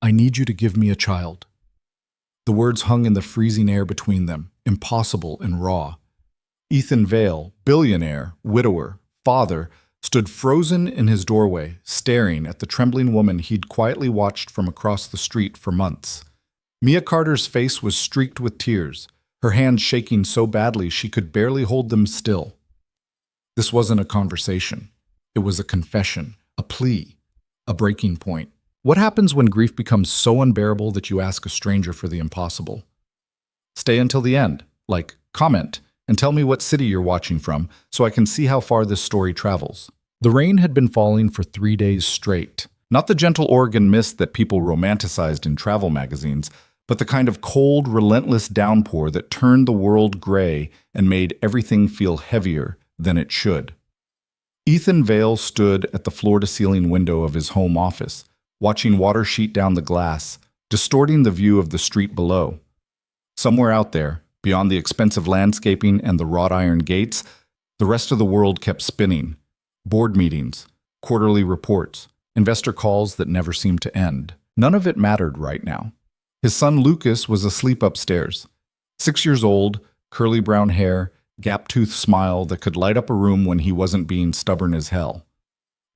I need you to give me a child." The words hung in the freezing air between them, impossible and raw. Ethan Vale, billionaire, widower, father, stood frozen in his doorway, staring at the trembling woman he'd quietly watched from across the street for months. Mia Carter's face was streaked with tears, her hands shaking so badly she could barely hold them still. This wasn't a conversation. It was a confession, a plea, a breaking point. What happens when grief becomes so unbearable that you ask a stranger for the impossible? Stay until the end, comment, and tell me what city you're watching from so I can see how far this story travels. The rain had been falling for 3 days straight. Not the gentle Oregon mist that people romanticized in travel magazines, but the kind of cold, relentless downpour that turned the world gray and made everything feel heavier than it should. Ethan Vale stood at the floor-to-ceiling window of his home office, watching water sheet down the glass, distorting the view of the street below. Somewhere out there, beyond the expensive landscaping and the wrought iron gates, the rest of the world kept spinning. Board meetings, quarterly reports, investor calls that never seemed to end. None of it mattered right now. His son Lucas was asleep upstairs. 6 years old, curly brown hair, gap-toothed smile that could light up a room when he wasn't being stubborn as hell.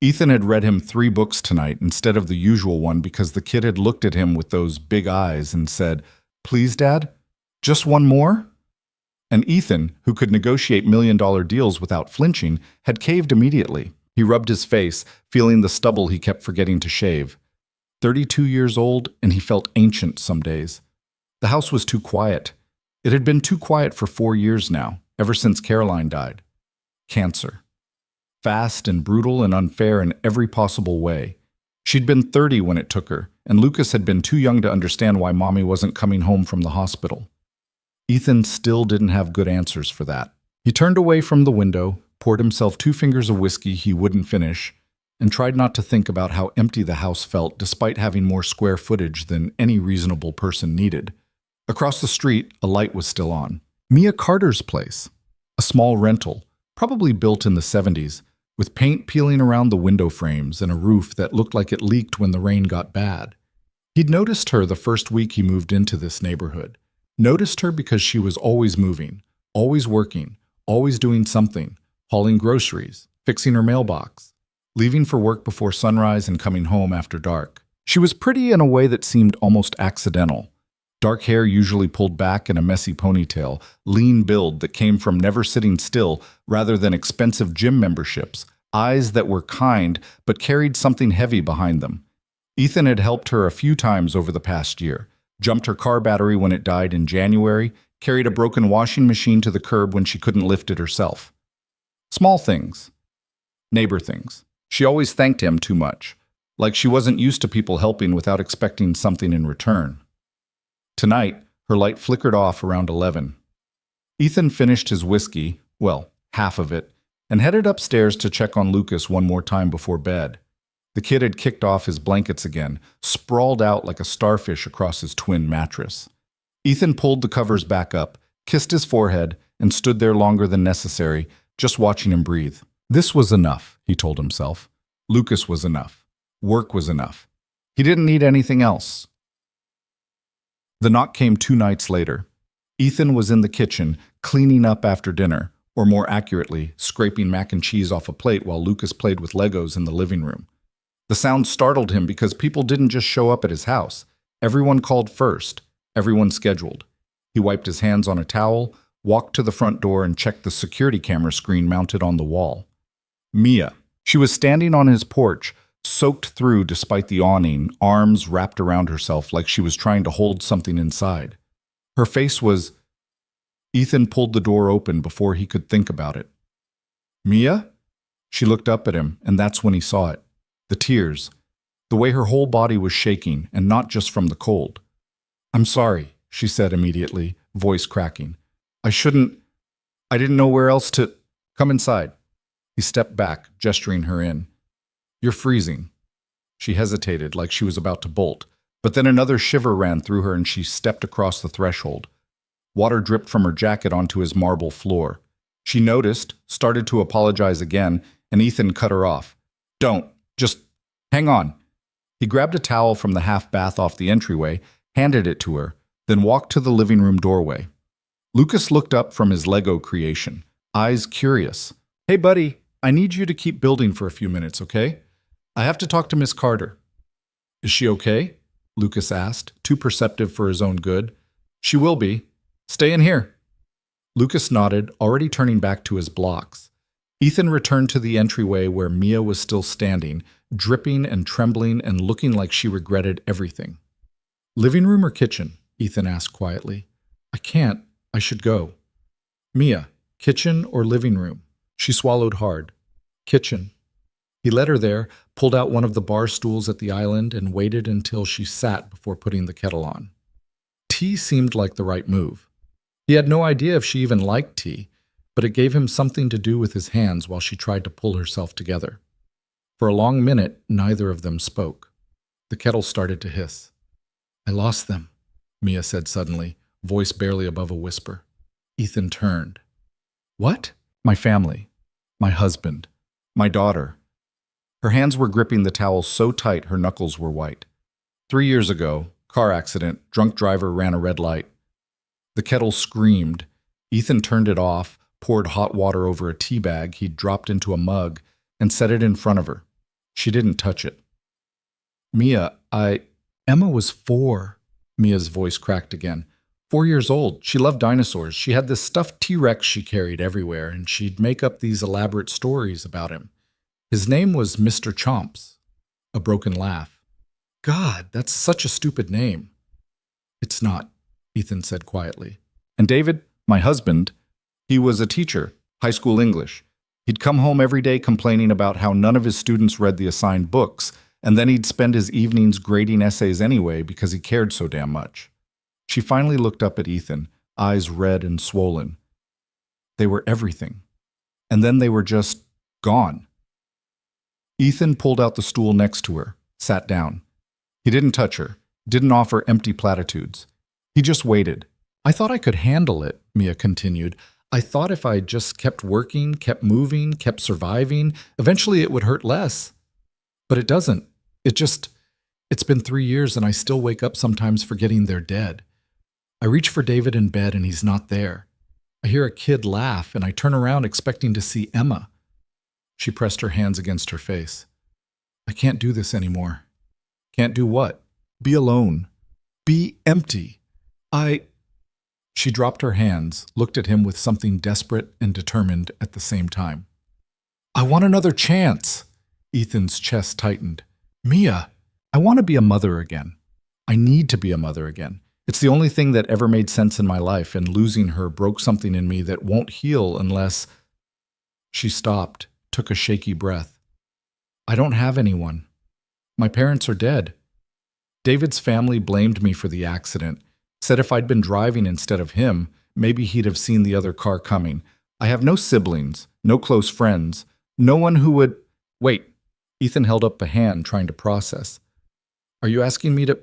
Ethan had read him 3 books tonight instead of the usual one because the kid had looked at him with those big eyes and said, "Please, Dad? Just one more?" And Ethan, who could negotiate million-dollar deals without flinching, had caved immediately. He rubbed his face, feeling the stubble he kept forgetting to shave. 32 years old, and he felt ancient some days. The house was too quiet. It had been too quiet for 4 years now, ever since Caroline died. Cancer. Fast and brutal and unfair in every possible way. She'd been 30 when it took her, and Lucas had been too young to understand why Mommy wasn't coming home from the hospital. Ethan still didn't have good answers for that. He turned away from the window, poured himself 2 fingers of whiskey he wouldn't finish, and tried not to think about how empty the house felt despite having more square footage than any reasonable person needed. Across the street, a light was still on. Mia Carter's place. A small rental, probably built in the 70s, with paint peeling around the window frames and a roof that looked like it leaked when the rain got bad. He'd noticed her the first week he moved into this neighborhood. Noticed her because she was always moving, always working, always doing something, hauling groceries, fixing her mailbox, leaving for work before sunrise and coming home after dark. She was pretty in a way that seemed almost accidental. Dark hair usually pulled back in a messy ponytail, lean build that came from never sitting still rather than expensive gym memberships, eyes that were kind but carried something heavy behind them. Ethan had helped her a few times over the past year, jumped her car battery when it died in January, carried a broken washing machine to the curb when she couldn't lift it herself. Small things. Neighbor things. She always thanked him too much, like she wasn't used to people helping without expecting something in return. Tonight, her light flickered off around 11. Ethan finished his whiskey, well, half of it, and headed upstairs to check on Lucas one more time before bed. The kid had kicked off his blankets again, sprawled out like a starfish across his twin mattress. Ethan pulled the covers back up, kissed his forehead, and stood there longer than necessary, just watching him breathe. This was enough, he told himself. Lucas was enough. Work was enough. He didn't need anything else. The knock came 2 nights later. Ethan was in the kitchen, cleaning up after dinner, or more accurately, scraping mac and cheese off a plate while Lucas played with Legos in the living room. The sound startled him because people didn't just show up at his house. Everyone called first. Everyone scheduled. He wiped his hands on a towel, walked to the front door, and checked the security camera screen mounted on the wall. Mia. She was standing on his porch, soaked through despite the awning, arms wrapped around herself like she was trying to hold something inside. Her face was... Ethan pulled the door open before he could think about it. "Mia?" She looked up at him, and that's when he saw it. The tears. The way her whole body was shaking, and not just from the cold. "I'm sorry," she said immediately, voice cracking. I didn't know where else to... Come inside." He stepped back, gesturing her in. "You're freezing." She hesitated like she was about to bolt, but then another shiver ran through her and she stepped across the threshold. Water dripped from her jacket onto his marble floor. She noticed, started to apologize again, and Ethan cut her off. "Don't. Just hang on." He grabbed a towel from the half bath off the entryway, handed it to her, then walked to the living room doorway. Lucas looked up from his Lego creation, eyes curious. "Hey, buddy, I need you to keep building for a few minutes, okay? I have to talk to Miss Carter." "Is she okay?" Lucas asked, too perceptive for his own good. "She will be. Stay in here." Lucas nodded, already turning back to his blocks. Ethan returned to the entryway where Mia was still standing, dripping and trembling and looking like she regretted everything. "Living room or kitchen?" Ethan asked quietly. "I can't. I should go." "Mia, kitchen or living room?" She swallowed hard. "Kitchen." He led her there, pulled out one of the bar stools at the island, and waited until she sat before putting the kettle on. Tea seemed like the right move. He had no idea if she even liked tea, but it gave him something to do with his hands while she tried to pull herself together. For a long minute, neither of them spoke. The kettle started to hiss. "I lost them," Mia said suddenly, voice barely above a whisper. Ethan turned. "What?" "My family. My husband. My daughter." Her hands were gripping the towel so tight her knuckles were white. 3 years ago, car accident, drunk driver ran a red light. The kettle screamed. Ethan turned it off, poured hot water over a tea bag he'd dropped into a mug, and set it in front of her. She didn't touch it. "Mia, Emma was 4. Mia's voice cracked again. 4 years old. She loved dinosaurs. She had this stuffed T-Rex she carried everywhere, and she'd make up these elaborate stories about him. His name was Mr. Chomps." A broken laugh. "God, that's such a stupid name." "It's not," Ethan said quietly. "And David, my husband, he was a teacher, high school English. He'd come home every day complaining about how none of his students read the assigned books, and then he'd spend his evenings grading essays anyway because he cared so damn much." She finally looked up at Ethan, eyes red and swollen. They were everything. And then they were just gone. Ethan pulled out the stool next to her, sat down. He didn't touch her, didn't offer empty platitudes. He just waited. "I thought I could handle it," Mia continued. "I thought if I just kept working, kept moving, kept surviving, eventually it would hurt less. But it doesn't. It's been 3 years and I still wake up sometimes forgetting they're dead. I reach for David in bed and he's not there. I hear a kid laugh and I turn around expecting to see Emma." She pressed her hands against her face. "I can't do this anymore." "Can't do what?" "Be alone. Be empty. She dropped her hands, looked at him with something desperate and determined at the same time. "I want another chance." Ethan's chest tightened. "Mia, I want to be a mother again. I need to be a mother again. It's the only thing that ever made sense in my life, and losing her broke something in me that won't heal unless—" She stopped, took a shaky breath. "I don't have anyone. My parents are dead. David's family blamed me for the accident, said if I'd been driving instead of him, maybe he'd have seen the other car coming. I have no siblings, no close friends, no one who would—" "Wait." Ethan held up a hand, trying to process. "Are you asking me to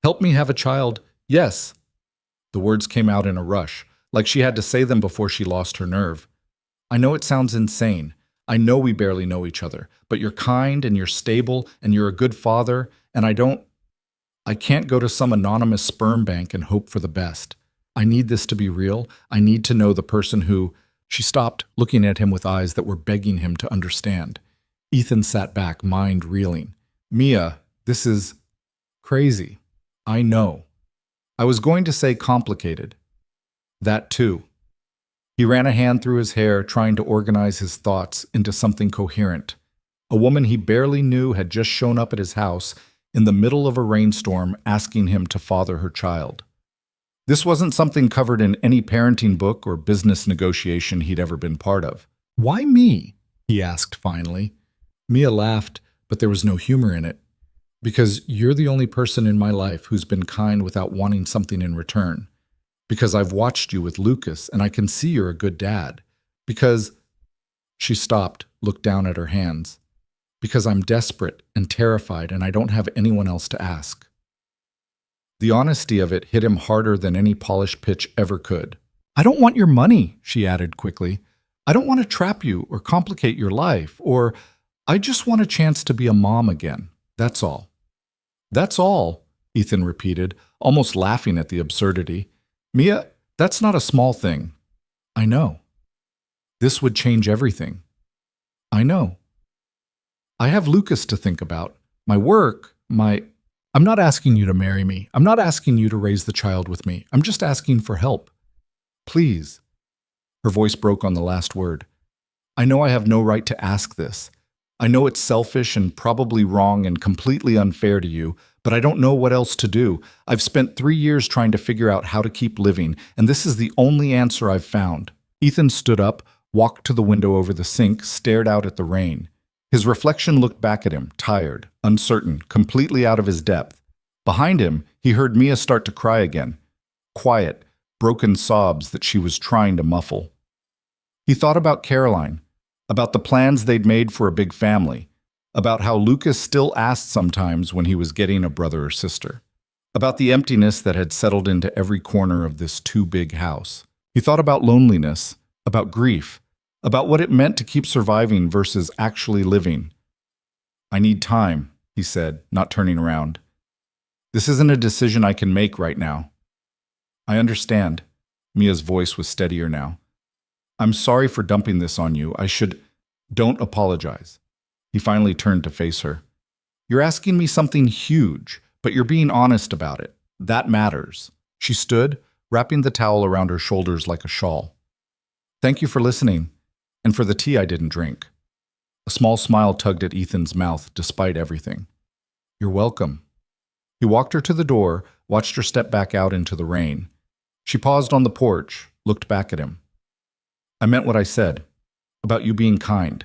help me have a child?" "Yes." The words came out in a rush, like she had to say them before she lost her nerve. "I know it sounds insane. I know we barely know each other, but you're kind and you're stable and you're a good father, and I can't go to some anonymous sperm bank and hope for the best. I need this to be real. I need to know the person who—" She stopped, looking at him with eyes that were begging him to understand. Ethan sat back, mind reeling. "Mia, this is crazy. I know. I was going to say complicated. That too." He ran a hand through his hair, trying to organize his thoughts into something coherent. A woman he barely knew had just shown up at his house in the middle of a rainstorm asking him to father her child. This wasn't something covered in any parenting book or business negotiation he'd ever been part of. "Why me?" he asked finally. Mia laughed, but there was no humor in it. "Because you're the only person in my life who's been kind without wanting something in return. Because I've watched you with Lucas, and I can see you're a good dad. Because—" She stopped, looked down at her hands. "Because I'm desperate and terrified, and I don't have anyone else to ask." The honesty of it hit him harder than any polished pitch ever could. "I don't want your money," she added quickly. "I don't want to trap you or complicate your life, I just want a chance to be a mom again. That's all." That's all, Ethan repeated, almost laughing at the absurdity. Mia, that's not a small thing. I know. This would change everything. I know. I have Lucas to think about. My work, my... I'm not asking you to marry me. I'm not asking you to raise the child with me. I'm just asking for help. Please. Her voice broke on the last word. I know I have no right to ask this. I know it's selfish and probably wrong and completely unfair to you, but I don't know what else to do. I've spent 3 years trying to figure out how to keep living, and this is the only answer I've found. Ethan stood up, walked to the window over the sink, stared out at the rain. His reflection looked back at him, tired, uncertain, completely out of his depth. Behind him, he heard Mia start to cry again. Quiet, broken sobs that she was trying to muffle. He thought about Caroline, about the plans they'd made for a big family, about how Lucas still asked sometimes when he was getting a brother or sister, about the emptiness that had settled into every corner of this too big house. He thought about loneliness, about grief, about what it meant to keep surviving versus actually living. I need time, he said, not turning around. This isn't a decision I can make right now. I understand. Mia's voice was steadier now. I'm sorry for dumping this on you. I should... Don't apologize. He finally turned to face her. You're asking me something huge, but you're being honest about it. That matters. She stood, wrapping the towel around her shoulders like a shawl. Thank you for listening, and for the tea I didn't drink. A small smile tugged at Ethan's mouth despite everything. You're welcome. He walked her to the door, watched her step back out into the rain. She paused on the porch, looked back at him. I meant what I said, about you being kind.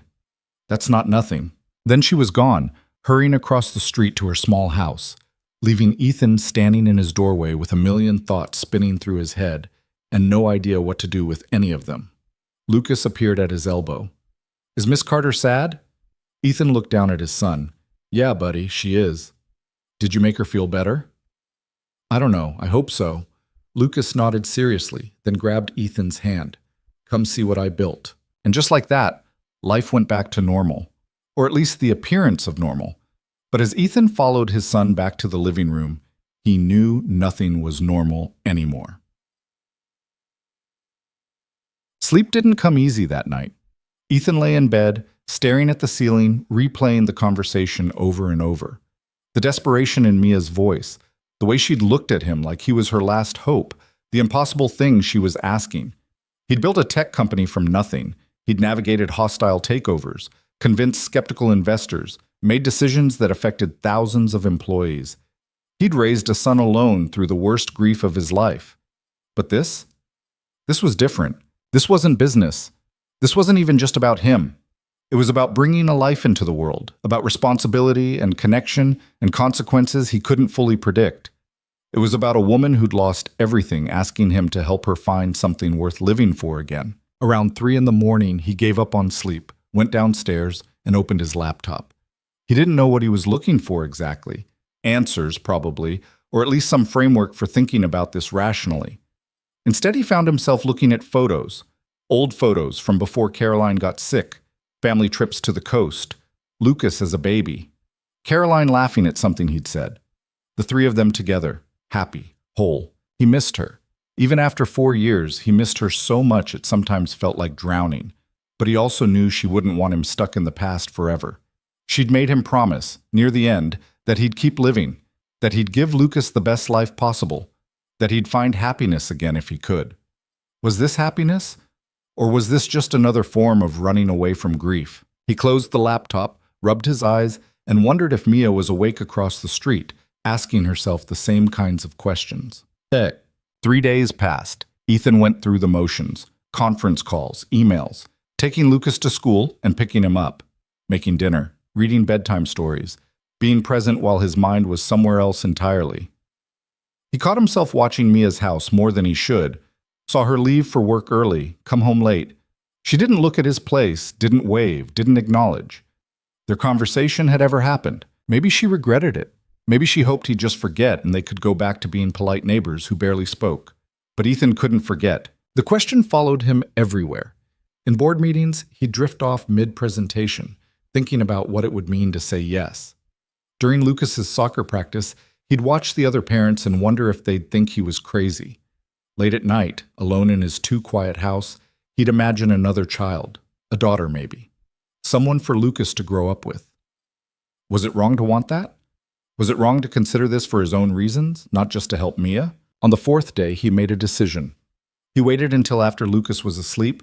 That's not nothing. Then she was gone, hurrying across the street to her small house, leaving Ethan standing in his doorway with a million thoughts spinning through his head and no idea what to do with any of them. Lucas appeared at his elbow. Is Miss Carter sad? Ethan looked down at his son. Yeah, buddy, she is. Did you make her feel better? I don't know, I hope so. Lucas nodded seriously, then grabbed Ethan's hand. Come see what I built. And just like that, life went back to normal, or at least the appearance of normal. But as Ethan followed his son back to the living room, he knew nothing was normal anymore. Sleep didn't come easy that night. Ethan lay in bed, staring at the ceiling, replaying the conversation over and over. The desperation in Mia's voice, the way she'd looked at him like he was her last hope, the impossible things she was asking. He'd built a tech company from nothing. He'd navigated hostile takeovers, convinced skeptical investors, made decisions that affected thousands of employees. He'd raised a son alone through the worst grief of his life. But this was different. This wasn't business. This wasn't even just about him. It was about bringing a life into the world, about responsibility and connection and consequences he couldn't fully predict. It was about a woman who'd lost everything, asking him to help her find something worth living for again. Around 3 a.m, he gave up on sleep, went downstairs, and opened his laptop. He didn't know what he was looking for exactly. Answers, probably, or at least some framework for thinking about this rationally. Instead, he found himself looking at photos. Old photos from before Caroline got sick, family trips to the coast, Lucas as a baby, Caroline laughing at something he'd said. The 3 of them together, happy, whole. He missed her. Even after 4 years, he missed her so much it sometimes felt like drowning. But he also knew she wouldn't want him stuck in the past forever. She'd made him promise, near the end, that he'd keep living, that he'd give Lucas the best life possible, that he'd find happiness again if he could. Was this happiness? Or was this just another form of running away from grief? He closed the laptop, rubbed his eyes, and wondered if Mia was awake across the street, asking herself the same kinds of questions. 3 days passed. Ethan went through the motions, conference calls, emails, taking Lucas to school and picking him up, making dinner, reading bedtime stories, being present while his mind was somewhere else entirely. He caught himself watching Mia's house more than he should, saw her leave for work early, come home late. She didn't look at his place, didn't wave, didn't acknowledge. Their conversation had ever happened. Maybe she regretted it. Maybe she hoped he'd just forget and they could go back to being polite neighbors who barely spoke. But Ethan couldn't forget. The question followed him everywhere. In board meetings, he'd drift off mid-presentation, thinking about what it would mean to say yes. During Lucas's soccer practice, he'd watch the other parents and wonder if they'd think he was crazy. Late at night, alone in his too quiet house, he'd imagine another child, a daughter maybe, someone for Lucas to grow up with. Was it wrong to want that? Was it wrong to consider this for his own reasons, not just to help Mia? On the fourth day, he made a decision. He waited until after Lucas was asleep,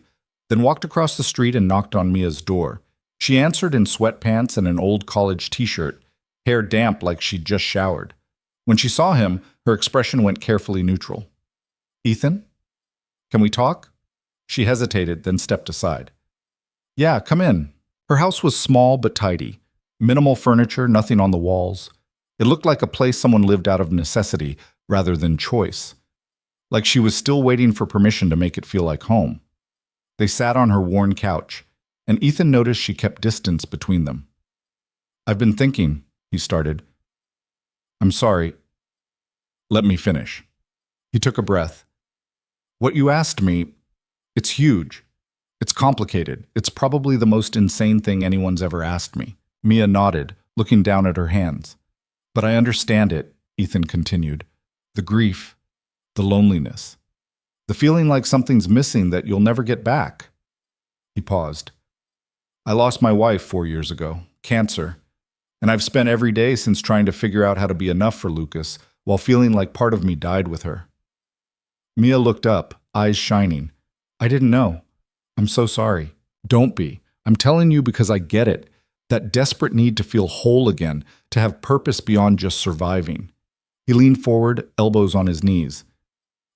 then walked across the street and knocked on Mia's door. She answered in sweatpants and an old college t-shirt, hair damp like she'd just showered. When she saw him, her expression went carefully neutral. "Ethan? Can we talk?" She hesitated, then stepped aside. "Yeah, come in." Her house was small but tidy. Minimal furniture, nothing on the walls. It looked like a place someone lived out of necessity rather than choice. Like she was still waiting for permission to make it feel like home. They sat on her worn couch, and Ethan noticed she kept distance between them. "I've been thinking," he started. "I'm sorry. Let me finish." He took a breath. "What you asked me, it's huge. It's complicated. It's probably the most insane thing anyone's ever asked me." Mia nodded, looking down at her hands. "But I understand it," Ethan continued. "The grief, the loneliness, the feeling like something's missing that you'll never get back." He paused. "I lost my wife 4 years ago, cancer, and I've spent every day since trying to figure out how to be enough for Lucas while feeling like part of me died with her." Mia looked up, eyes shining. "I didn't know. I'm so sorry." "Don't be. I'm telling you because I get it. That desperate need to feel whole again, to have purpose beyond just surviving." He leaned forward, elbows on his knees.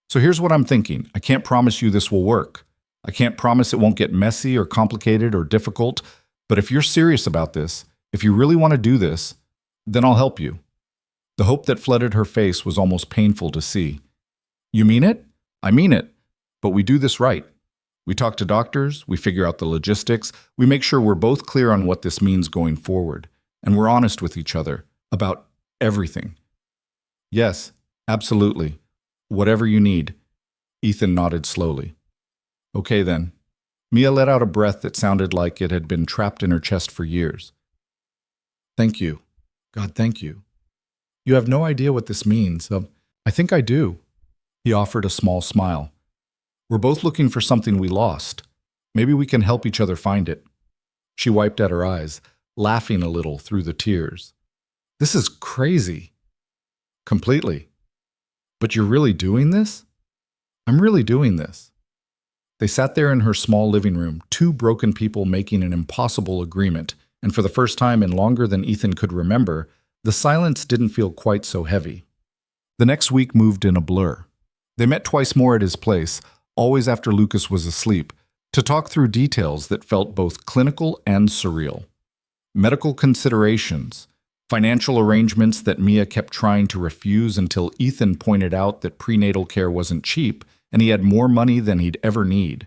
"So here's what I'm thinking. I can't promise you this will work. I can't promise it won't get messy or complicated or difficult, but if you're serious about this, if you really want to do this, then I'll help you." The hope that flooded her face was almost painful to see. "You mean it?" "I mean it. But we do this right. We talk to doctors, we figure out the logistics, we make sure we're both clear on what this means going forward, and we're honest with each other about everything." "Yes, absolutely. Whatever you need." Ethan nodded slowly. "Okay then." Mia let out a breath that sounded like it had been trapped in her chest for years. "Thank you. God, thank you. You have no idea what this means. I think I do." He offered a small smile. "We're both looking for something we lost. Maybe we can help each other find it." She wiped at her eyes, laughing a little through the tears. "This is crazy." "Completely. But you're really doing this?" "I'm really doing this." They sat there in her small living room, two broken people making an impossible agreement, and for the first time in longer than Ethan could remember, the silence didn't feel quite so heavy. The next week moved in a blur. They met twice more at his place, always after Lucas was asleep, to talk through details that felt both clinical and surreal. Medical considerations, financial arrangements that Mia kept trying to refuse until Ethan pointed out that prenatal care wasn't cheap and he had more money than he'd ever need.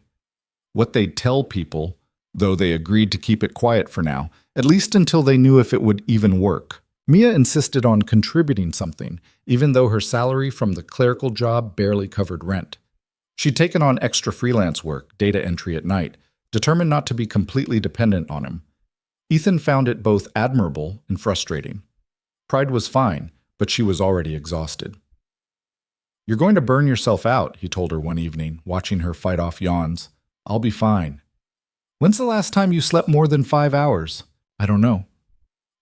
What they'd tell people, though they agreed to keep it quiet for now, at least until they knew if it would even work. Mia insisted on contributing something, even though her salary from the clerical job barely covered rent. She'd taken on extra freelance work, data entry at night, determined not to be completely dependent on him. Ethan found it both admirable and frustrating. Pride was fine, but she was already exhausted. "You're going to burn yourself out," he told her one evening, watching her fight off yawns. "I'll be fine." "When's the last time you slept more than 5 hours?" "I don't know."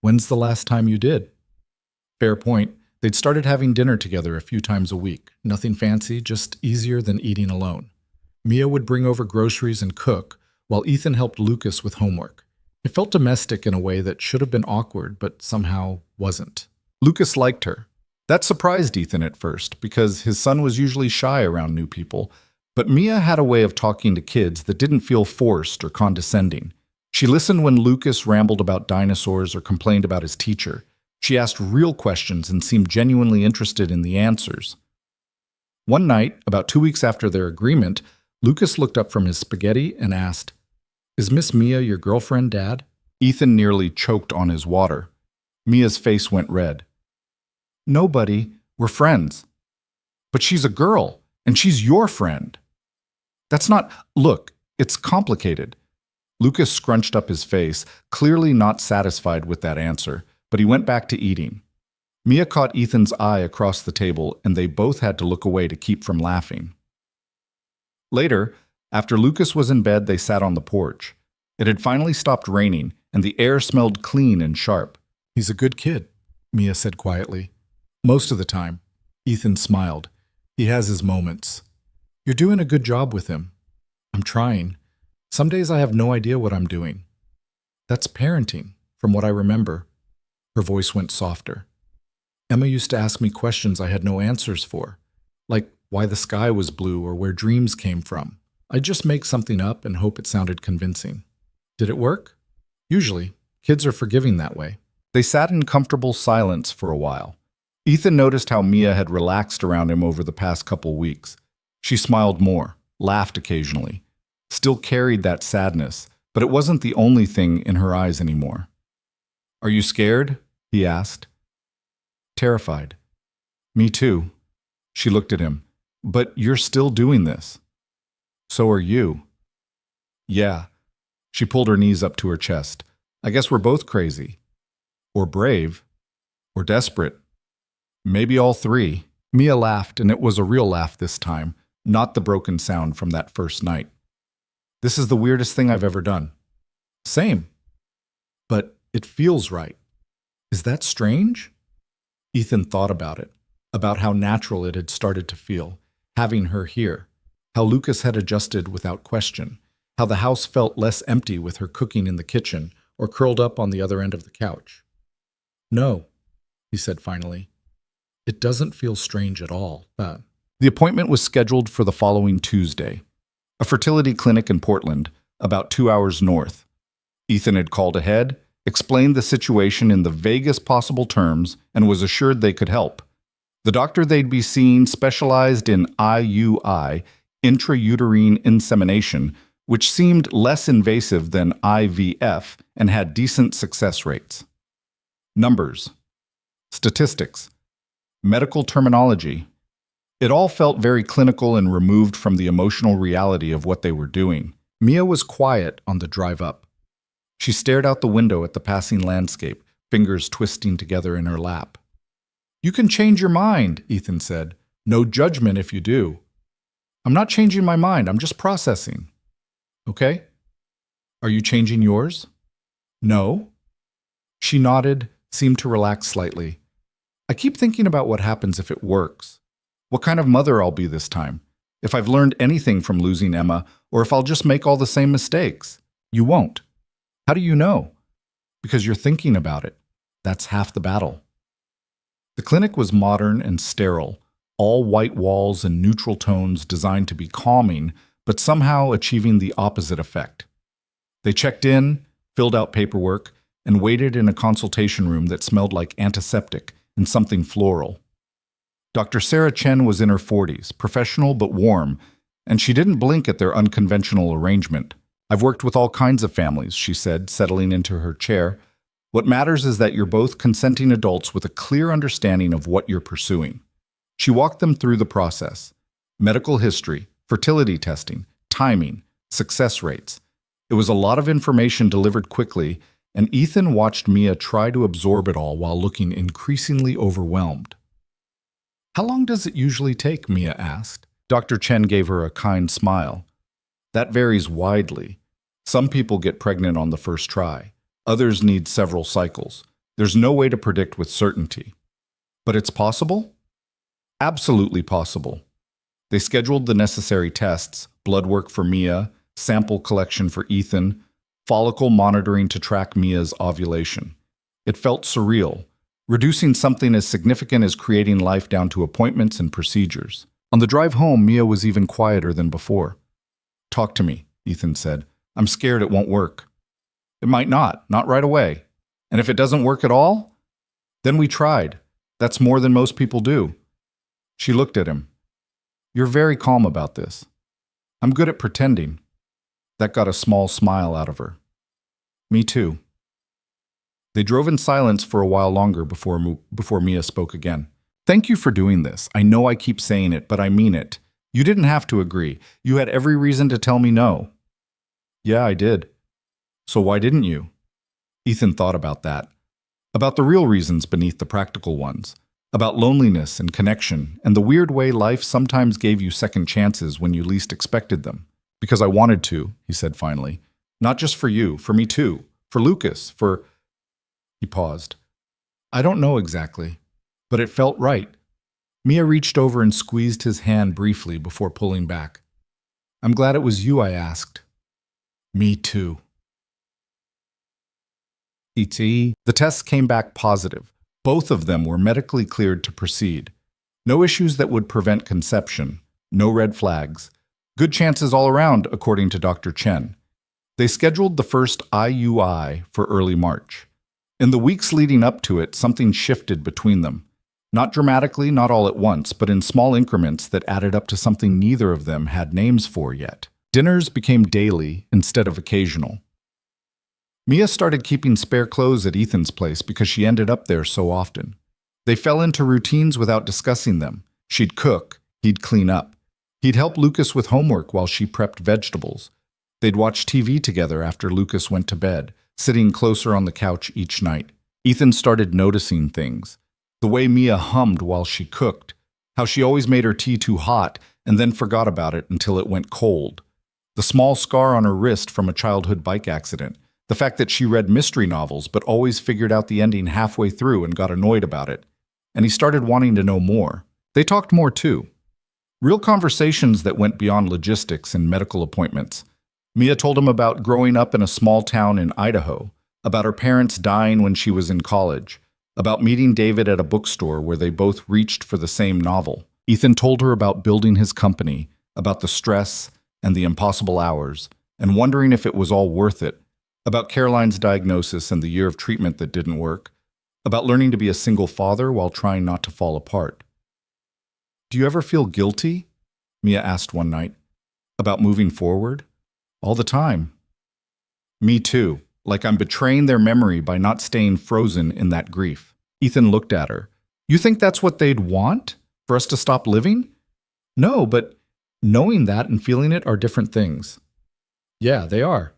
"When's the last time you did?" Fair point. They'd started having dinner together a few times a week. Nothing fancy, just easier than eating alone. Mia would bring over groceries and cook, while Ethan helped Lucas with homework. It felt domestic in a way that should have been awkward, but somehow wasn't. Lucas liked her. That surprised Ethan at first, because his son was usually shy around new people, but Mia had a way of talking to kids that didn't feel forced or condescending. She listened when Lucas rambled about dinosaurs or complained about his teacher. She asked real questions and seemed genuinely interested in the answers. One night, about 2 weeks after their agreement, Lucas looked up from his spaghetti and asked, "Is Miss Mia your girlfriend, Dad?" Ethan nearly choked on his water. Mia's face went red. "Nobody. We're friends." "But she's a girl, and she's your friend." "That's not— Look, it's complicated." Lucas scrunched up his face, clearly not satisfied with that answer, but he went back to eating. Mia caught Ethan's eye across the table, and they both had to look away to keep from laughing. Later, after Lucas was in bed, they sat on the porch. It had finally stopped raining, and the air smelled clean and sharp. "He's a good kid," Mia said quietly. "Most of the time." Ethan smiled. "He has his moments. You're doing a good job with him." "I'm trying. Some days I have no idea what I'm doing." "That's parenting, from what I remember." Her voice went softer. "Emma used to ask me questions I had no answers for, like why the sky was blue or where dreams came from. I'd just make something up and hope it sounded convincing. Did it work? Usually, kids are forgiving that way." They sat in comfortable silence for a while. Ethan noticed how Mia had relaxed around him over the past couple weeks. She smiled more, laughed occasionally, still carried that sadness, but it wasn't the only thing in her eyes anymore. "Are you scared?" he asked. "Terrified." "Me too." She looked at him. "But you're still doing this." "So are you." "Yeah." She pulled her knees up to her chest. "I guess we're both crazy. Or brave. Or desperate. Maybe all three." Mia laughed, and it was a real laugh this time, not the broken sound from that first night. "This is the weirdest thing I've ever done." "Same. But it feels right. Is that strange?" Ethan thought about it, about how natural it had started to feel, having her here, how Lucas had adjusted without question, how the house felt less empty with her cooking in the kitchen or curled up on the other end of the couch. "No," he said finally. "It doesn't feel strange at all." The appointment was scheduled for the following Tuesday, a fertility clinic in Portland, about 2 hours north. Ethan had called ahead, explained the situation in the vaguest possible terms, and was assured they could help. The doctor they'd be seeing specialized in IUI, intrauterine insemination, which seemed less invasive than IVF and had decent success rates. Numbers, statistics, medical terminology. It all felt very clinical and removed from the emotional reality of what they were doing. Mia was quiet on the drive up. She stared out the window at the passing landscape, fingers twisting together in her lap. "You can change your mind," Ethan said. "No judgment if you do." "I'm not changing my mind, I'm just processing." "Okay. Are you changing yours?" "No." She nodded, seemed to relax slightly. "I keep thinking about what happens if it works. What kind of mother I'll be this time. If I've learned anything from losing Emma, or if I'll just make all the same mistakes." "You won't." "How do you know?" "Because you're thinking about it. That's half the battle." The clinic was modern and sterile, all white walls and neutral tones designed to be calming, but somehow achieving the opposite effect. They checked in, filled out paperwork, and waited in a consultation room that smelled like antiseptic and something floral. Dr. Sarah Chen was in her 40s, professional but warm, and she didn't blink at their unconventional arrangement. "I've worked with all kinds of families," she said, settling into her chair. "What matters is that you're both consenting adults with a clear understanding of what you're pursuing." She walked them through the process: medical history, fertility testing, timing, success rates. It was a lot of information delivered quickly, and Ethan watched Mia try to absorb it all while looking increasingly overwhelmed. "How long does it usually take?" Mia asked. Dr. Chen gave her a kind smile. "That varies widely. Some people get pregnant on the first try. Others need several cycles. There's no way to predict with certainty." "But it's possible?" "Absolutely possible." They scheduled the necessary tests: blood work for Mia, sample collection for Ethan, follicle monitoring to track Mia's ovulation. It felt surreal, reducing something as significant as creating life down to appointments and procedures. On the drive home, Mia was even quieter than before. "Talk to me," Ethan said. "I'm scared it won't work." "It might not right away. And if it doesn't work at all, then we tried. That's more than most people do." She looked at him. "You're very calm about this." "I'm good at pretending." That got a small smile out of her. "Me too." They drove in silence for a while longer before Mia spoke again. "Thank you for doing this. I know I keep saying it, but I mean it. You didn't have to agree. You had every reason to tell me no." "Yeah, I did." "So why didn't you?" Ethan thought about that. About the real reasons beneath the practical ones. About loneliness and connection, and the weird way life sometimes gave you second chances when you least expected them. Because I wanted to, he said finally. Not just for you, for me too. For Lucas, for... He paused. I don't know exactly, but it felt right. Mia reached over and squeezed his hand briefly before pulling back. I'm glad it was you I asked. Me too. The tests came back positive. Both of them were medically cleared to proceed. No issues that would prevent conception. No red flags. Good chances all around, according to Dr. Chen. They scheduled the first IUI for early March. In the weeks leading up to it, something shifted between them. Not dramatically, not all at once, but in small increments that added up to something neither of them had names for yet. Dinners became daily instead of occasional. Mia started keeping spare clothes at Ethan's place because she ended up there so often. They fell into routines without discussing them. She'd cook, he'd clean up. He'd help Lucas with homework while she prepped vegetables. They'd watch TV together after Lucas went to bed, sitting closer on the couch each night. Ethan started noticing things. The way Mia hummed while she cooked, how she always made her tea too hot and then forgot about it until it went cold. The small scar on her wrist from a childhood bike accident. The fact that she read mystery novels but always figured out the ending halfway through and got annoyed about it. And he started wanting to know more. They talked more too. Real conversations that went beyond logistics and medical appointments. Mia told him about growing up in a small town in Idaho, about her parents dying when she was in college, about meeting David at a bookstore where they both reached for the same novel. Ethan told her about building his company, about the stress and the impossible hours, and wondering if it was all worth it, about Caroline's diagnosis and the year of treatment that didn't work, about learning to be a single father while trying not to fall apart. Do you ever feel guilty? Mia asked one night. About moving forward? All the time. Me too, like I'm betraying their memory by not staying frozen in that grief. Ethan looked at her. You think that's what they'd want? For us to stop living? No, but knowing that and feeling it are different things. Yeah, they are.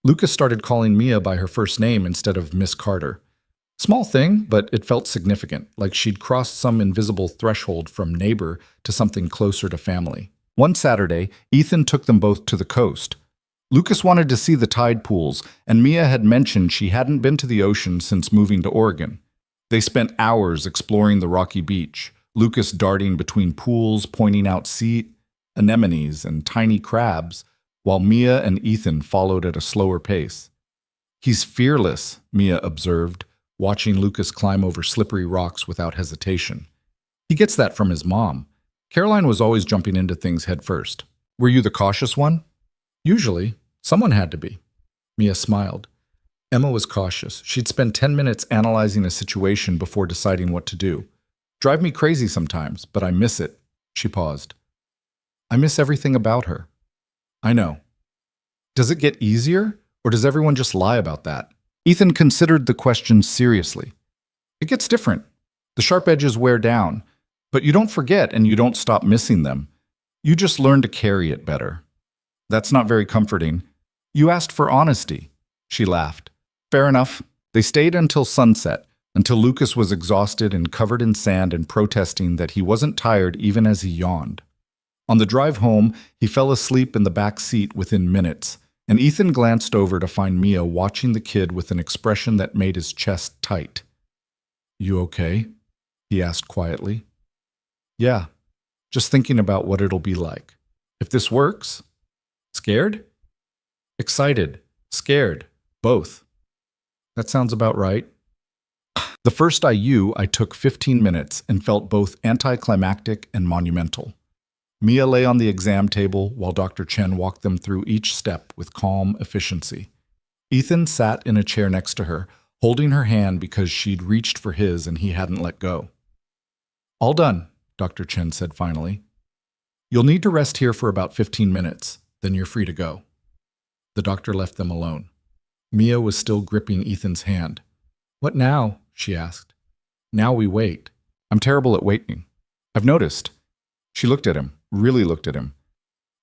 Lucas started calling Mia by her first name instead of Miss Carter. Small thing, but it felt significant, like she'd crossed some invisible threshold from neighbor to something closer to family. One Saturday, Ethan took them both to the coast. Lucas wanted to see the tide pools, and Mia had mentioned she hadn't been to the ocean since moving to Oregon. They spent hours exploring the rocky beach, Lucas darting between pools, pointing out sea anemones and tiny crabs, while Mia and Ethan followed at a slower pace. He's fearless, Mia observed, watching Lucas climb over slippery rocks without hesitation. He gets that from his mom. Caroline was always jumping into things head first. Were you the cautious one? Usually. Someone had to be. Mia smiled. Emma was cautious. She'd spend 10 minutes analyzing a situation before deciding what to do. Drive me crazy sometimes, but I miss it. She paused. I miss everything about her. I know. Does it get easier, or does everyone just lie about that? Ethan considered the question seriously. It gets different. The sharp edges wear down, but you don't forget and you don't stop missing them. You just learn to carry it better. That's not very comforting. You asked for honesty. She laughed. Fair enough. They stayed until sunset, until Lucas was exhausted and covered in sand and protesting that he wasn't tired even as he yawned. On the drive home, he fell asleep in the back seat within minutes, and Ethan glanced over to find Mia watching the kid with an expression that made his chest tight. You okay? He asked quietly. Yeah, just thinking about what it'll be like. If this works. Scared? Excited. Scared. Both. That sounds about right. The first IU I took 15 minutes and felt both anticlimactic and monumental. Mia lay on the exam table while Dr. Chen walked them through each step with calm efficiency. Ethan sat in a chair next to her, holding her hand because she'd reached for his and he hadn't let go. All done, Dr. Chen said finally. You'll need to rest here for about 15 minutes, then you're free to go. The doctor left them alone. Mia was still gripping Ethan's hand. What now? She asked. Now we wait. I'm terrible at waiting. I've noticed. She looked at him, really looked at him.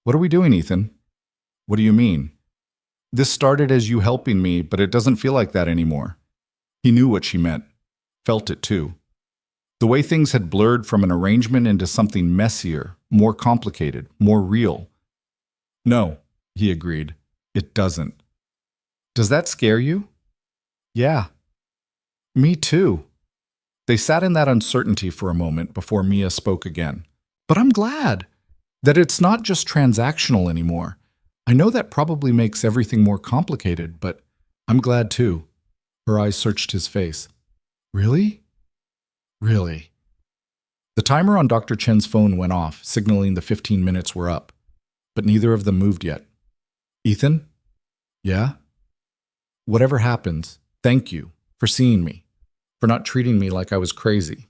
What are we doing, Ethan? What do you mean? This started as you helping me, but it doesn't feel like that anymore. He knew what she meant, felt it too. The way things had blurred from an arrangement into something messier, more complicated, more real. No, he agreed. It doesn't. Does that scare you? Yeah. Me too. They sat in that uncertainty for a moment before Mia spoke again. But I'm glad that it's not just transactional anymore. I know that probably makes everything more complicated, but I'm glad too. Her eyes searched his face. Really? Really? The timer on Dr. Chen's phone went off, signaling the 15 minutes were up. But neither of them moved yet. Ethan? Yeah? Whatever happens, thank you for seeing me, for not treating me like I was crazy.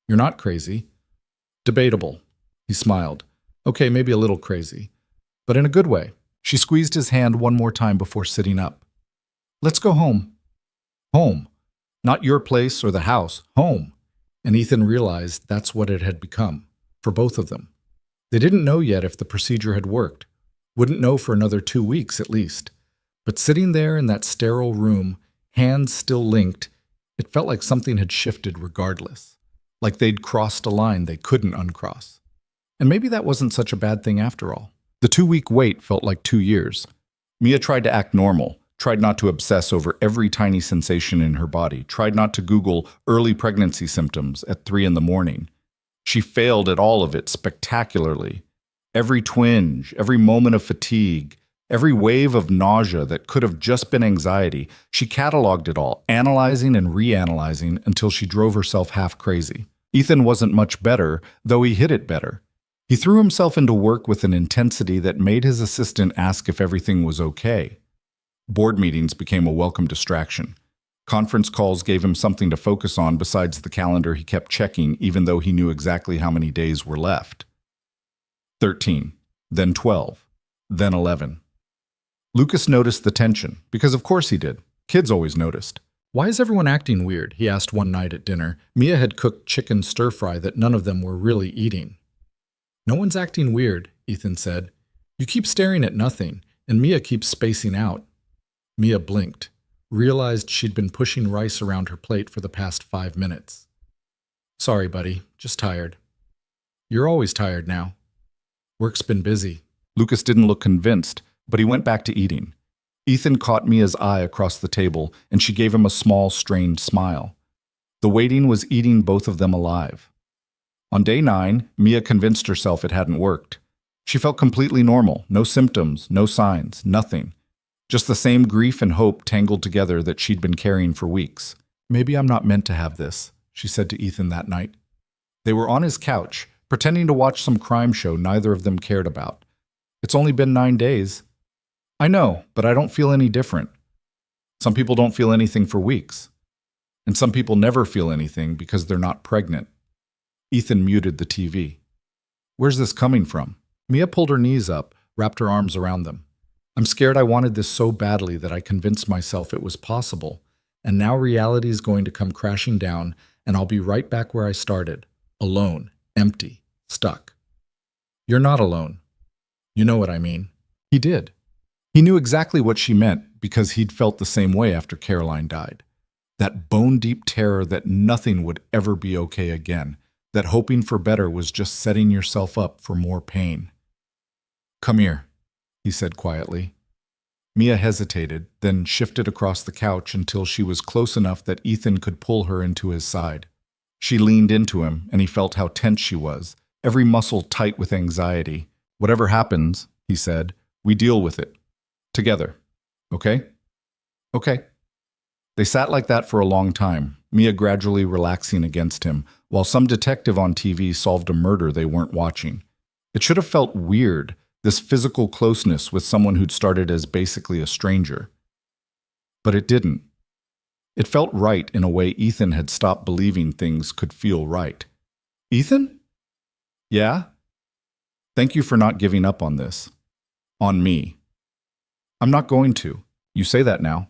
You're not crazy. Debatable. He smiled. Okay, maybe a little crazy, but in a good way. She squeezed his hand one more time before sitting up. Let's go home. Home. Not your place or the house. Home. And Ethan realized that's what it had become, for both of them. They didn't know yet if the procedure had worked. Wouldn't know for another 2 weeks at least. But sitting there in that sterile room, hands still linked, it felt like something had shifted regardless. Like they'd crossed a line they couldn't uncross. And maybe that wasn't such a bad thing after all. The 2-week wait felt like 2 years. Mia tried to act normal, tried not to obsess over every tiny sensation in her body, tried not to Google early pregnancy symptoms at 3 in the morning. She failed at all of it spectacularly. Every twinge, every moment of fatigue, every wave of nausea that could have just been anxiety, she cataloged it all, analyzing and reanalyzing until she drove herself half crazy. Ethan wasn't much better, though he hid it better. He threw himself into work with an intensity that made his assistant ask if everything was okay. Board meetings became a welcome distraction. Conference calls gave him something to focus on besides the calendar he kept checking, even though he knew exactly how many days were left. 13, then 12, then 11. Lucas noticed the tension, because of course he did. Kids always noticed. Why is everyone acting weird? He asked one night at dinner. Mia had cooked chicken stir-fry that none of them were really eating. No one's acting weird, Ethan said. You keep staring at nothing, and Mia keeps spacing out. Mia blinked, realized she'd been pushing rice around her plate for the past 5 minutes. Sorry, buddy, just tired. You're always tired now. Work's been busy. Lucas didn't look convinced, but he went back to eating. Ethan caught Mia's eye across the table, and she gave him a small, strained smile. The waiting was eating both of them alive. On day 9, Mia convinced herself it hadn't worked. She felt completely normal, no symptoms, no signs, nothing. Just the same grief and hope tangled together that she'd been carrying for weeks. Maybe I'm not meant to have this, she said to Ethan that night. They were on his couch, pretending to watch some crime show neither of them cared about. It's only been 9 days. I know, but I don't feel any different. Some people don't feel anything for weeks. And some people never feel anything because they're not pregnant. Ethan muted the TV. Where's this coming from? Mia pulled her knees up, wrapped her arms around them. I'm scared I wanted this so badly that I convinced myself it was possible, and now reality is going to come crashing down, and I'll be right back where I started, alone, empty, stuck. You're not alone. You know what I mean. He did. He knew exactly what she meant because he'd felt the same way after Caroline died. That bone-deep terror that nothing would ever be okay again, that hoping for better was just setting yourself up for more pain. Come here, he said quietly. Mia hesitated, then shifted across the couch until she was close enough that Ethan could pull her into his side. She leaned into him, and he felt how tense she was, every muscle tight with anxiety. Whatever happens, he said, we deal with it. Together. Okay? Okay. They sat like that for a long time, Mia gradually relaxing against him, while some detective on TV solved a murder they weren't watching. It should have felt weird, this physical closeness with someone who'd started as basically a stranger. But it didn't. It felt right in a way Ethan had stopped believing things could feel right. Ethan? Yeah? Thank you for not giving up on this. On me. I'm not going to. You say that now.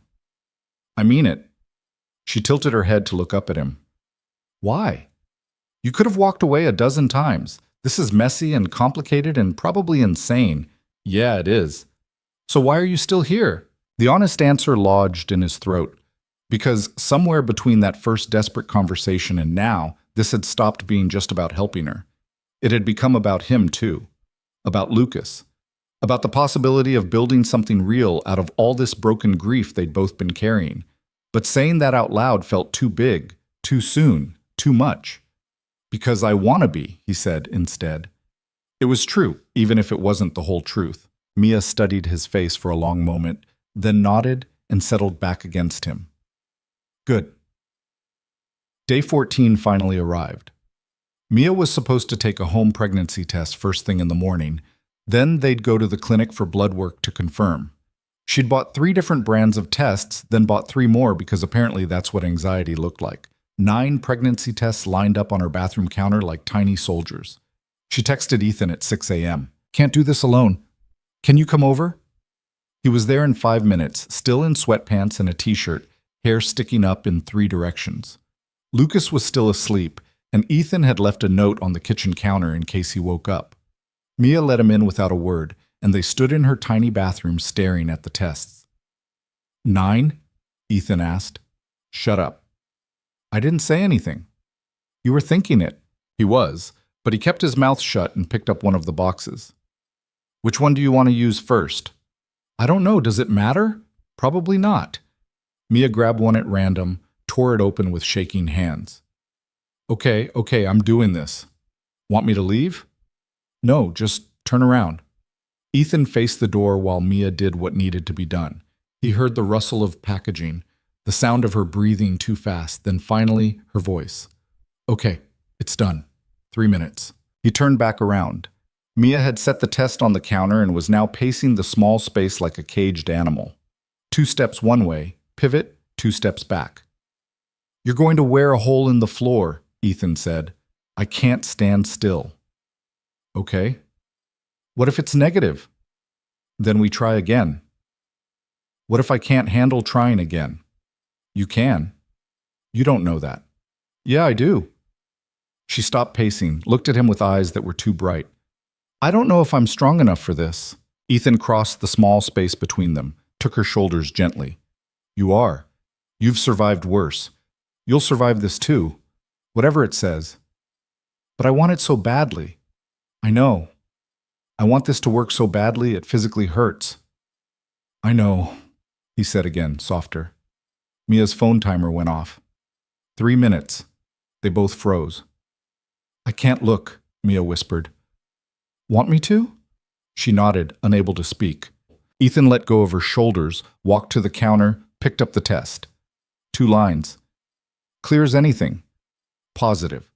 I mean it. She tilted her head to look up at him. Why? You could have walked away a dozen times. This is messy and complicated and probably insane. Yeah, it is. So why are you still here? The honest answer lodged in his throat. Because somewhere between that first desperate conversation and now, this had stopped being just about helping her. It had become about him, too. About Lucas. About the possibility of building something real out of all this broken grief they'd both been carrying. But saying that out loud felt too big, too soon, too much. Because I want to be, he said instead. It was true, even if it wasn't the whole truth. Mia studied his face for a long moment, then nodded and settled back against him. Good. Day 14 finally arrived. Mia was supposed to take a home pregnancy test first thing in the morning. Then they'd go to the clinic for blood work to confirm. She'd bought 3 different brands of tests, then bought 3 more because apparently that's what anxiety looked like. 9 pregnancy tests lined up on her bathroom counter like tiny soldiers. She texted Ethan at 6 a.m. Can't do this alone. Can you come over? He was there in 5 minutes, still in sweatpants and a t-shirt, hair sticking up in 3 directions. Lucas was still asleep, and Ethan had left a note on the kitchen counter in case he woke up. Mia let him in without a word, and they stood in her tiny bathroom staring at the tests. 9? Ethan asked. Shut up. I didn't say anything. You were thinking it. He was, but he kept his mouth shut and picked up one of the boxes. Which one do you want to use first? I don't know. Does it matter? Probably not. Mia grabbed one at random, tore it open with shaking hands. Okay, I'm doing this. Want me to leave? No, just turn around. Ethan faced the door while Mia did what needed to be done. He heard the rustle of packaging, the sound of her breathing too fast, then finally her voice. Okay, it's done. 3 minutes. He turned back around. Mia had set the test on the counter and was now pacing the small space like a caged animal. 2 steps one way, pivot, 2 steps back. You're going to wear a hole in the floor, Ethan said. I can't stand still. Okay. What if it's negative? Then we try again. What if I can't handle trying again? You can. You don't know that. Yeah, I do. She stopped pacing, looked at him with eyes that were too bright. I don't know if I'm strong enough for this. Ethan crossed the small space between them, took her shoulders gently. You are. You've survived worse. You'll survive this too, whatever it says. But I want it so badly. I know. I want this to work so badly it physically hurts. I know, he said again, softer. Mia's phone timer went off. 3 minutes. They both froze. I can't look, Mia whispered. Want me to? She nodded, unable to speak. Ethan let go of her shoulders, walked to the counter, picked up the test. 2 lines. Clear as anything. Positive.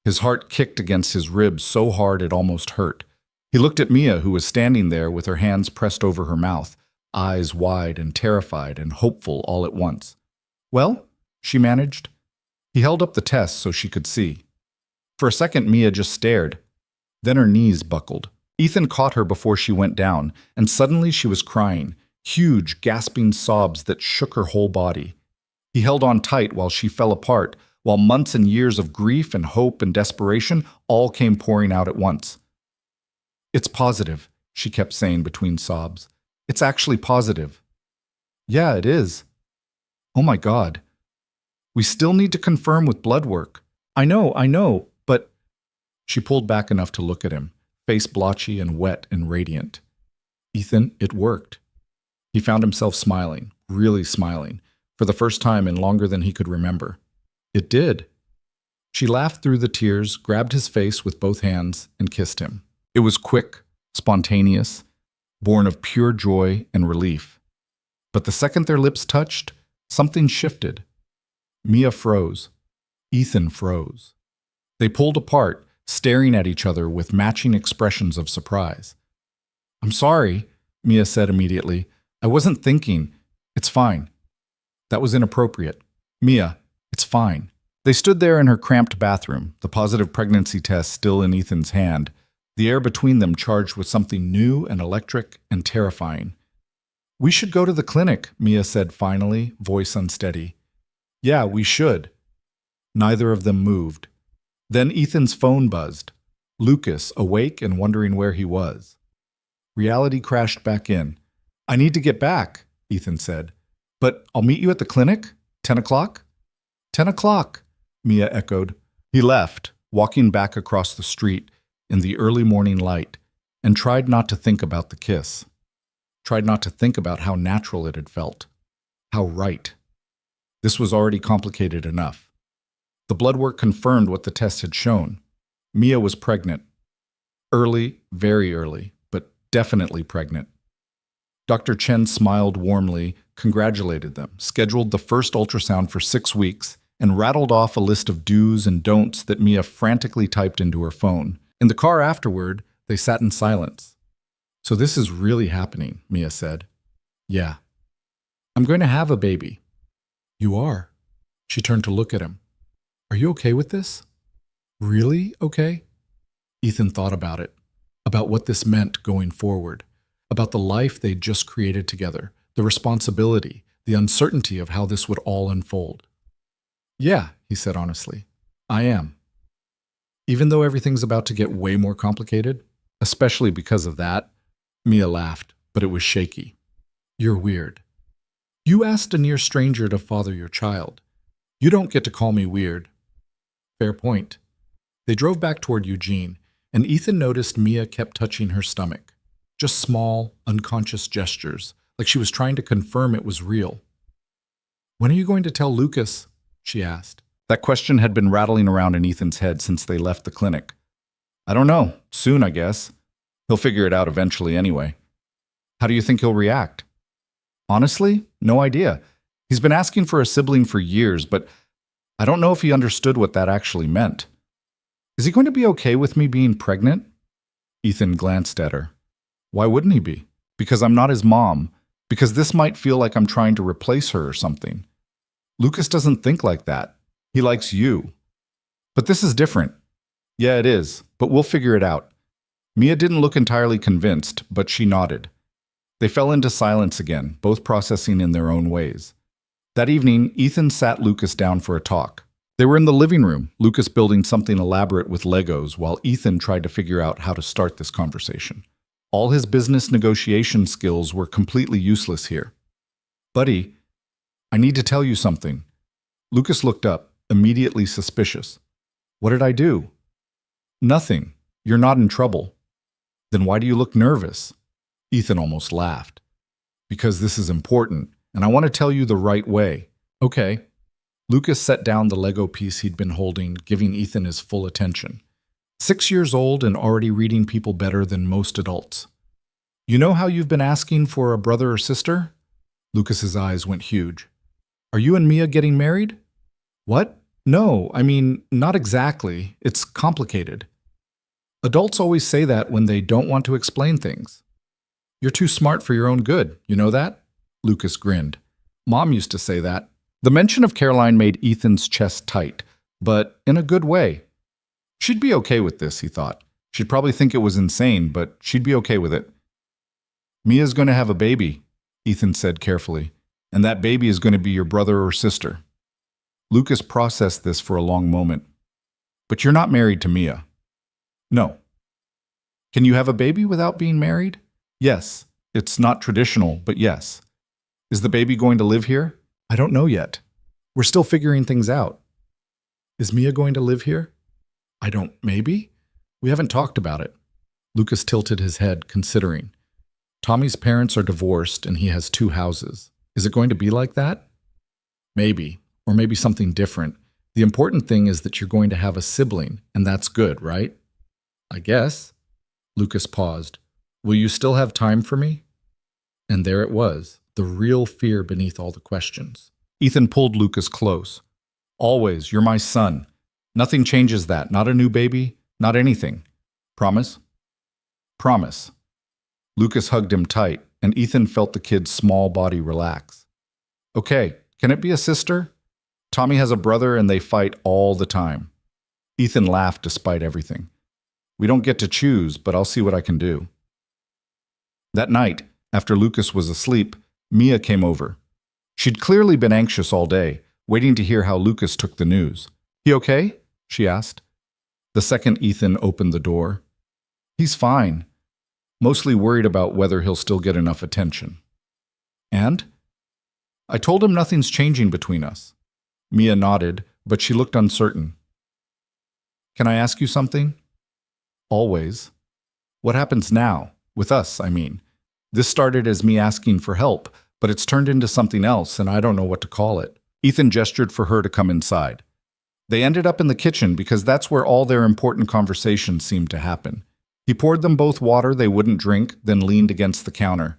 His heart kicked against his ribs so hard it almost hurt. He looked at Mia, who was standing there with her hands pressed over her mouth, eyes wide and terrified and hopeful all at once. Well, she managed. He held up the test so she could see. For a second, Mia just stared. Then her knees buckled. Ethan caught her before she went down, and suddenly she was crying, huge, gasping sobs that shook her whole body. He held on tight while she fell apart, while months and years of grief and hope and desperation all came pouring out at once. It's positive, she kept saying between sobs. It's actually positive. Yeah, it is. Oh my God. We still need to confirm with blood work. I know, but... She pulled back enough to look at him, face blotchy and wet and radiant. Ethan, it worked. He found himself smiling, really smiling, for the first time in longer than he could remember. It did. She laughed through the tears, grabbed his face with both hands, and kissed him. It was quick, spontaneous, born of pure joy and relief. But the second their lips touched, something shifted. Mia froze. Ethan froze. They pulled apart, staring at each other with matching expressions of surprise. I'm sorry, Mia said immediately. I wasn't thinking. It's fine. That was inappropriate. Mia, it's fine. They stood there in her cramped bathroom, the positive pregnancy test still in Ethan's hand, the air between them charged with something new and electric and terrifying. We should go to the clinic, Mia said finally, voice unsteady. Yeah, we should. Neither of them moved. Then Ethan's phone buzzed. Lucas, awake and wondering where he was. Reality crashed back in. I need to get back, Ethan said. But I'll meet you at the clinic? 10 o'clock? 10 o'clock, Mia echoed. He left, walking back across the street in the early morning light, and tried not to think about the kiss. Tried not to think about how natural it had felt. How right. This was already complicated enough. The blood work confirmed what the test had shown. Mia was pregnant. Early, very early, but definitely pregnant. Dr. Chen smiled warmly, congratulated them, scheduled the first ultrasound for 6 weeks, and rattled off a list of do's and don'ts that Mia frantically typed into her phone. In the car afterward, they sat in silence. "So this is really happening," Mia said. "Yeah. I'm going to have a baby." "You are?" She turned to look at him. "Are you okay with this? Really okay?" Ethan thought about it, about what this meant going forward, about the life they'd just created together, the responsibility, the uncertainty of how this would all unfold. "Yeah," he said honestly, "I am. Even though everything's about to get way more complicated, especially because of that." Mia laughed, but it was shaky. "You're weird. You asked a near stranger to father your child. You don't get to call me weird." "Fair point." They drove back toward Eugene, and Ethan noticed Mia kept touching her stomach. Just small, unconscious gestures, like she was trying to confirm it was real. "When are you going to tell Lucas?" she asked. That question had been rattling around in Ethan's head since they left the clinic. "I don't know. Soon, I guess. He'll figure it out eventually anyway." "How do you think he'll react?" "Honestly, no idea. He's been asking for a sibling for years, but I don't know if he understood what that actually meant." "Is he going to be okay with me being pregnant?" Ethan glanced at her. "Why wouldn't he be? Because I'm not his mom. Because this might feel like I'm trying to replace her or something. Lucas doesn't think like that. He likes you. But this is different." "Yeah, it is, but we'll figure it out." Mia didn't look entirely convinced, but she nodded. They fell into silence again, both processing in their own ways. That evening, Ethan sat Lucas down for a talk. They were in the living room, Lucas building something elaborate with Legos, while Ethan tried to figure out how to start this conversation. All his business negotiation skills were completely useless here. "Buddy, I need to tell you something." Lucas looked up, immediately suspicious. "What did I do?" "Nothing. You're not in trouble." "Then why do you look nervous?" Ethan almost laughed. "Because this is important, and I want to tell you the right way." "Okay." Lucas set down the Lego piece he'd been holding, giving Ethan his full attention. 6 years old and already reading people better than most adults. "You know how you've been asking for a brother or sister?" Lucas's eyes went huge. "Are you and Mia getting married?" "What? No, I mean, not exactly. It's complicated." Adults always say that when they don't want to explain things. "You're too smart for your own good, you know that?" Lucas grinned. "Mom used to say that." The mention of Caroline made Ethan's chest tight, but in a good way. She'd be okay with this, he thought. She'd probably think it was insane, but she'd be okay with it. "Mia's going to have a baby," Ethan said carefully, "and that baby is going to be your brother or sister." Lucas processed this for a long moment. "But you're not married to Mia." "No." "Can you have a baby without being married?" "Yes. It's not traditional, but yes." "Is the baby going to live here?" "I don't know yet. We're still figuring things out." "Is Mia going to live here?" Maybe? We haven't talked about it." Lucas tilted his head, considering. "Tommy's parents are divorced and he has 2 houses. Is it going to be like that?" "Maybe, or maybe something different. The important thing is that you're going to have a sibling, and that's good, right?" "I guess." Lucas paused. "Will you still have time for me?" And there it was, the real fear beneath all the questions. Ethan pulled Lucas close. "Always, you're my son. Nothing changes that, not a new baby, not anything. Promise?" "Promise." Lucas hugged him tight, and Ethan felt the kid's small body relax. "Okay, can it be a sister? Tommy has a brother and they fight all the time." Ethan laughed despite everything. "We don't get to choose, but I'll see what I can do." That night, after Lucas was asleep, Mia came over. She'd clearly been anxious all day, waiting to hear how Lucas took the news. "He okay?" she asked. The second Ethan opened the door. "He's fine. Mostly worried about whether he'll still get enough attention." "And?" "I told him nothing's changing between us. Mia nodded, but she looked uncertain. Can I ask you something? Always. What happens now? With us, I mean. This started as me asking for help, but it's turned into something else, and I don't know what to call it. Ethan gestured for her to come inside. They ended up in the kitchen because that's where all their important conversations seemed to happen. He poured them both water they wouldn't drink, then leaned against the counter.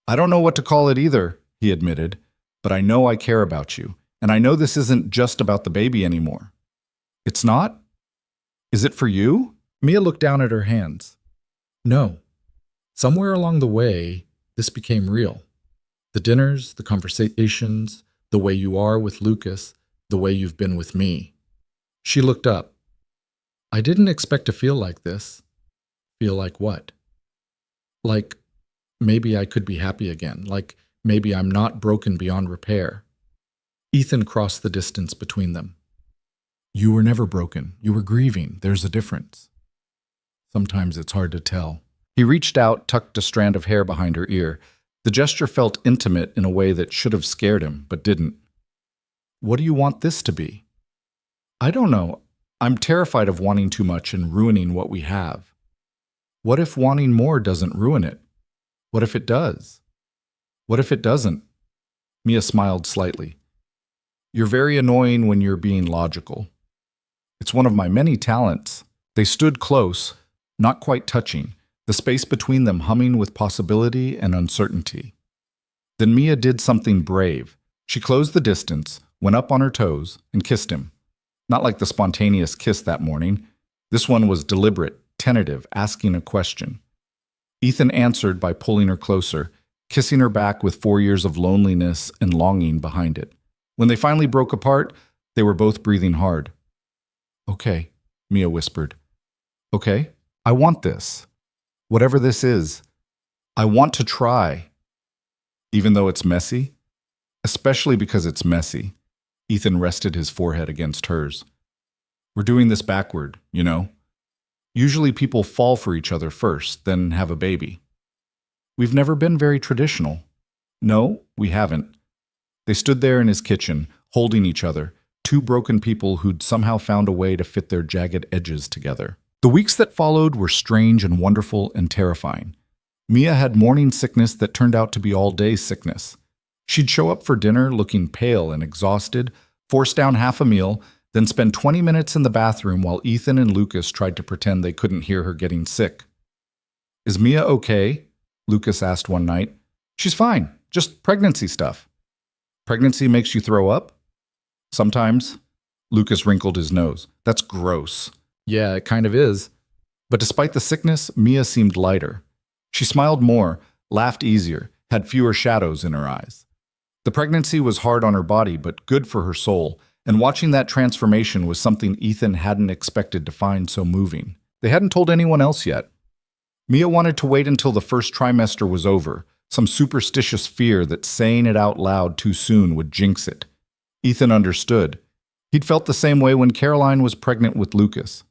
I don't know what to call it either, he admitted, but I know I care about you, and I know this isn't just about the baby anymore. It's not? Is it for you? Mia looked down at her hands. No. Somewhere along the way, this became real. The dinners, the conversations, the way you are with Lucas, the way you've been with me. She looked up. I didn't expect to feel like this. Feel like what? Like maybe I could be happy again. Like maybe I'm not broken beyond repair. Ethan crossed the distance between them. You were never broken. You were grieving. There's a difference. Sometimes it's hard to tell. He reached out, tucked a strand of hair behind her ear. The gesture felt intimate in a way that should have scared him, but didn't. What do you want this to be? I don't know. I'm terrified of wanting too much and ruining what we have. What if wanting more doesn't ruin it? What if it does? What if it doesn't? Mia smiled slightly. You're very annoying when you're being logical. It's one of my many talents. They stood close, not quite touching, the space between them humming with possibility and uncertainty. Then Mia did something brave. She closed the distance, went up on her toes, and kissed him. Not like the spontaneous kiss that morning. This one was deliberate, tentative, asking a question. Ethan answered by pulling her closer, kissing her back with 4 years of loneliness and longing behind it. When they finally broke apart, they were both breathing hard. Okay, Mia whispered. Okay, I want this. Whatever this is, I want to try. Even though it's messy? Especially because it's messy. Ethan rested his forehead against hers. We're doing this backward, you know? Usually people fall for each other first, then have a baby. We've never been very traditional. No, we haven't. They stood there in his kitchen, holding each other, two broken people who'd somehow found a way to fit their jagged edges together. The weeks that followed were strange and wonderful and terrifying. Mia had morning sickness that turned out to be all-day sickness. She'd show up for dinner looking pale and exhausted, force down half a meal, then spend 20 minutes in the bathroom while Ethan and Lucas tried to pretend they couldn't hear her getting sick. Is Mia okay? Lucas asked one night. She's fine, just pregnancy stuff. Pregnancy makes you throw up? Sometimes. Lucas wrinkled his nose. That's gross. Yeah, it kind of is. But despite the sickness, Mia seemed lighter. She smiled more, laughed easier, had fewer shadows in her eyes. The pregnancy was hard on her body, but good for her soul, and watching that transformation was something Ethan hadn't expected to find so moving. They hadn't told anyone else yet. Mia wanted to wait until the first trimester was over, some superstitious fear that saying it out loud too soon would jinx it. Ethan understood. He'd felt the same way when Caroline was pregnant with Lucas.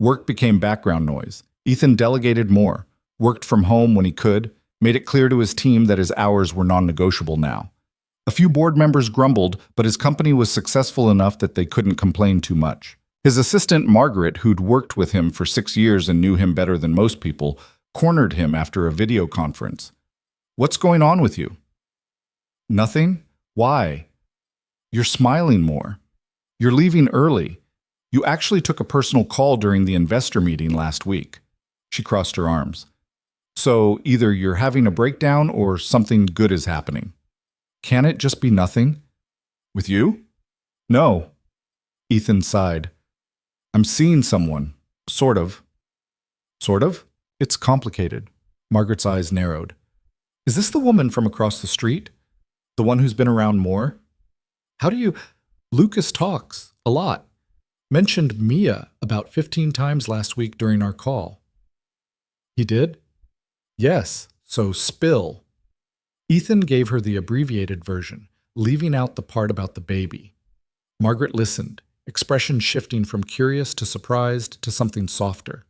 Work became background noise. Ethan delegated more, worked from home when he could, made it clear to his team that his hours were non-negotiable now. A few board members grumbled, but his company was successful enough that they couldn't complain too much. His assistant, Margaret, who'd worked with him for 6 years and knew him better than most people, cornered him after a video conference. What's going on with you? Nothing? Why? You're smiling more. You're leaving early. You actually took a personal call during the investor meeting last week. She crossed her arms. So either you're having a breakdown or something good is happening. Can it just be nothing? With you? No. Ethan sighed. I'm seeing someone. Sort of. Sort of? It's complicated. Margaret's eyes narrowed. Is this the woman from across the street? The one who's been around more? How do you... Lucas talks. A lot. Mentioned Mia about 15 times last week during our call. He did? Yes, so spill. Ethan gave her the abbreviated version, leaving out the part about the baby. Margaret listened, expression shifting from curious to surprised to something softer.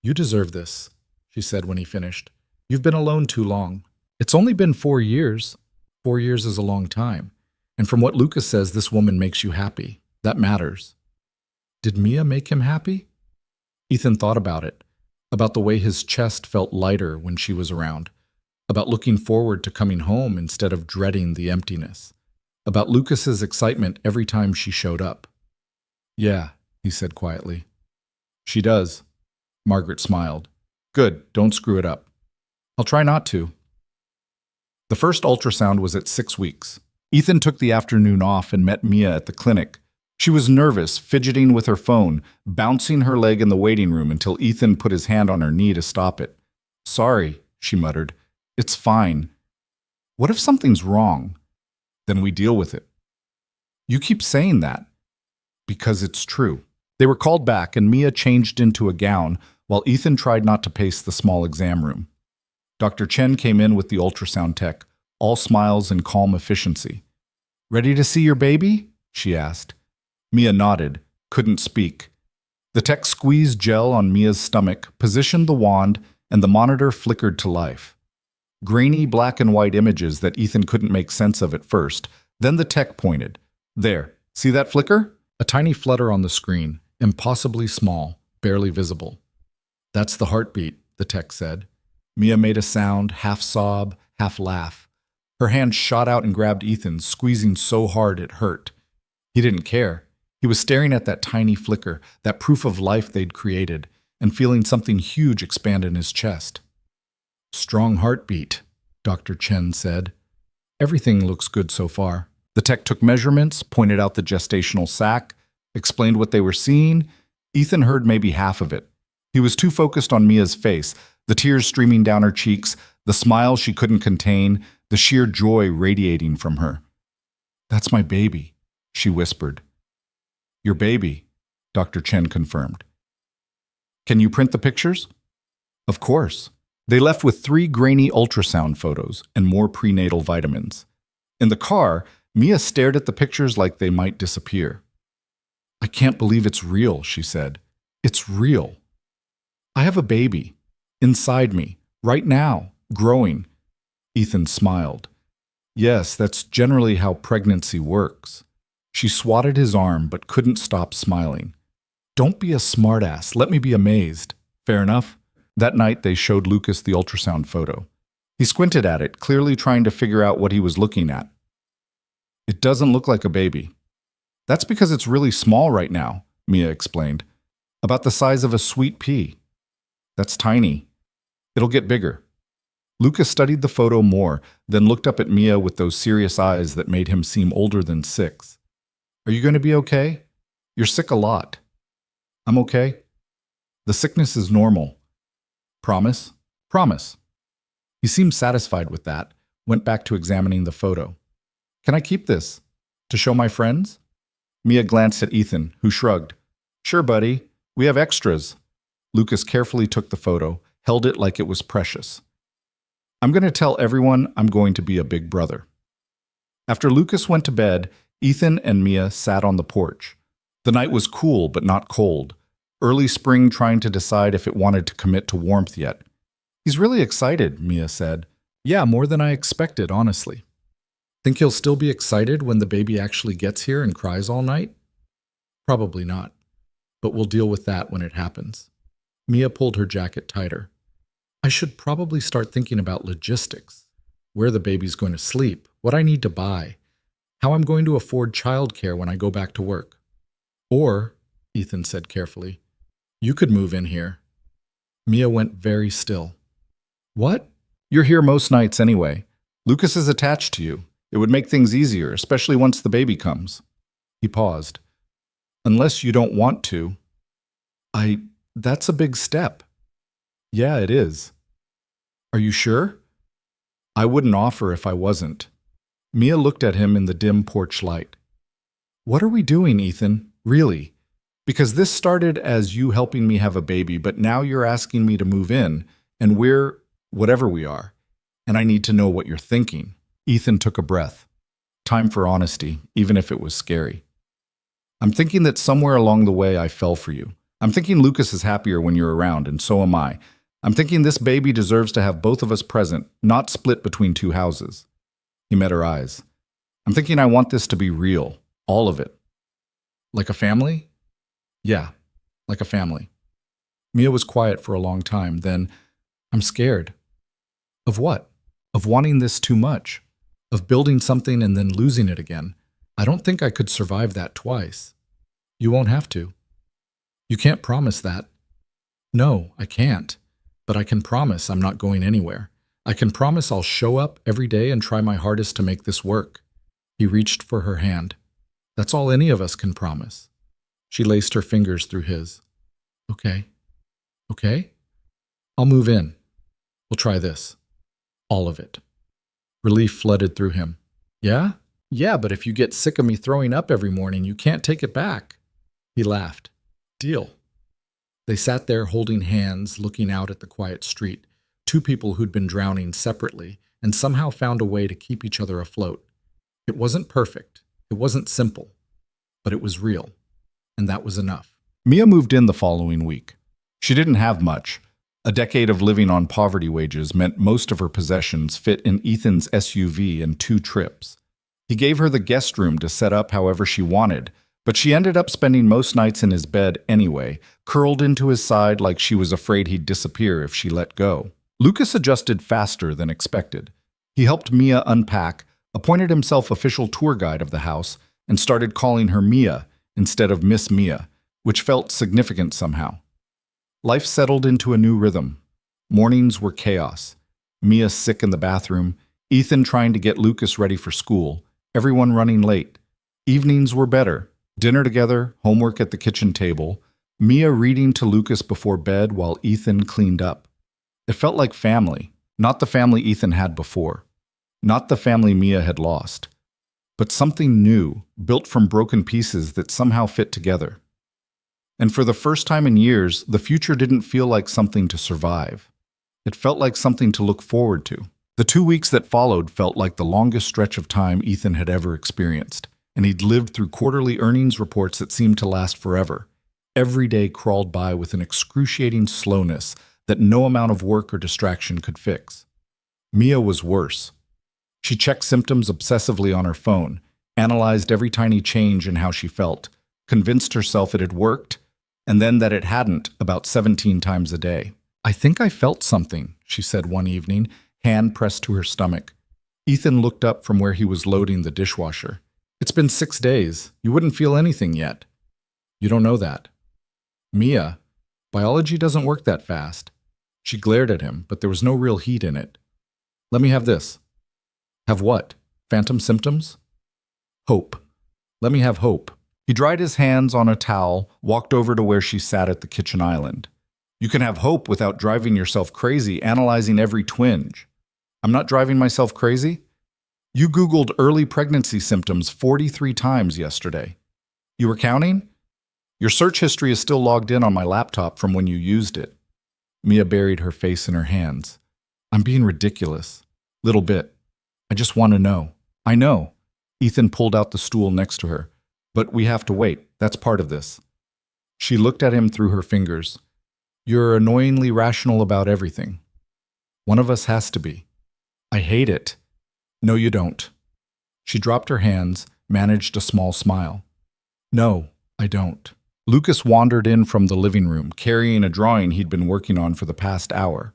You deserve this, she said when he finished. You've been alone too long. It's only been 4 years. 4 years is a long time. And from what Lucas says, this woman makes you happy. That matters. Did Mia make him happy? Ethan thought about the way his chest felt lighter when she was around, about looking forward to coming home instead of dreading the emptiness, about Lucas's excitement every time she showed up. Yeah, he said quietly. She does. Margaret smiled. Good, don't screw it up. I'll try not to. The first ultrasound was at 6 weeks. Ethan took the afternoon off and met Mia at the clinic. She was nervous, fidgeting with her phone, bouncing her leg in the waiting room until Ethan put his hand on her knee to stop it. Sorry, she muttered. It's fine. What if something's wrong? Then we deal with it. You keep saying that. Because it's true. They were called back and Mia changed into a gown while Ethan tried not to pace the small exam room. Dr. Chen came in with the ultrasound tech, all smiles and calm efficiency. Ready to see your baby? She asked. Mia nodded, couldn't speak. The tech squeezed gel on Mia's stomach, positioned the wand, and the monitor flickered to life. Grainy black and white images that Ethan couldn't make sense of at first. Then the tech pointed. There, see that flicker? A tiny flutter on the screen, impossibly small, barely visible. That's the heartbeat, the tech said. Mia made a sound, half sob, half laugh. Her hand shot out and grabbed Ethan's, squeezing so hard it hurt. He didn't care. He was staring at that tiny flicker, that proof of life they'd created, and feeling something huge expand in his chest. Strong heartbeat, Dr. Chen said. Everything looks good so far. The tech took measurements, pointed out the gestational sac, explained what they were seeing. Ethan heard maybe half of it. He was too focused on Mia's face, the tears streaming down her cheeks, the smile she couldn't contain, the sheer joy radiating from her. That's my baby, she whispered. Your baby, Dr. Chen confirmed. Can you print the pictures? Of course. They left with 3 grainy ultrasound photos and more prenatal vitamins. In the car, Mia stared at the pictures like they might disappear. I can't believe it's real, she said. It's real. I have a baby. Inside me. Right now. Growing. Ethan smiled. Yes, that's generally how pregnancy works. She swatted his arm but couldn't stop smiling. Don't be a smartass. Let me be amazed. Fair enough. That night they showed Lucas the ultrasound photo. He squinted at it, clearly trying to figure out what he was looking at. It doesn't look like a baby. That's because it's really small right now, Mia explained. About the size of a sweet pea. That's tiny. It'll get bigger. Lucas studied the photo more, then looked up at Mia with those serious eyes that made him seem older than 6. Are you going to be okay? You're sick a lot. I'm okay. The sickness is normal. Promise? Promise. He seemed satisfied with that, went back to examining the photo. Can I keep this? To show my friends? Mia glanced at Ethan, who shrugged. Sure, buddy. We have extras. Lucas carefully took the photo, held it like it was precious. I'm going to tell everyone I'm going to be a big brother. After Lucas went to bed, Ethan and Mia sat on the porch. The night was cool but not cold. Early spring trying to decide if it wanted to commit to warmth yet. He's really excited, Mia said. Yeah, more than I expected, honestly. Think he'll still be excited when the baby actually gets here and cries all night? Probably not, but we'll deal with that when it happens. Mia pulled her jacket tighter. I should probably start thinking about logistics. Where the baby's going to sleep, what I need to buy, how I'm going to afford childcare when I go back to work. Or, Ethan said carefully, you could move in here. Mia went very still. What? You're here most nights anyway. Lucas is attached to you. It would make things easier, especially once the baby comes. He paused. Unless you don't want to. That's a big step. Yeah, it is. Are you sure? I wouldn't offer if I wasn't. Mia looked at him in the dim porch light. What are we doing, Ethan? Really? Because this started as you helping me have a baby, but now you're asking me to move in, and we're whatever we are, and I need to know what you're thinking. Ethan took a breath. Time for honesty, even if it was scary. I'm thinking that somewhere along the way I fell for you. I'm thinking Lucas is happier when you're around, and so am I. I'm thinking this baby deserves to have both of us present, not split between 2 houses. He met her eyes. I'm thinking I want this to be real. All of it. Like a family? Yeah, like a family. Mia was quiet for a long time. Then, I'm scared. Of what? Of wanting this too much. Of building something and then losing it again. I don't think I could survive that twice. You won't have to. You can't promise that. No, I can't. But I can promise I'm not going anywhere. I can promise I'll show up every day and try my hardest to make this work. He reached for her hand. That's all any of us can promise. She laced her fingers through his. Okay. Okay? I'll move in. We'll try this. All of it. Relief flooded through him. Yeah? Yeah, but if you get sick of me throwing up every morning, you can't take it back. He laughed. Deal. They sat there holding hands, looking out at the quiet street, two people who'd been drowning separately and somehow found a way to keep each other afloat. It wasn't perfect. It wasn't simple. But it was real. And that was enough. Mia moved in the following week. She didn't have much. A decade of living on poverty wages meant most of her possessions fit in Ethan's SUV in 2 trips. He gave her the guest room to set up however she wanted, but she ended up spending most nights in his bed anyway, curled into his side like she was afraid he'd disappear if she let go. Lucas adjusted faster than expected. He helped Mia unpack, appointed himself official tour guide of the house, and started calling her Mia instead of Miss Mia, which felt significant somehow. Life settled into a new rhythm. Mornings were chaos. Mia sick in the bathroom, Ethan trying to get Lucas ready for school, everyone running late. Evenings were better. Dinner together, homework at the kitchen table, Mia reading to Lucas before bed while Ethan cleaned up. It felt like family, not the family Ethan had before, not the family Mia had lost, but something new, built from broken pieces that somehow fit together. And for the first time in years, the future didn't feel like something to survive. It felt like something to look forward to. The 2 weeks that followed felt like the longest stretch of time Ethan had ever experienced, and he'd lived through quarterly earnings reports that seemed to last forever. Every day crawled by with an excruciating slowness that no amount of work or distraction could fix. Mia was worse. She checked symptoms obsessively on her phone, analyzed every tiny change in how she felt, convinced herself it had worked, and then that it hadn't about 17 times a day. I think I felt something, she said one evening, hand pressed to her stomach. Ethan looked up from where he was loading the dishwasher. It's been 6 days. You wouldn't feel anything yet. You don't know that. Mia, biology doesn't work that fast. She glared at him, but there was no real heat in it. Let me have this. Have what? Phantom symptoms? Hope. Let me have hope. He dried his hands on a towel, walked over to where she sat at the kitchen island. You can have hope without driving yourself crazy, analyzing every twinge. I'm not driving myself crazy? You Googled early pregnancy symptoms 43 times yesterday. You were counting? Your search history is still logged in on my laptop from when you used it. Mia buried her face in her hands. I'm being ridiculous. Little bit. I just want to know. I know. Ethan pulled out the stool next to her. But we have to wait. That's part of this. She looked at him through her fingers. You're annoyingly rational about everything. One of us has to be. I hate it. No, you don't. She dropped her hands, managed a small smile. No, I don't. Lucas wandered in from the living room, carrying a drawing he'd been working on for the past hour.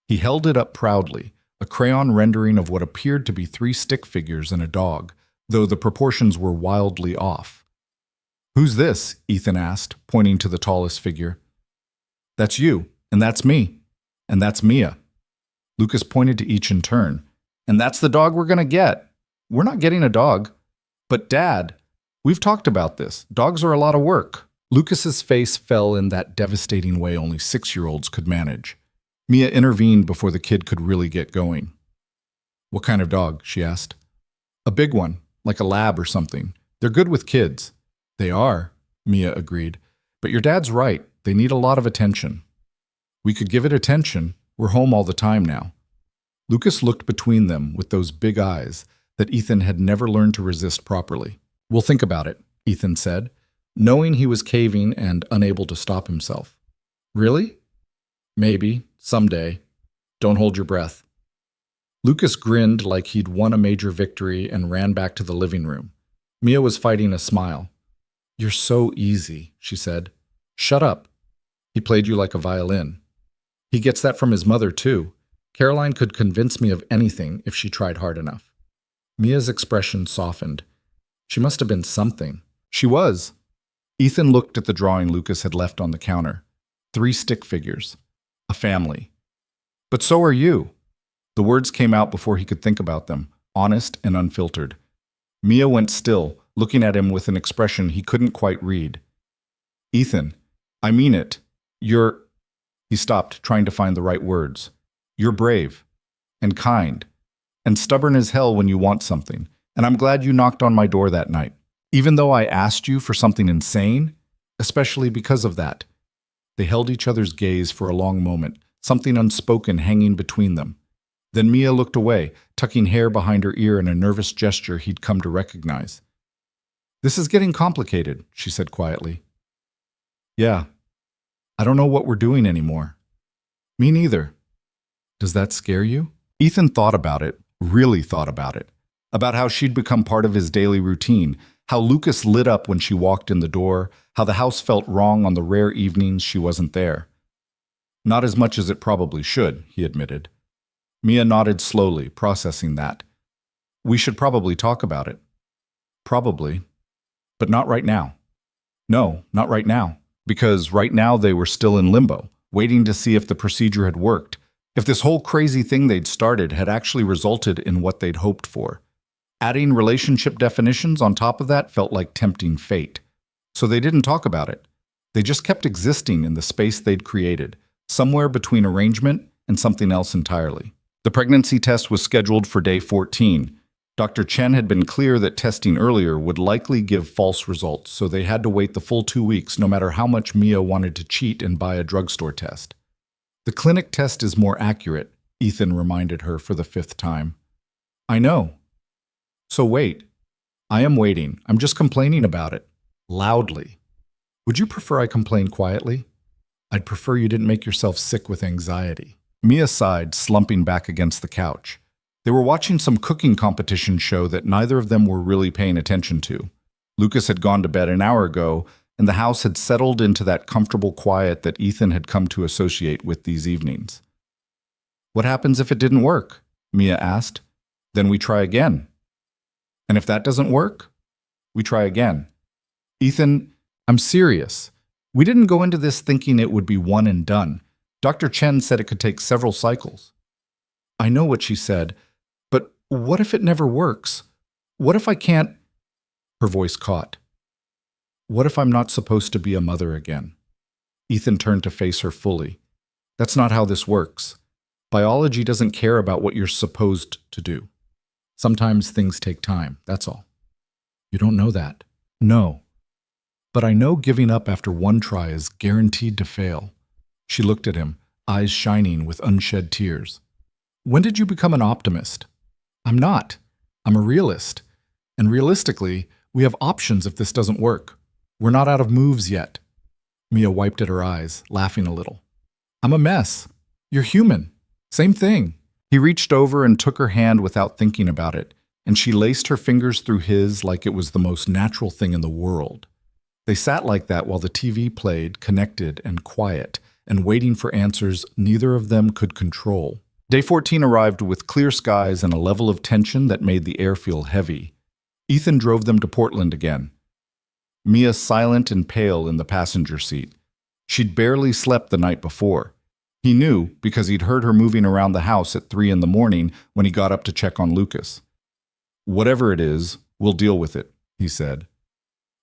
He held it up proudly, a crayon rendering of what appeared to be 3 stick figures and a dog, though the proportions were wildly off. Who's this? Ethan asked, pointing to the tallest figure. That's you, and that's me, and that's Mia. Lucas pointed to each in turn. And that's the dog we're going to get. We're not getting a dog. But Dad, we've talked about this. Dogs are a lot of work. Lucas's face fell in that devastating way only 6-year-olds could manage. Mia intervened before the kid could really get going. What kind of dog? She asked. A big one, like a lab or something. They're good with kids. They are, Mia agreed. But your dad's right. They need a lot of attention. We could give it attention. We're home all the time now. Lucas looked between them with those big eyes that Ethan had never learned to resist properly. We'll think about it, Ethan said, knowing he was caving and unable to stop himself. Really? Maybe, someday. Don't hold your breath. Lucas grinned like he'd won a major victory and ran back to the living room. Mia was fighting a smile. "You're so easy," she said. "Shut up. He played you like a violin. He gets that from his mother, too. Caroline could convince me of anything if she tried hard enough." Mia's expression softened. She must have been something. She was. Ethan looked at the drawing Lucas had left on the counter. 3 stick figures. A family. "But so are you." The words came out before he could think about them, honest and unfiltered. Mia went still, looking at him with an expression he couldn't quite read. "Ethan, I mean it. You're—" He stopped, trying to find the right words. "You're brave. And kind. And stubborn as hell when you want something. And I'm glad you knocked on my door that night. Even though I asked you for something insane, especially because of that." They held each other's gaze for a long moment, something unspoken hanging between them. Then Mia looked away, tucking hair behind her ear in a nervous gesture he'd come to recognize. "This is getting complicated," she said quietly. "Yeah. I don't know what we're doing anymore." "Me neither." "Does that scare you?" Ethan thought about it, really thought about how she'd become part of his daily routine, how Lucas lit up when she walked in the door, how the house felt wrong on the rare evenings she wasn't there. "Not as much as it probably should," he admitted. Mia nodded slowly, processing that. "We should probably talk about it." "Probably. But not right now." "No, not right now. Because right now they were still in limbo, waiting to see if the procedure had worked, if this whole crazy thing they'd started had actually resulted in what they'd hoped for. Adding relationship definitions on top of that felt like tempting fate. So they didn't talk about it. They just kept existing in the space they'd created, somewhere between arrangement and something else entirely. The pregnancy test was scheduled for day 14. Dr. Chen had been clear that testing earlier would likely give false results, so they had to wait the full 2 weeks no matter how much Mia wanted to cheat and buy a drugstore test. "The clinic test is more accurate," Ethan reminded her for the 5th time. "I know. So wait. I am waiting. I'm just complaining about it. Loudly. Would you prefer I complain quietly? I'd prefer you didn't make yourself sick with anxiety." Mia sighed, slumping back against the couch. They were watching some cooking competition show that neither of them were really paying attention to. Lucas had gone to bed an hour ago, and the house had settled into that comfortable quiet that Ethan had come to associate with these evenings. "What happens if it didn't work?" Mia asked. "Then we try again. And if that doesn't work, we try again." "Ethan, I'm serious. We didn't go into this thinking it would be one and done. Dr. Chen said it could take several cycles." "I know what she said, but what if it never works? What if I can't—" Her voice caught. "What if I'm not supposed to be a mother again?" Ethan turned to face her fully. "That's not how this works. Biology doesn't care about what you're supposed to do. Sometimes things take time, that's all." "You don't know that." "No. But I know giving up after one try is guaranteed to fail." She looked at him, eyes shining with unshed tears. "When did you become an optimist?" "I'm not. I'm a realist. And realistically, we have options if this doesn't work. We're not out of moves yet." Mia wiped at her eyes, laughing a little. "I'm a mess. You're human. Same thing." He reached over and took her hand without thinking about it, and she laced her fingers through his like it was the most natural thing in the world. They sat like that while the TV played, connected and quiet, and waiting for answers neither of them could control. Day 14 arrived with clear skies and a level of tension that made the air feel heavy. Ethan drove them to Portland again. Mia silent and pale in the passenger seat. She'd barely slept the night before. He knew because he'd heard her moving around the house at 3 a.m. when he got up to check on Lucas. "Whatever it is, we'll deal with it," he said.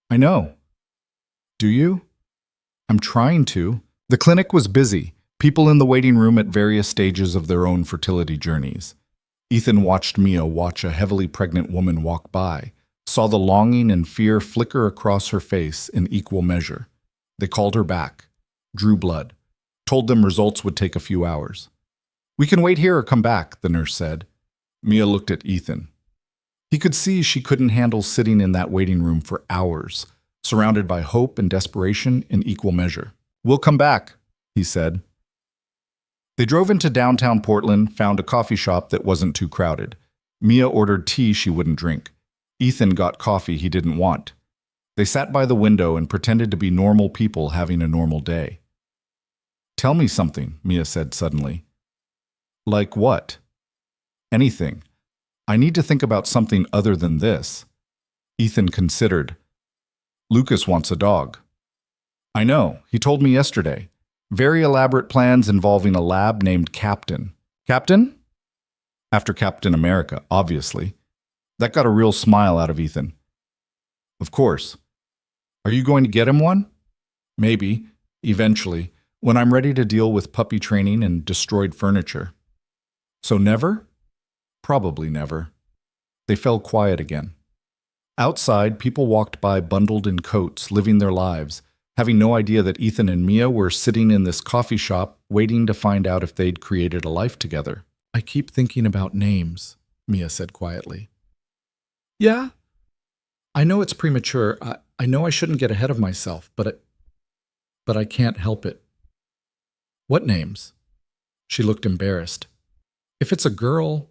"I know." "Do you?" "I'm trying to." The clinic was busy, people in the waiting room at various stages of their own fertility journeys. Ethan watched Mia watch a heavily pregnant woman walk by, saw the longing and fear flicker across her face in equal measure. They called her back, drew blood, told them results would take a few hours. "We can wait here or come back," the nurse said. Mia looked at Ethan. He could see she couldn't handle sitting in that waiting room for hours, surrounded by hope and desperation in equal measure. "We'll come back," he said. They drove into downtown Portland, found a coffee shop that wasn't too crowded. Mia ordered tea she wouldn't drink. Ethan got coffee he didn't want. They sat by the window and pretended to be normal people having a normal day. "Tell me something," Mia said suddenly. "Like what?" "Anything. I need to think about something other than this." Ethan considered. "Lucas wants a dog." "I know. He told me yesterday. Very elaborate plans involving a lab named Captain." "Captain?" "After Captain America, obviously." That got a real smile out of Ethan. "Of course. Are you going to get him one?" "Maybe. Eventually. When I'm ready to deal with puppy training and destroyed furniture." "So never?" "Probably never." They fell quiet again. Outside, people walked by bundled in coats, living their lives, having no idea that Ethan and Mia were sitting in this coffee shop waiting to find out if they'd created a life together. "I keep thinking about names," Mia said quietly. "Yeah? I know it's premature. I know I shouldn't get ahead of myself, but I can't help it." "What names?" She looked embarrassed. "If it's a girl,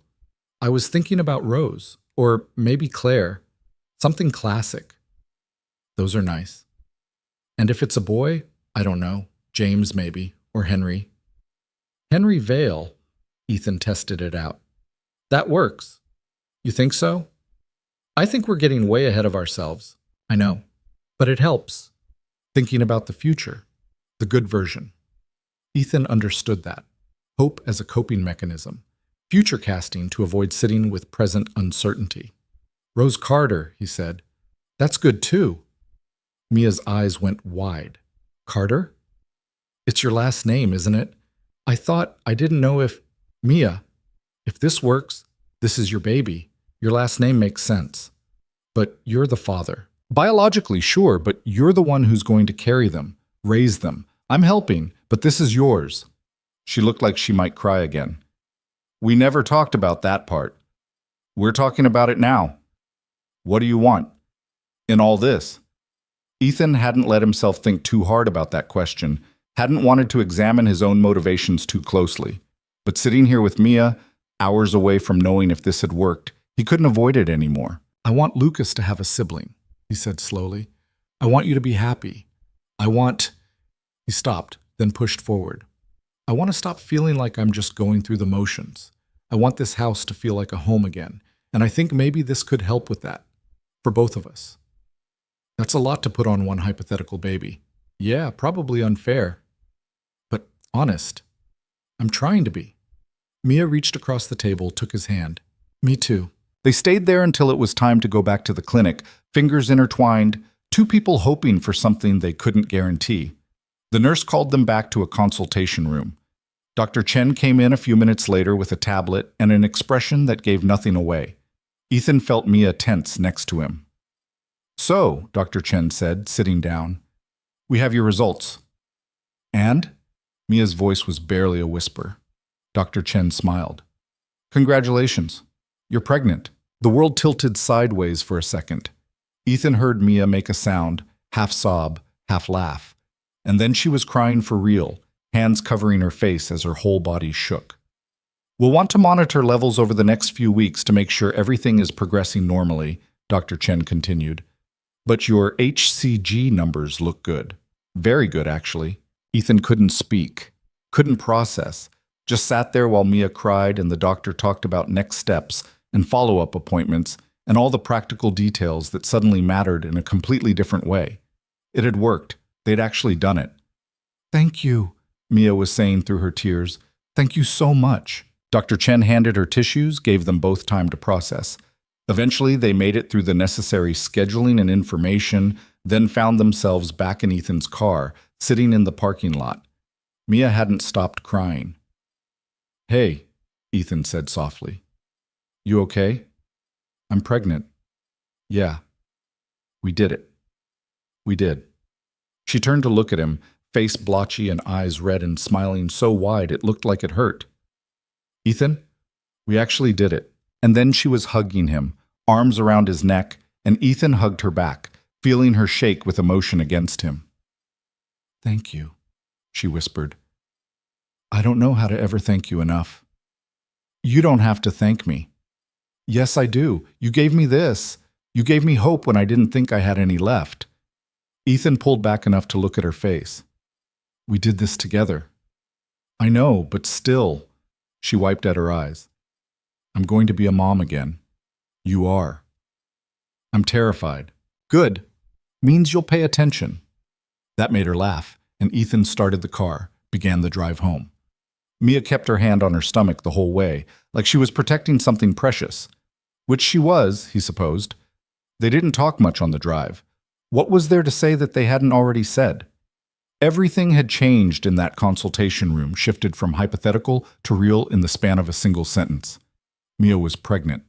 I was thinking about Rose, or maybe Claire. Something classic." "Those are nice." "And if it's a boy, I don't know, James maybe, or Henry." "Henry Vale," Ethan tested it out. "That works. You think so?" "I think we're getting way ahead of ourselves." "I know. But it helps. Thinking about the future. The good version." Ethan understood that. Hope as a coping mechanism. Future casting to avoid sitting with present uncertainty. "Rose Carter," he said. "That's good too." Mia's eyes went wide. "Carter? It's your last name, isn't it? I didn't know if... Mia, if this works, this is your baby. Your last name makes sense. But you're the father. Biologically, sure, but you're the one who's going to carry them, raise them. I'm helping, but this is yours." She looked like she might cry again. "We never talked about that part. We're talking about it now. What do you want in all this?" Ethan hadn't let himself think too hard about that question, hadn't wanted to examine his own motivations too closely. But sitting here with Mia, hours away from knowing if this had worked, he couldn't avoid it anymore. "I want Lucas to have a sibling," he said slowly. "I want you to be happy. I want..." He stopped, then pushed forward. "I want to stop feeling like I'm just going through the motions. I want this house to feel like a home again, and I think maybe this could help with that. For both of us." "That's a lot to put on one hypothetical baby." "Yeah, probably unfair. But honest. I'm trying to be." Mia reached across the table, took his hand. "Me too." They stayed there until it was time to go back to the clinic, fingers intertwined, two people hoping for something they couldn't guarantee. The nurse called them back to a consultation room. Dr. Chen came in a few minutes later with a tablet and an expression that gave nothing away. Ethan felt Mia tense next to him. "So," Dr. Chen said, sitting down, "we have your results." "And?" Mia's voice was barely a whisper. Dr. Chen smiled. "Congratulations. You're pregnant." The world tilted sideways for a second. Ethan heard Mia make a sound, half sob, half laugh. And then she was crying for real, hands covering her face as her whole body shook. "We'll want to monitor levels over the next few weeks to make sure everything is progressing normally," Dr. Chen continued. "But your HCG numbers look good. Very good, actually." Ethan couldn't speak, couldn't process, just sat there while Mia cried and the doctor talked about next steps and follow-up appointments and all the practical details that suddenly mattered in a completely different way. It had worked. They'd actually done it. "Thank you," Mia was saying through her tears. "Thank you so much." Dr. Chen handed her tissues, gave them both time to process. Eventually, they made it through the necessary scheduling and information, then found themselves back in Ethan's car, sitting in the parking lot. Mia hadn't stopped crying. "Hey," Ethan said softly. "You okay?" "I'm pregnant." "Yeah. We did it. We did." She turned to look at him, face blotchy and eyes red and smiling so wide it looked like it hurt. "Ethan, we actually did it." And then she was hugging him, arms around his neck, and Ethan hugged her back, feeling her shake with emotion against him. "Thank you," she whispered. I don't know how to ever thank you enough. You don't have to thank me. Yes, I do. You gave me this. You gave me hope when I didn't think I had any left. Ethan pulled back enough to look at her face. We did this together. I know, but still. She wiped at her eyes. I'm going to be a mom again. You are. I'm terrified. Good. Means you'll pay attention. That made her laugh, and Ethan started the car, began the drive home. Mia kept her hand on her stomach the whole way, like she was protecting something precious. Which she was, he supposed. They didn't talk much on the drive. What was there to say that they hadn't already said? Everything had changed in that consultation room, shifted from hypothetical to real in the span of a single sentence. Mia was pregnant.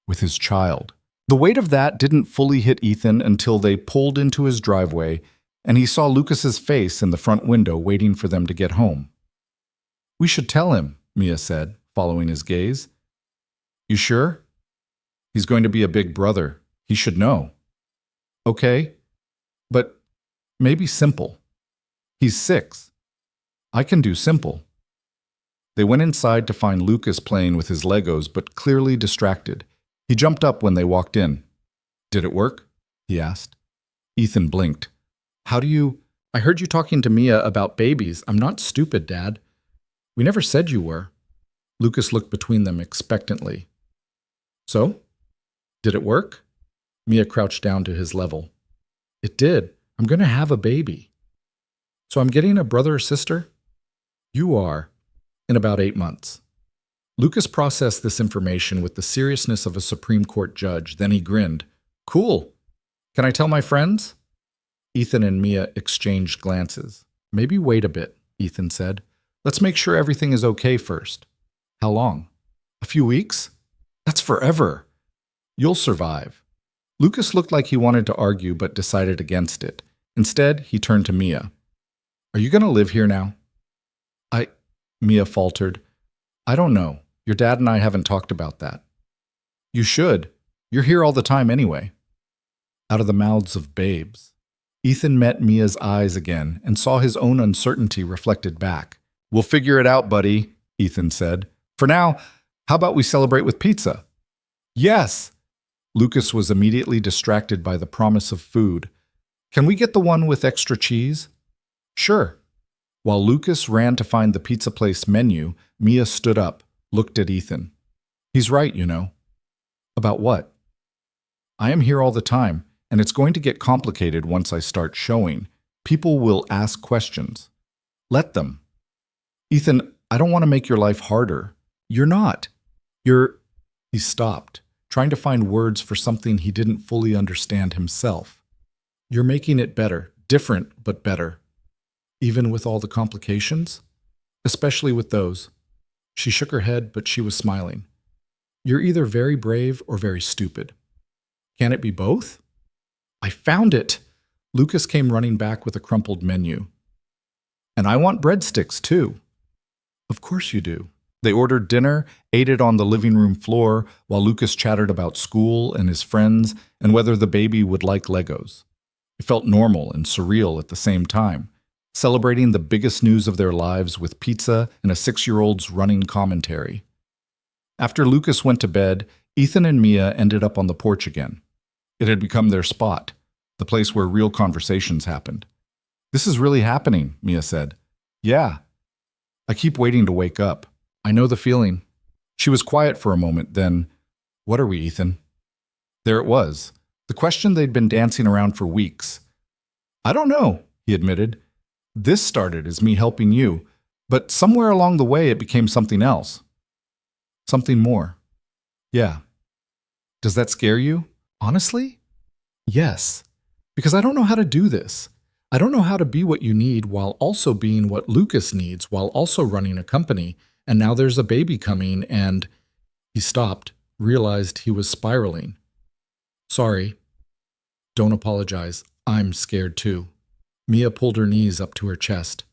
With his child. The weight of that didn't fully hit Ethan until they pulled into his driveway and he saw Lucas's face in the front window waiting for them to get home. We should tell him, Mia said, following his gaze. You sure? He's going to be a big brother. He should know. Okay, but maybe simple. He's 6. I can do simple. They went inside to find Lucas playing with his Legos, but clearly distracted. He jumped up when they walked in. Did it work? He asked. Ethan blinked. How do you... I heard you talking to Mia about babies. I'm not stupid, Dad. We never said you were. Lucas looked between them expectantly. So? Did it work? Mia crouched down to his level. It did. I'm going to have a baby. So I'm getting a brother or sister? You are. In about 8 months. Lucas processed this information with the seriousness of a Supreme Court judge. Then he grinned. Cool. Can I tell my friends? Ethan and Mia exchanged glances. Maybe wait a bit, Ethan said. Let's make sure everything is okay first. How long? A few weeks? That's forever. You'll survive. Lucas looked like he wanted to argue but decided against it. Instead, he turned to Mia. Are you going to live here now? Mia faltered. I don't know. Your dad and I haven't talked about that. You should. You're here all the time anyway. Out of the mouths of babes. Ethan met Mia's eyes again and saw his own uncertainty reflected back. We'll figure it out, buddy, Ethan said. For now, how about we celebrate with pizza? Yes. Lucas was immediately distracted by the promise of food. Can we get the one with extra cheese? Sure. While Lucas ran to find the pizza place menu, Mia stood up, looked at Ethan. He's right, you know. About what? I am here all the time, and it's going to get complicated once I start showing. People will ask questions. Let them. Ethan, I don't want to make your life harder. You're not. He stopped, trying to find words for something he didn't fully understand himself. You're making it better, different but better. Even with all the complications? Especially with those. She shook her head, but she was smiling. You're either very brave or very stupid. Can it be both? I found it! Lucas came running back with a crumpled menu. And I want breadsticks, too. Of course you do. They ordered dinner, ate it on the living room floor, while Lucas chattered about school and his friends and whether the baby would like Legos. It felt normal and surreal at the same time. Celebrating the biggest news of their lives with pizza and a 6-year-old's running commentary. After Lucas went to bed, Ethan and Mia ended up on the porch again. It had become their spot, the place where real conversations happened. This is really happening, Mia said. Yeah. I keep waiting to wake up. I know the feeling. She was quiet for a moment, then, what are we, Ethan? There it was, the question they'd been dancing around for weeks. I don't know, he admitted. This started as me helping you, but somewhere along the way it became something else. Something more. Yeah. Does that scare you? Honestly? Yes. Because I don't know how to do this. I don't know how to be what you need while also being what Lucas needs while also running a company, and now there's a baby coming and... He stopped, realized he was spiraling. Sorry. Don't apologize. I'm scared too. Mia pulled her knees up to her chest.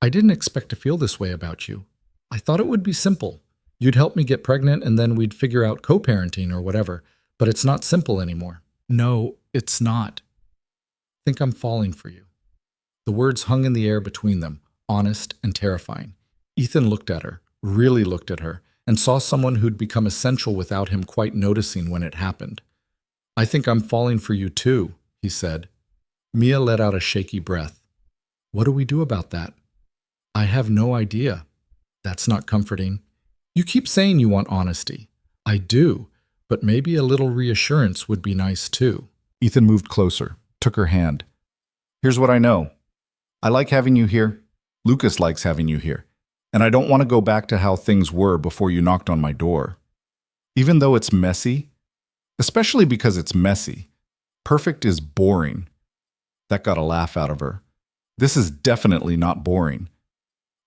I didn't expect to feel this way about you. I thought it would be simple. You'd help me get pregnant and then we'd figure out co-parenting or whatever, but it's not simple anymore. No, it's not. I think I'm falling for you. The words hung in the air between them, honest and terrifying. Ethan looked at her, really looked at her, and saw someone who'd become essential without him quite noticing when it happened. "I think I'm falling for you too," he said. Mia let out a shaky breath. "What do we do about that?" "I have no idea." "That's not comforting." "You keep saying you want honesty." "I do, but maybe a little reassurance would be nice too." Ethan moved closer, took her hand. "Here's what I know. I like having you here. Lucas likes having you here. And I don't want to go back to how things were before you knocked on my door. Even though it's messy, especially because it's messy, perfect is boring." That got a laugh out of her. "This is definitely not boring.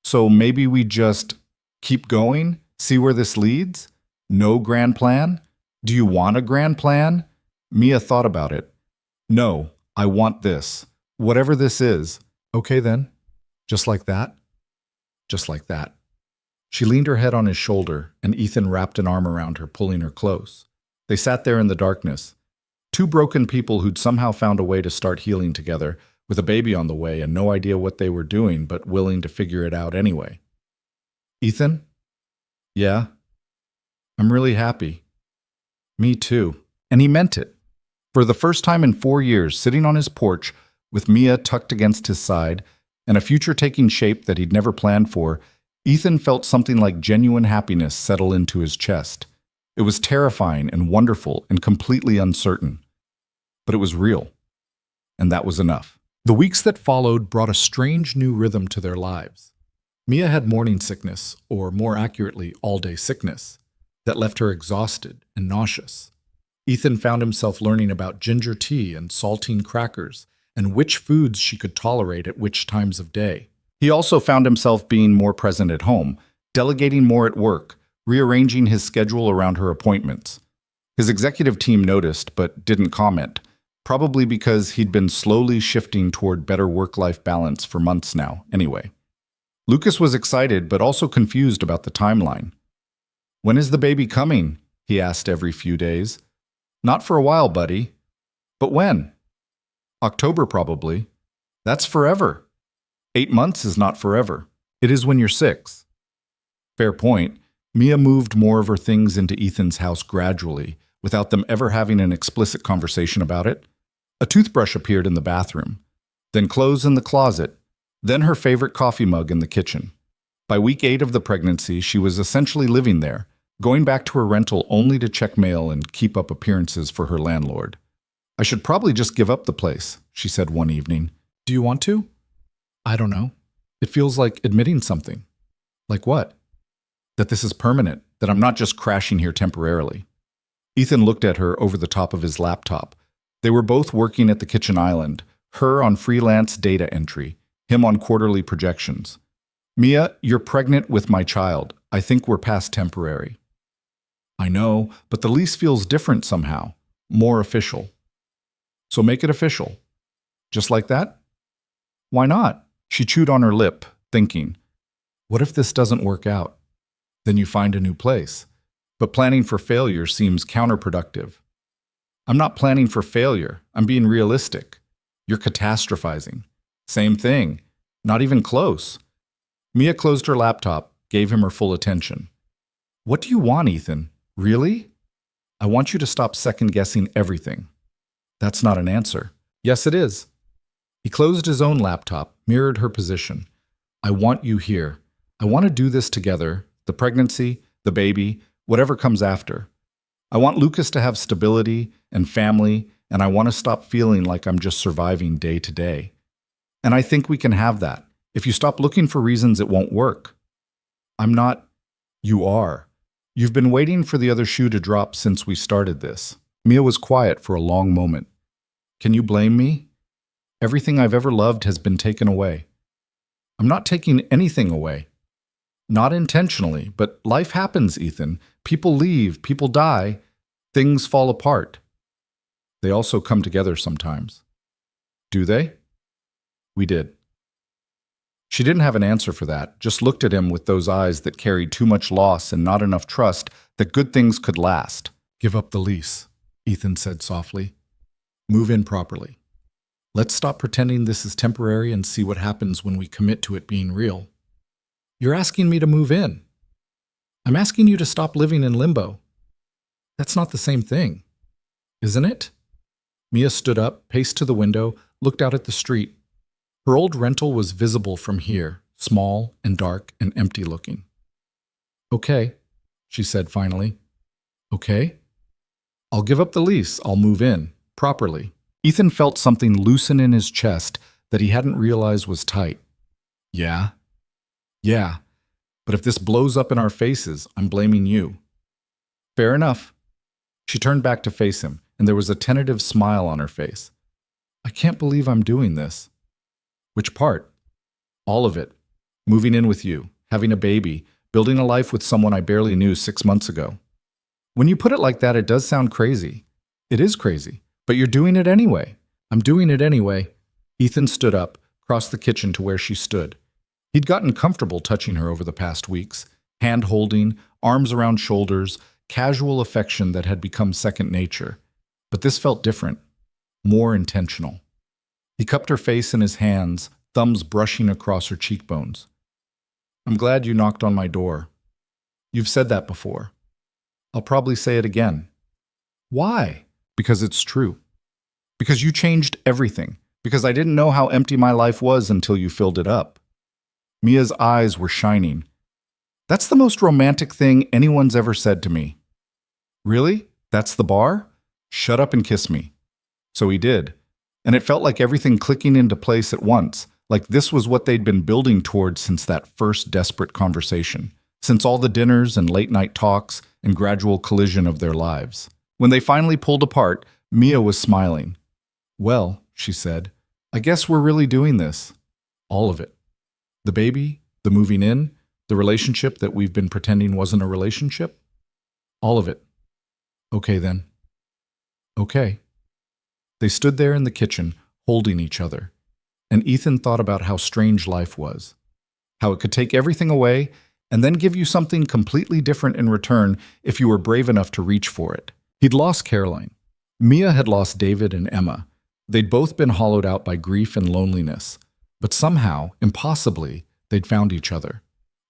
So maybe we just keep going, see where this leads? No grand plan? Do you want a grand plan?" Mia thought about it. "No, I want this. Whatever this is." "Okay then. Just like that?" "Just like that." She leaned her head on his shoulder, and Ethan wrapped an arm around her, pulling her close. They sat there in the darkness. Two broken people who'd somehow found a way to start healing together, with a baby on the way and no idea what they were doing, but willing to figure it out anyway. "Ethan?" "Yeah?" "I'm really happy." "Me too." And he meant it. For the first time in 4 years, sitting on his porch, with Mia tucked against his side, and a future taking shape that he'd never planned for, Ethan felt something like genuine happiness settle into his chest. It was terrifying and wonderful and completely uncertain. But it was real. And that was enough. The weeks that followed brought a strange new rhythm to their lives. Mia had morning sickness, or more accurately, all-day sickness, that left her exhausted and nauseous. Ethan found himself learning about ginger tea and saltine crackers, and which foods she could tolerate at which times of day. He also found himself being more present at home, delegating more at work, rearranging his schedule around her appointments. His executive team noticed, but didn't comment, probably because he'd been slowly shifting toward better work-life balance for months now, anyway. Lucas was excited, but also confused about the timeline. "When is the baby coming?" he asked every few days. "Not for a while, buddy." "But when?" "October, probably." "That's forever." 8 months is not forever. It is when you're 6. Fair point. Mia moved more of her things into Ethan's house gradually, without them ever having an explicit conversation about it. A toothbrush appeared in the bathroom, then clothes in the closet, then her favorite coffee mug in the kitchen. By week 8 of the pregnancy, she was essentially living there, going back to her rental only to check mail and keep up appearances for her landlord. "I should probably just give up the place," she said one evening. "Do you want to?" "I don't know. It feels like admitting something." "Like what?" "That this is permanent, that I'm not just crashing here temporarily." Ethan looked at her over the top of his laptop. They were both working at the kitchen island, her on freelance data entry, him on quarterly projections. "Mia, you're pregnant with my child. I think we're past temporary." "I know, but the lease feels different somehow. More official." "So make it official." "Just like that?" "Why not?" She chewed on her lip, thinking, what if this doesn't work out? Then you find a new place. But planning for failure seems counterproductive. I'm not planning for failure. I'm being realistic. You're catastrophizing. Same thing. Not even close. Mia closed her laptop, gave him her full attention. What do you want, Ethan? Really? I want you to stop second-guessing everything. That's not an answer. Yes, it is. He closed his own laptop, mirrored her position. I want you here. I want to do this together, the pregnancy, the baby, whatever comes after. I want Lucas to have stability and family, and I want to stop feeling like I'm just surviving day to day. And I think we can have that. If you stop looking for reasons it won't work. I'm not. You are. You've been waiting for the other shoe to drop since we started this. Mia was quiet for a long moment. Can you blame me? Everything I've ever loved has been taken away. I'm not taking anything away. Not intentionally, but life happens, Ethan. People leave, people die, things fall apart. They also come together sometimes. Do they? We did. She didn't have an answer for that, just looked at him with those eyes that carried too much loss and not enough trust that good things could last. Give up the lease, Ethan said softly. Move in properly. Let's stop pretending this is temporary and see what happens when we commit to it being real. You're asking me to move in. I'm asking you to stop living in limbo. That's not the same thing, isn't it? Mia stood up, paced to the window, looked out at the street. Her old rental was visible from here, small and dark and empty looking. Okay, she said finally. Okay? I'll give up the lease. I'll move in, properly. Ethan felt something loosen in his chest that he hadn't realized was tight. Yeah? Yeah. But if this blows up in our faces, I'm blaming you. Fair enough. She turned back to face him, and there was a tentative smile on her face. I can't believe I'm doing this. Which part? All of it. Moving in with you, having a baby, building a life with someone I barely knew 6 months ago. When you put it like that, it does sound crazy. It is crazy, but you're doing it anyway. I'm doing it anyway. Ethan stood up, crossed the kitchen to where she stood. He'd gotten comfortable touching her over the past weeks, hand-holding, arms around shoulders, casual affection that had become second nature. But this felt different, more intentional. He cupped her face in his hands, thumbs brushing across her cheekbones. I'm glad you knocked on my door. You've said that before. I'll probably say it again. Why? Because it's true. Because you changed everything. Because I didn't know how empty my life was until you filled it up. Mia's eyes were shining. That's the most romantic thing anyone's ever said to me. Really? That's the bar? Shut up and kiss me. So he did. And it felt like everything clicking into place at once, like this was what they'd been building towards since that first desperate conversation, since all the dinners and late-night talks and gradual collision of their lives. When they finally pulled apart, Mia was smiling. Well, she said, I guess we're really doing this. All of it. The baby, the moving in, the relationship that we've been pretending wasn't a relationship. All of it. Okay then. Okay. They stood there in the kitchen, holding each other. And Ethan thought about how strange life was. How it could take everything away and then give you something completely different in return if you were brave enough to reach for it. He'd lost Caroline. Mia had lost David and Emma. They'd both been hollowed out by grief and loneliness. But somehow, impossibly, they'd found each other.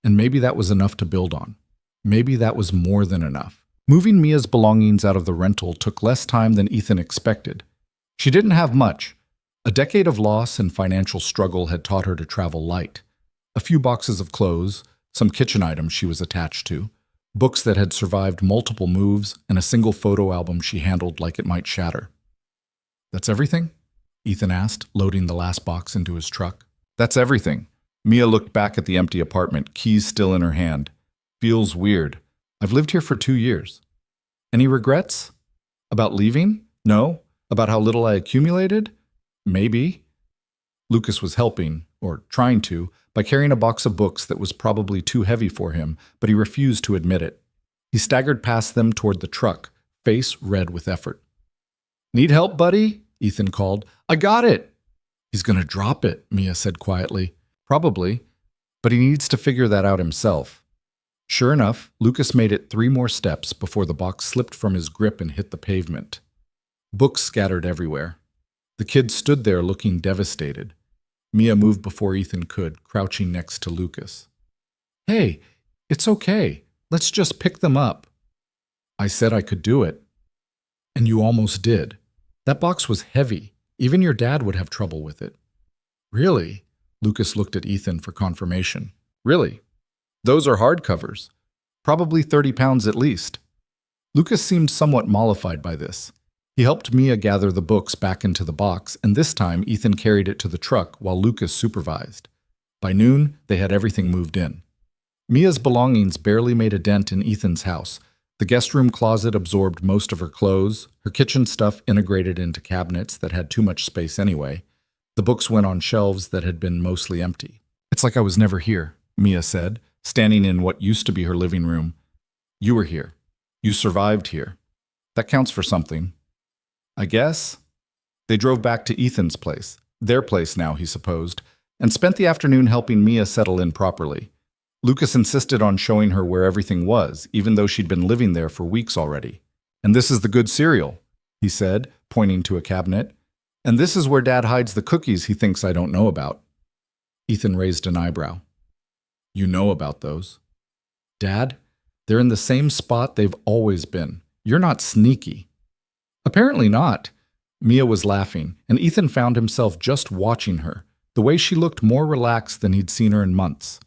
And maybe that was enough to build on. Maybe that was more than enough. Moving Mia's belongings out of the rental took less time than Ethan expected. She didn't have much. A decade of loss and financial struggle had taught her to travel light. A few boxes of clothes, some kitchen items she was attached to, books that had survived multiple moves, and a single photo album she handled like it might shatter. That's everything? Ethan asked, loading the last box into his truck. That's everything. Mia looked back at the empty apartment, keys still in her hand. Feels weird. I've lived here for 2 years. Any regrets? About leaving? No. About how little I accumulated? Maybe. Lucas was helping, or trying to, by carrying a box of books that was probably too heavy for him, but he refused to admit it. He staggered past them toward the truck, face red with effort. Need help, buddy? Ethan called. I got it. He's going to drop it, Mia said quietly. Probably, but he needs to figure that out himself. Sure enough, Lucas made it 3 more steps before the box slipped from his grip and hit the pavement. Books scattered everywhere. The kid stood there looking devastated. Mia moved before Ethan could, crouching next to Lucas. Hey, it's okay. Let's just pick them up. I said I could do it. And you almost did. That box was heavy. Even your dad would have trouble with it. Really? Lucas looked at Ethan for confirmation. Really? Those are hardcovers. Probably 30 pounds at least. Lucas seemed somewhat mollified by this. He helped Mia gather the books back into the box, and this time Ethan carried it to the truck while Lucas supervised. By noon, they had everything moved in. Mia's belongings barely made a dent in Ethan's house. The guest room closet absorbed most of her clothes, her kitchen stuff integrated into cabinets that had too much space anyway. The books went on shelves that had been mostly empty. It's like I was never here, Mia said, standing in what used to be her living room. You were here. You survived here. That counts for something. I guess. They drove back to Ethan's place, their place now, he supposed, and spent the afternoon helping Mia settle in properly. Lucas insisted on showing her where everything was, even though she'd been living there for weeks already. And this is the good cereal, he said, pointing to a cabinet. And this is where Dad hides the cookies he thinks I don't know about. Ethan raised an eyebrow. You know about those. Dad, they're in the same spot they've always been. You're not sneaky. Apparently not. Mia was laughing, and Ethan found himself just watching her, the way she looked more relaxed than he'd seen her in months,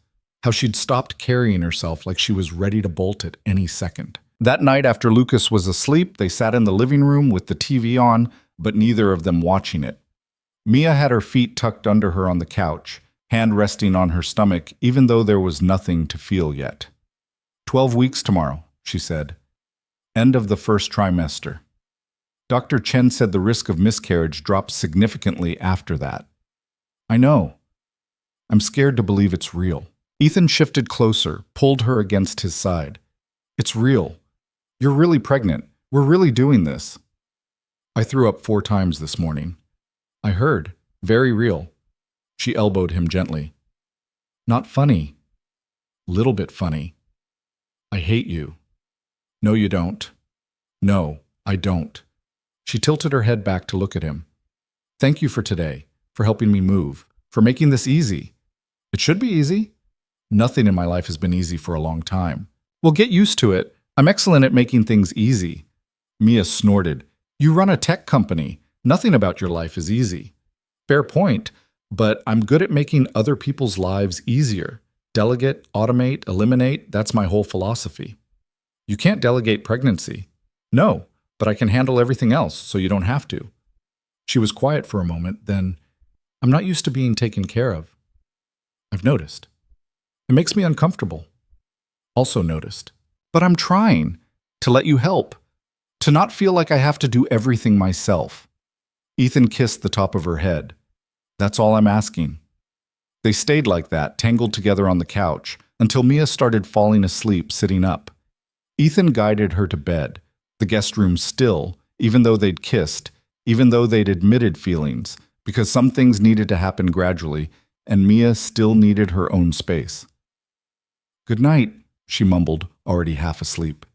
how she'd stopped carrying herself like she was ready to bolt at any second. That night after Lucas was asleep, they sat in the living room with the TV on, but neither of them watching it. Mia had her feet tucked under her on the couch, hand resting on her stomach, even though there was nothing to feel yet. 12 weeks tomorrow, she said. End of the first trimester. Dr. Chen said the risk of miscarriage dropped significantly after that. I know. I'm scared to believe it's real. Ethan shifted closer, pulled her against his side. It's real. You're really pregnant. We're really doing this. I threw up 4 times this morning. I heard. Very real. She elbowed him gently. Not funny. Little bit funny. I hate you. No, you don't. No, I don't. She tilted her head back to look at him. Thank you for today, for helping me move, for making this easy. It should be easy. Nothing in my life has been easy for a long time. Well, get used to it. I'm excellent at making things easy. Mia snorted. You run a tech company. Nothing about your life is easy. Fair point, but I'm good at making other people's lives easier. Delegate, automate, eliminate, that's my whole philosophy. You can't delegate pregnancy. No, but I can handle everything else, so you don't have to. She was quiet for a moment, then, I'm not used to being taken care of. I've noticed. It makes me uncomfortable. Also noticed. But I'm trying to let you help, to not feel like I have to do everything myself. Ethan kissed the top of her head. That's all I'm asking. They stayed like that, tangled together on the couch, until Mia started falling asleep sitting up. Ethan guided her to bed, the guest room still, even though they'd kissed, even though they'd admitted feelings, because some things needed to happen gradually, and Mia still needed her own space. Good night, she mumbled, already half asleep.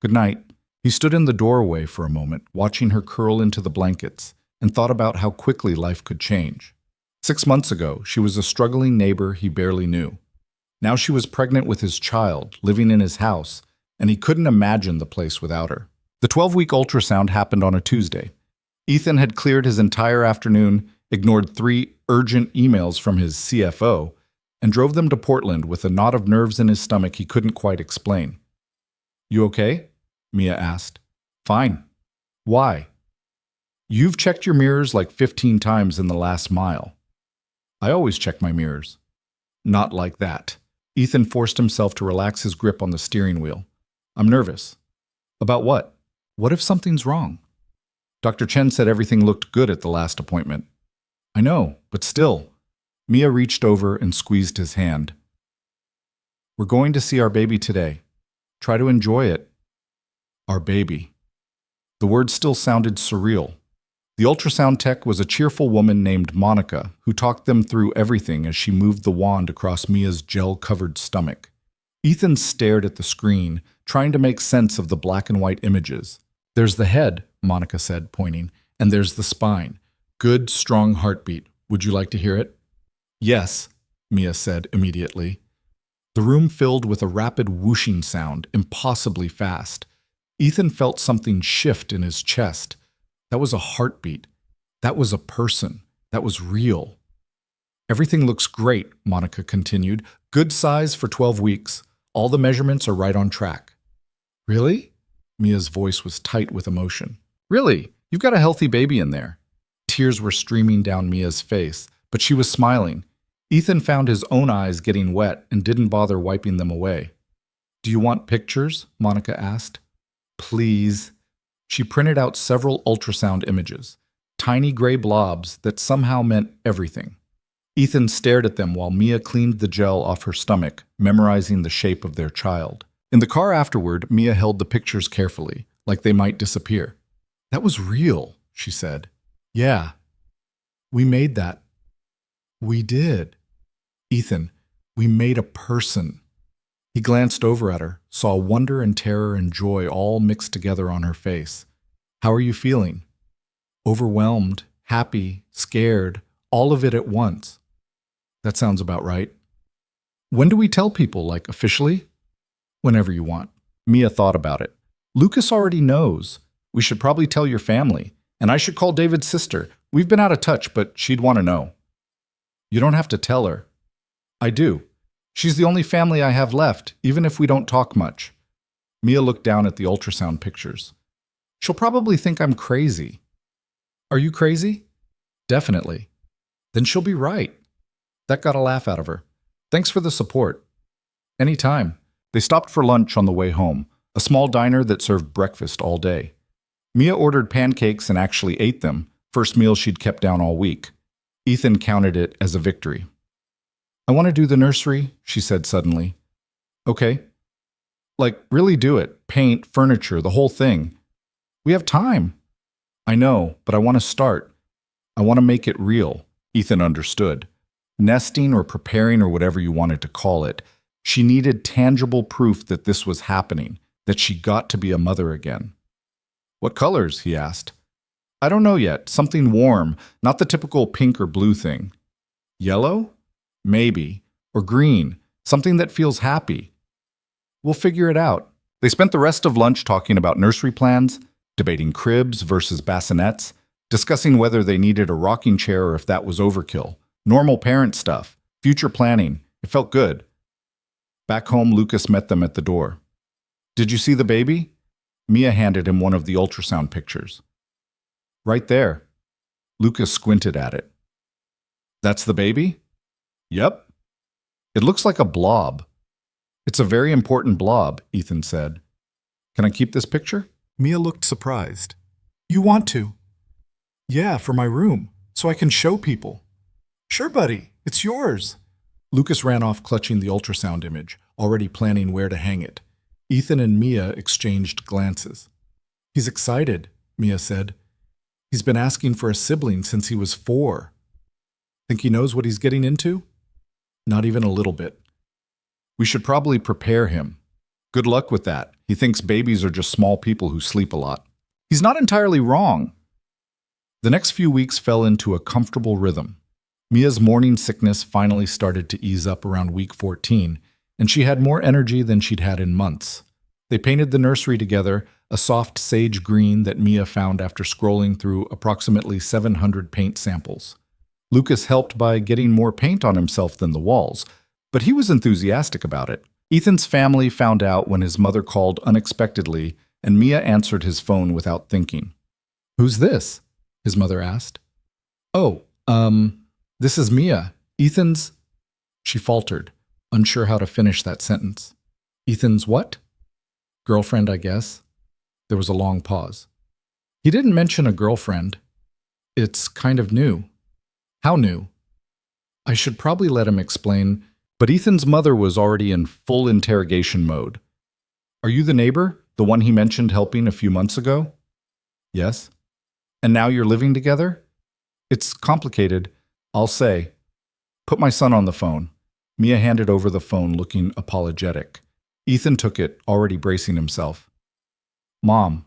Good night. He stood in the doorway for a moment, watching her curl into the blankets, and thought about how quickly life could change. 6 months ago, she was a struggling neighbor he barely knew. Now she was pregnant with his child, living in his house, and he couldn't imagine the place without her. The 12-week ultrasound happened on a Tuesday. Ethan had cleared his entire afternoon, ignored 3 urgent emails from his CFO, and drove them to Portland with a knot of nerves in his stomach he couldn't quite explain. You okay? Mia asked. Fine. Why? You've checked your mirrors like 15 times in the last mile. I always check my mirrors. Not like that. Ethan forced himself to relax his grip on the steering wheel. I'm nervous. About what? What if something's wrong? Dr. Chen said everything looked good at the last appointment. I know, but still. Mia reached over and squeezed his hand. We're going to see our baby today. Try to enjoy it. Our baby. The word still sounded surreal. The ultrasound tech was a cheerful woman named Monica who talked them through everything as she moved the wand across Mia's gel-covered stomach. Ethan stared at the screen, trying to make sense of the black and white images. There's the head, Monica said, pointing, and there's the spine. Good, strong heartbeat. Would you like to hear it? Yes, Mia said immediately. The room filled with a rapid whooshing sound, impossibly fast. Ethan felt something shift in his chest. That was a heartbeat. That was a person. That was real. Everything looks great, Monica continued. Good size for 12 weeks. All the measurements are right on track. Really? Mia's voice was tight with emotion. Really? You've got a healthy baby in there. Tears were streaming down Mia's face, but she was smiling. Ethan found his own eyes getting wet and didn't bother wiping them away. Do you want pictures? Monica asked. Please. She printed out several ultrasound images, tiny gray blobs that somehow meant everything. Ethan stared at them while Mia cleaned the gel off her stomach, memorizing the shape of their child. In the car afterward, Mia held the pictures carefully, like they might disappear. That was real, she said. Yeah. We made that. We did. Ethan, we made a person. He glanced over at her, saw wonder and terror and joy all mixed together on her face. How are you feeling? Overwhelmed, happy, scared, all of it at once. That sounds about right. When do we tell people, like officially? Whenever you want. Mia thought about it. Lucas already knows. We should probably tell your family. And I should call David's sister. We've been out of touch, but she'd want to know. You don't have to tell her. I do. She's the only family I have left, even if we don't talk much. Mia looked down at the ultrasound pictures. She'll probably think I'm crazy. Are you crazy? Definitely. Then she'll be right. That got a laugh out of her. Thanks for the support. Anytime. They stopped for lunch on the way home, a small diner that served breakfast all day. Mia ordered pancakes and actually ate them, first meal she'd kept down all week. Ethan counted it as a victory. I want to do the nursery, she said suddenly. Okay. Like, really do it. Paint, furniture, the whole thing. We have time. I know, but I want to start. I want to make it real. Ethan understood. Nesting or preparing or whatever you wanted to call it, she needed tangible proof that this was happening, that she got to be a mother again. What colors? He asked. I don't know yet. Something warm, not the typical pink or blue thing. Yellow? Maybe. Or green. Something that feels happy. We'll figure it out. They spent the rest of lunch talking about nursery plans, debating cribs versus bassinets, discussing whether they needed a rocking chair or if that was overkill. Normal parent stuff. Future planning. It felt good. Back home, Lucas met them at the door. Did you see the baby? Mia handed him one of the ultrasound pictures. Right there. Lucas squinted at it. That's the baby? Yep. It looks like a blob. It's a very important blob, Ethan said. Can I keep this picture? Mia looked surprised. You want to? Yeah, for my room, so I can show people. Sure, buddy. It's yours. Lucas ran off clutching the ultrasound image, already planning where to hang it. Ethan and Mia exchanged glances. He's excited, Mia said. He's been asking for a sibling since he was 4. Think he knows what he's getting into? Not even a little bit. We should probably prepare him. Good luck with that. He thinks babies are just small people who sleep a lot. He's not entirely wrong. The next few weeks fell into a comfortable rhythm. Mia's morning sickness finally started to ease up around week 14, and she had more energy than she'd had in months. They painted the nursery together, a soft sage green that Mia found after scrolling through approximately 700 paint samples. Lucas helped by getting more paint on himself than the walls, but he was enthusiastic about it. Ethan's family found out when his mother called unexpectedly, and Mia answered his phone without thinking. Who's this? His mother asked. Oh, this is Mia. Ethan's... She faltered, unsure how to finish that sentence. Ethan's what? Girlfriend, I guess. There was a long pause. He didn't mention a girlfriend. It's kind of new. How new? I should probably let him explain, but Ethan's mother was already in full interrogation mode. Are you the neighbor, the one he mentioned helping a few months ago? Yes. And now you're living together? It's complicated, I'll say. Put my son on the phone. Mia handed over the phone, looking apologetic. Ethan took it, already bracing himself. Mom.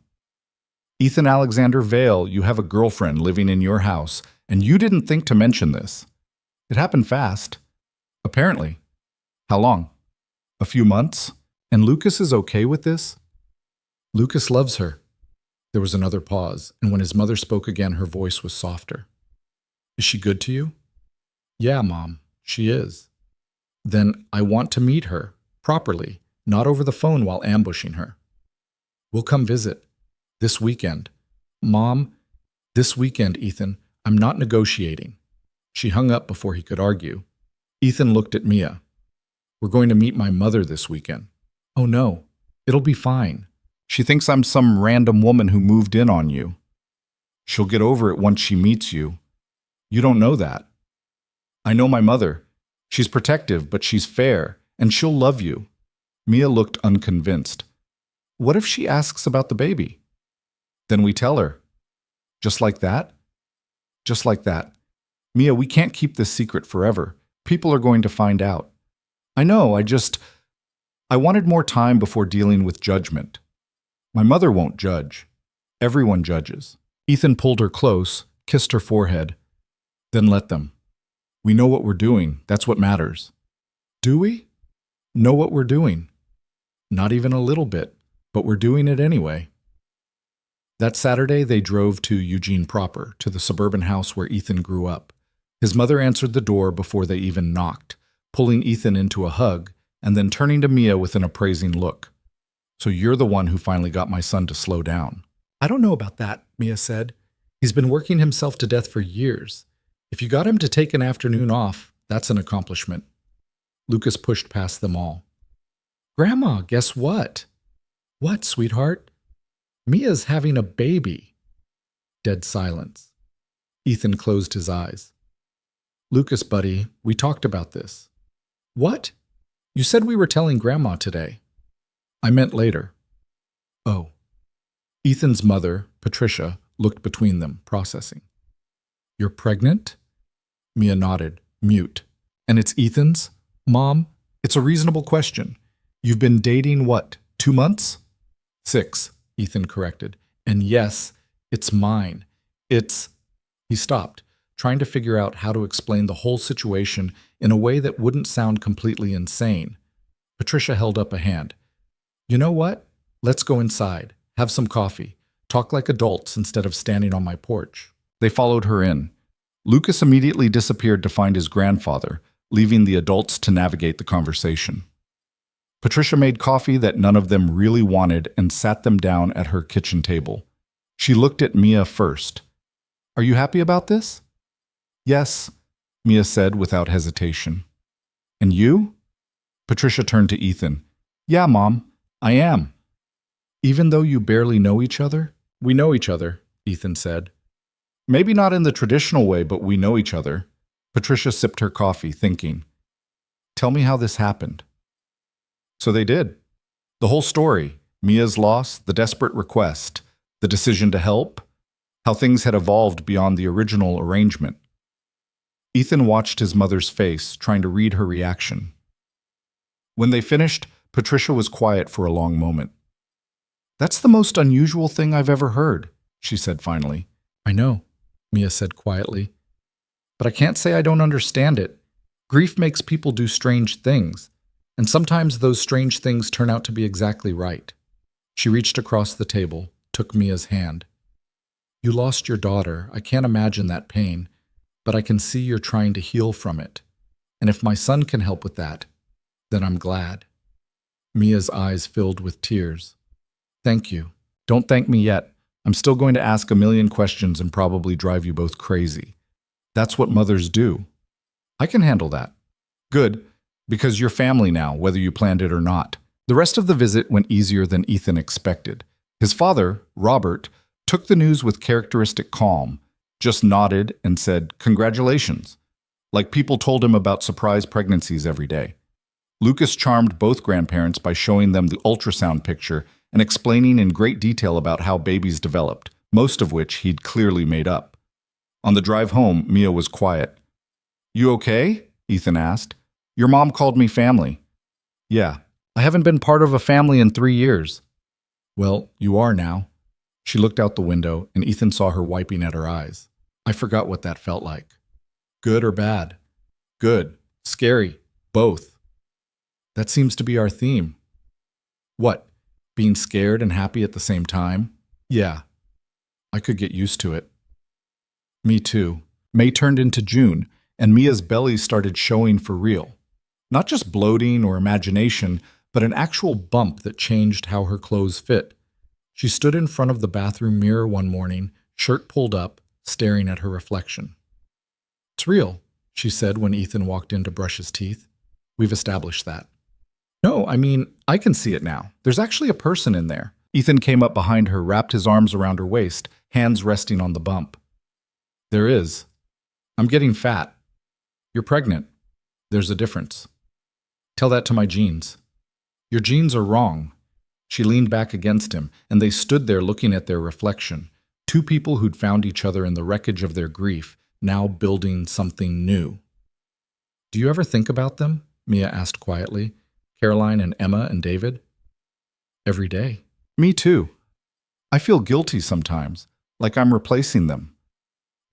Ethan Alexander Vale, you have a girlfriend living in your house, and you didn't think to mention this. It happened fast. Apparently. How long? A few months? And Lucas is okay with this? Lucas loves her. There was another pause, and when his mother spoke again, her voice was softer. Is she good to you? Yeah, Mom, she is. Then I want to meet her, properly, not over the phone while ambushing her. We'll come visit. This weekend. Mom, this weekend, Ethan, I'm not negotiating. She hung up before he could argue. Ethan looked at Mia. We're going to meet my mother this weekend. Oh no, it'll be fine. She thinks I'm some random woman who moved in on you. She'll get over it once she meets you. You don't know that. I know my mother. She's protective, but she's fair, and she'll love you. Mia looked unconvinced. What if she asks about the baby? Then we tell her. Just like that? Just like that. Mia, we can't keep this secret forever. People are going to find out. I know, I wanted more time before dealing with judgment. My mother won't judge. Everyone judges. Ethan pulled her close, kissed her forehead. Then let them. We know what we're doing. That's what matters. Do we? know what we're doing. Not even a little bit, but we're doing it anyway. That Saturday, they drove to Eugene proper, to the suburban house where Ethan grew up. His mother answered the door before they even knocked, pulling Ethan into a hug, and then turning to Mia with an appraising look. So you're the one who finally got my son to slow down. I don't know about that, Mia said. He's been working himself to death for years. If you got him to take an afternoon off, that's an accomplishment. Lucas pushed past them all. Grandma, guess what? What, sweetheart? Mia's having a baby. Dead silence. Ethan closed his eyes. Lucas, buddy, we talked about this. What? You said we were telling Grandma today. I meant later. Oh. Ethan's mother, Patricia, looked between them, processing. You're pregnant? Mia nodded, mute. And it's Ethan's? Mom, it's a reasonable question. You've been dating what, 2 months? 6, Ethan corrected. And yes, it's mine. He stopped, trying to figure out how to explain the whole situation in a way that wouldn't sound completely insane. Patricia held up a hand. You know what? Let's go inside, have some coffee, talk like adults instead of standing on my porch. They followed her in. Lucas immediately disappeared to find his grandfather, leaving the adults to navigate the conversation. Patricia made coffee that none of them really wanted and sat them down at her kitchen table. She looked at Mia first. Are you happy about this? Yes, Mia said without hesitation. And you? Patricia turned to Ethan. Yeah, Mom, I am. Even though you barely know each other? We know each other, Ethan said. Maybe not in the traditional way, but we know each other. Patricia sipped her coffee, thinking. Tell me how this happened. So they did. The whole story, Mia's loss, the desperate request, the decision to help, how things had evolved beyond the original arrangement. Ethan watched his mother's face, trying to read her reaction. When they finished, Patricia was quiet for a long moment. That's the most unusual thing I've ever heard, she said finally. I know, Mia said quietly. But I can't say I don't understand it. Grief makes people do strange things, and sometimes those strange things turn out to be exactly right. She reached across the table, took Mia's hand. You lost your daughter. I can't imagine that pain, but I can see you're trying to heal from it. And if my son can help with that, then I'm glad. Mia's eyes filled with tears. Thank you. Don't thank me yet. I'm still going to ask a million questions and probably drive you both crazy. That's what mothers do. I can handle that. Good, because you're family now, whether you planned it or not. The rest of the visit went easier than Ethan expected. His father, Robert, took the news with characteristic calm, just nodded and said, "Congratulations," like people told him about surprise pregnancies every day. Lucas charmed both grandparents by showing them the ultrasound picture and explaining in great detail about how babies developed, most of which he'd clearly made up. On the drive home, Mia was quiet. You okay? Ethan asked. Your mom called me family. Yeah, I haven't been part of a family in 3 years. Well, you are now. She looked out the window, and Ethan saw her wiping at her eyes. I forgot what that felt like. Good or bad? Good. Scary. Both. That seems to be our theme. What? Being scared and happy at the same time? Yeah. I could get used to it. Me too. May turned into June, and Mia's belly started showing for real. Not just bloating or imagination, but an actual bump that changed how her clothes fit. She stood in front of the bathroom mirror one morning, shirt pulled up, staring at her reflection. It's real, she said when Ethan walked in to brush his teeth. We've established that. No, I mean, I can see it now. There's actually a person in there. Ethan came up behind her, wrapped his arms around her waist, hands resting on the bump. There is. I'm getting fat. You're pregnant. There's a difference. Tell that to my genes. Your genes are wrong. She leaned back against him, and they stood there looking at their reflection. Two people who'd found each other in the wreckage of their grief, now building something new. Do you ever think about them? Mia asked quietly. Caroline and Emma and David? Every day. Me too. I feel guilty sometimes, like I'm replacing them.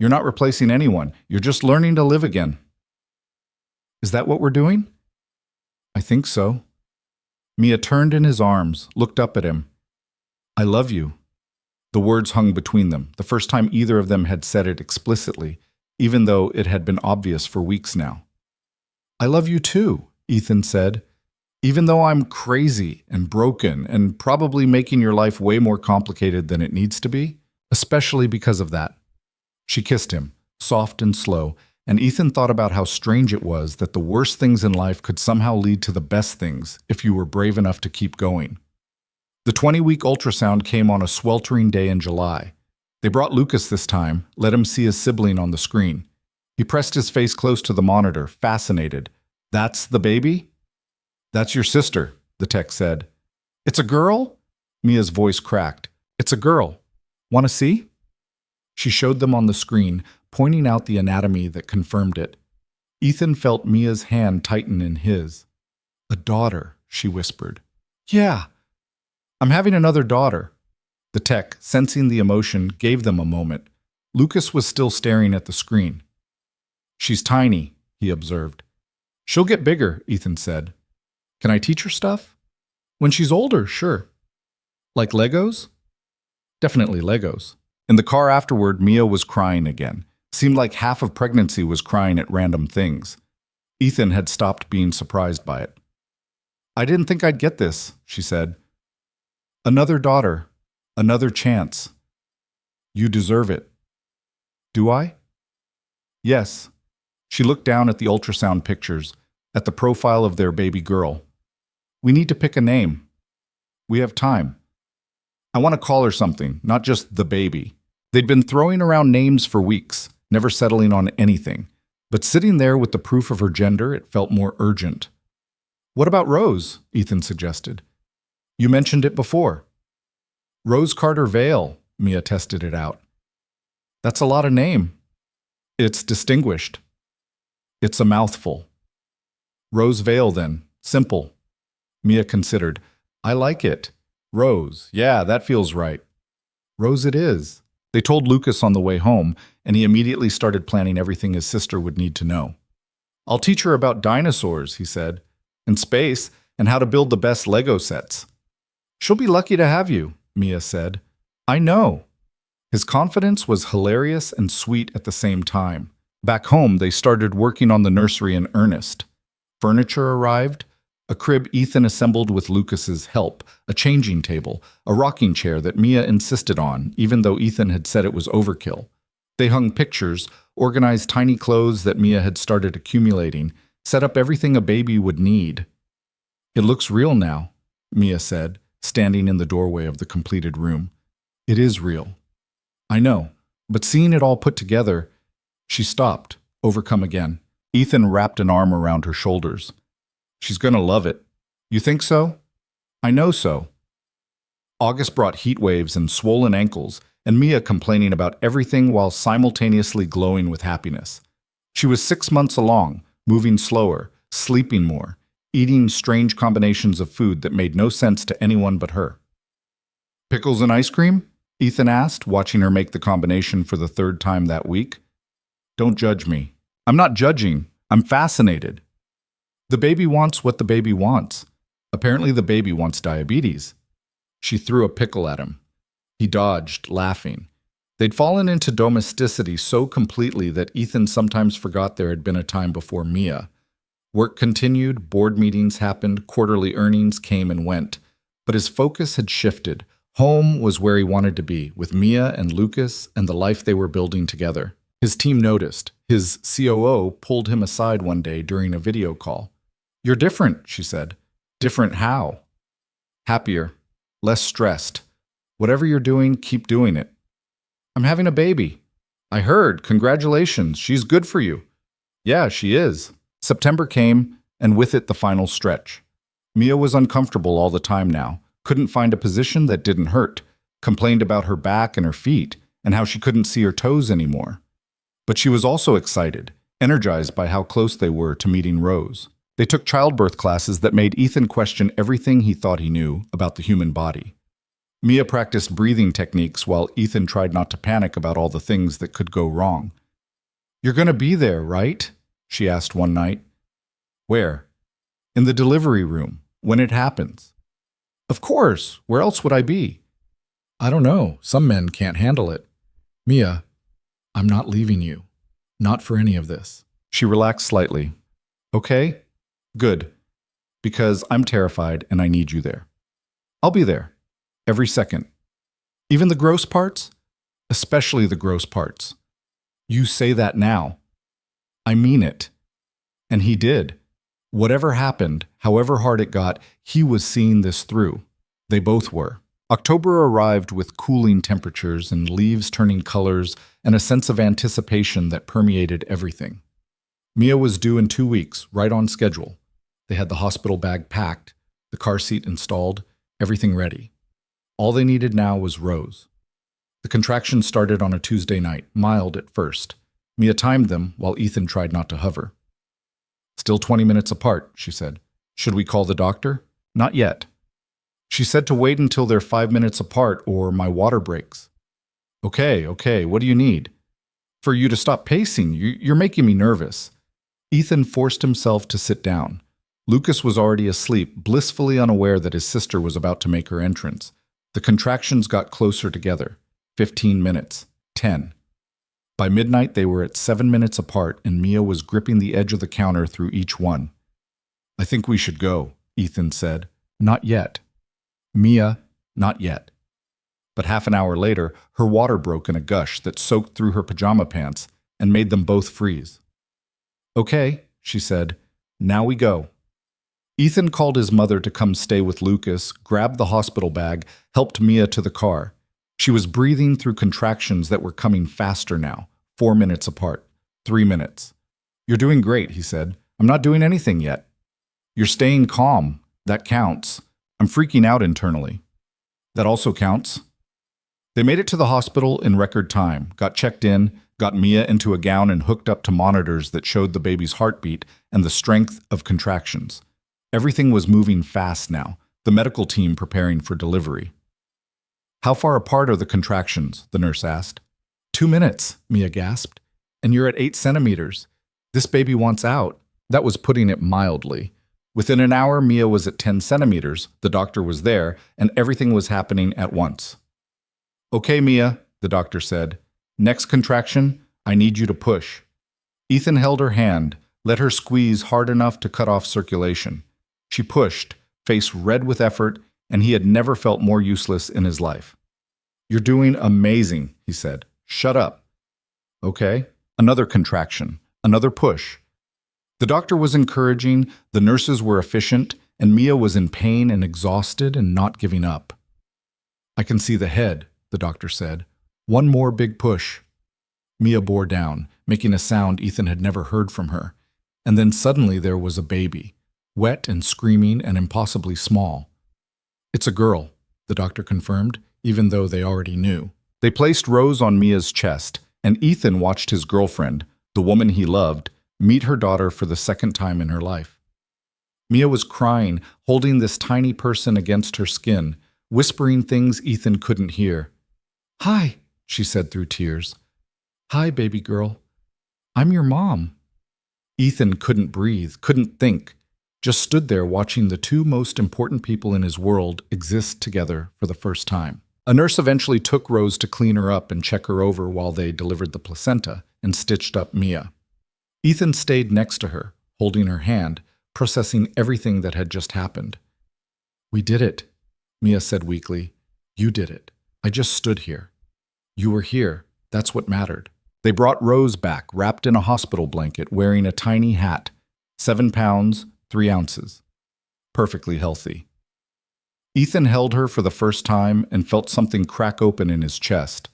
You're not replacing anyone. You're just learning to live again. Is that what we're doing? I think so. Mia turned in his arms, looked up at him. I love you. The words hung between them, the first time either of them had said it explicitly, even though it had been obvious for weeks now. I love you too, Ethan said. Even though I'm crazy and broken and probably making your life way more complicated than it needs to be, especially because of that. She kissed him, soft and slow, and Ethan thought about how strange it was that the worst things in life could somehow lead to the best things if you were brave enough to keep going. The 20-week ultrasound came on a sweltering day in July. They brought Lucas this time, let him see his sibling on the screen. He pressed his face close to the monitor, fascinated. That's the baby? That's your sister, the tech said. It's a girl? Mia's voice cracked. It's a girl. Want to see? She showed them on the screen, pointing out the anatomy that confirmed it. Ethan felt Mia's hand tighten in his. A daughter, she whispered. Yeah, I'm having another daughter. The tech, sensing the emotion, gave them a moment. Lucas was still staring at the screen. She's tiny, he observed. She'll get bigger, Ethan said. Can I teach her stuff? When she's older, sure. Like Legos? Definitely Legos. In the car afterward, Mia was crying again. Seemed like half of pregnancy was crying at random things. Ethan had stopped being surprised by it. I didn't think I'd get this, she said. Another daughter. Another chance. You deserve it. Do I? Yes. She looked down at the ultrasound pictures, at the profile of their baby girl. We need to pick a name. We have time. I want to call her something, not just the baby. They'd been throwing around names for weeks, never settling on anything. But sitting there with the proof of her gender, it felt more urgent. What about Rose? Ethan suggested. You mentioned it before. Rose Carter Vale, Mia tested it out. That's a lot of name. It's distinguished. It's a mouthful. Rose Vale, then. Simple. Mia considered. I like it. Rose. Yeah, that feels right. Rose it is. They told Lucas on the way home, and he immediately started planning everything his sister would need to know. I'll teach her about dinosaurs, he said, and space, and how to build the best Lego sets. She'll be lucky to have you, Mia said. I know. His confidence was hilarious and sweet at the same time. Back home, they started working on the nursery in earnest. Furniture arrived, a crib Ethan assembled with Lucas's help, a changing table, a rocking chair that Mia insisted on, even though Ethan had said it was overkill. They hung pictures, organized tiny clothes that Mia had started accumulating, set up everything a baby would need. It looks real now, Mia said, standing in the doorway of the completed room. It is real. I know, but seeing it all put together, she stopped, overcome again. Ethan wrapped an arm around her shoulders. She's gonna love it. You think so? I know so. August brought heat waves and swollen ankles, and Mia complaining about everything while simultaneously glowing with happiness. She was 6 months along, moving slower, sleeping more, eating strange combinations of food that made no sense to anyone but her. Pickles and ice cream? Ethan asked, watching her make the combination for the 3rd time that week. Don't judge me. I'm not judging. I'm fascinated. The baby wants what the baby wants. Apparently the baby wants diabetes. She threw a pickle at him. He dodged, laughing. They'd fallen into domesticity so completely that Ethan sometimes forgot there had been a time before Mia. Work continued, board meetings happened, quarterly earnings came and went. But his focus had shifted. Home was where he wanted to be, with Mia and Lucas and the life they were building together. His team noticed. His COO pulled him aside one day during a video call. You're different, she said. Different how? Happier. Less stressed. Whatever you're doing, keep doing it. I'm having a baby. I heard. Congratulations. She's good for you. Yeah, she is. September came, and with it the final stretch. Mia was uncomfortable all the time now. Couldn't find a position that didn't hurt. Complained about her back and her feet, and how she couldn't see her toes anymore. But she was also excited, energized by how close they were to meeting Rose. They took childbirth classes that made Ethan question everything he thought he knew about the human body. Mia practiced breathing techniques while Ethan tried not to panic about all the things that could go wrong. You're going to be there, right? She asked one night. Where? In the delivery room. when it happens. Of course, where else would I be? I don't know, some men can't handle it. Mia, I'm not leaving you. Not for any of this. She relaxed slightly. Okay, good, because I'm terrified and I need you there. I'll be there, every second. Even the gross parts? Especially the gross parts. You say that now. I mean it. And he did. Whatever happened, however hard it got, he was seeing this through. They both were. October arrived with cooling temperatures and leaves turning colors and a sense of anticipation that permeated everything. Mia was due in 2 weeks, right on schedule. They had the hospital bag packed, the car seat installed, everything ready. All they needed now was Rose. The contractions started on a Tuesday night, mild at first. Mia timed them while Ethan tried not to hover. Still 20 minutes apart, she said. Should we call the doctor? Not yet. She said to wait until they're 5 minutes apart or my water breaks. Okay, what do you need? For you to stop pacing. You're making me nervous. Ethan forced himself to sit down. Lucas was already asleep, blissfully unaware that his sister was about to make her entrance. The contractions got closer together. 15 minutes. 10. By midnight, they were at 7 minutes apart, and Mia was gripping the edge of the counter through each one. I think we should go, Ethan said. Not yet. Mia, not yet. But half an hour later, her water broke in a gush that soaked through her pajama pants and made them both freeze. Okay, she said. Now we go. Ethan called his mother to come stay with Lucas, grabbed the hospital bag, helped Mia to the car. She was breathing through contractions that were coming faster now, 4 minutes apart, 3 minutes. You're doing great, he said. I'm not doing anything yet. You're staying calm. That counts. I'm freaking out internally. That also counts. They made it to the hospital in record time, got checked in, got Mia into a gown and hooked up to monitors that showed the baby's heartbeat and the strength of contractions. Everything was moving fast now, the medical team preparing for delivery. How far apart are the contractions? The nurse asked. 2 minutes, Mia gasped. And you're at 8 centimeters. This baby wants out. That was putting it mildly. Within an hour, Mia was at 10 centimeters, the doctor was there, and everything was happening at once. Okay, Mia, the doctor said. Next contraction, I need you to push. Ethan held her hand, let her squeeze hard enough to cut off circulation. She pushed, face red with effort, and he had never felt more useless in his life. You're doing amazing, he said. Shut up. Okay. Another contraction, another push. The doctor was encouraging, the nurses were efficient, and Mia was in pain and exhausted and not giving up. I can see the head, the doctor said. One more big push. Mia bore down, making a sound Ethan had never heard from her. And then suddenly there was a baby, wet and screaming and impossibly small. It's a girl, the doctor confirmed, even though they already knew. They placed Rose on Mia's chest, and Ethan watched his girlfriend, the woman he loved, meet her daughter for the second time in her life. Mia was crying, holding this tiny person against her skin, whispering things Ethan couldn't hear. Hi, she said through tears. Hi, baby girl. I'm your mom. Ethan couldn't breathe, couldn't think, just stood there watching the two most important people in his world exist together for the first time. A nurse eventually took Rose to clean her up and check her over while they delivered the placenta and stitched up Mia. Ethan stayed next to her, holding her hand, processing everything that had just happened. We did it, Mia said weakly. You did it. I just stood here. You were here. That's what mattered. They brought Rose back, wrapped in a hospital blanket, wearing a tiny hat. 7 pounds, 3 ounces. Perfectly healthy. Ethan held her for the first time and felt something crack open in his chest.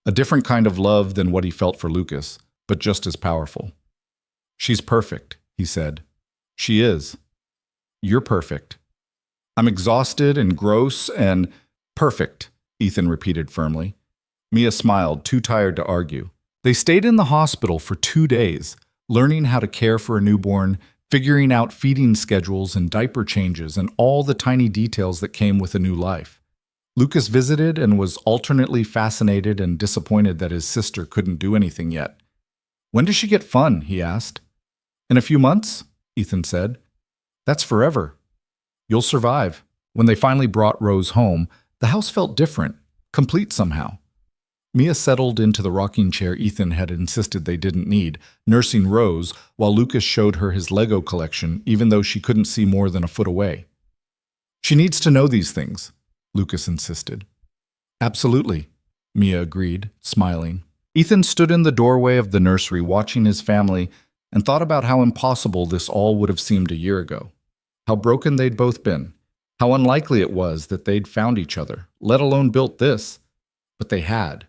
A different kind of love than what he felt for Lucas, but just as powerful. She's perfect, he said. She is. You're perfect. I'm exhausted and gross and perfect, Ethan repeated firmly. Mia smiled, too tired to argue. They stayed in the hospital for 2 days, learning how to care for a newborn, figuring out feeding schedules and diaper changes and all the tiny details that came with a new life. Lucas visited and was alternately fascinated and disappointed that his sister couldn't do anything yet. When does she get fun? He asked. In a few months, Ethan said. That's forever. You'll survive. When they finally brought Rose home, the house felt different, complete somehow. Mia settled into the rocking chair Ethan had insisted they didn't need, nursing Rose while Lucas showed her his Lego collection even though she couldn't see more than a foot away. She needs to know these things, Lucas insisted. Absolutely, Mia agreed, smiling. Ethan stood in the doorway of the nursery watching his family and thought about how impossible this all would have seemed a year ago. How broken they'd both been. How unlikely it was that they'd found each other, let alone built this. But they had.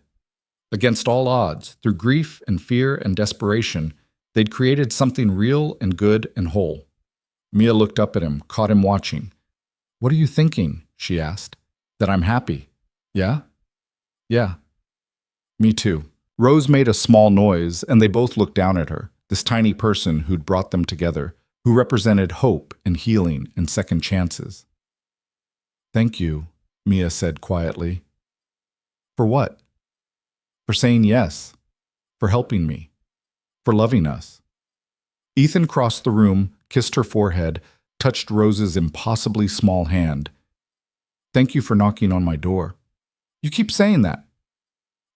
Against all odds, through grief and fear and desperation, they'd created something real and good and whole. Mia looked up at him, caught him watching. "What are you thinking?" she asked. "That I'm happy." "Yeah?" "Yeah." "Me too." Rose made a small noise, and they both looked down at her, this tiny person who'd brought them together, who represented hope and healing and second chances. "Thank you," Mia said quietly. "For what?" "For saying yes. For helping me. For loving us." Ethan crossed the room, kissed her forehead, touched Rose's impossibly small hand. "Thank you for knocking on my door." "You keep saying that."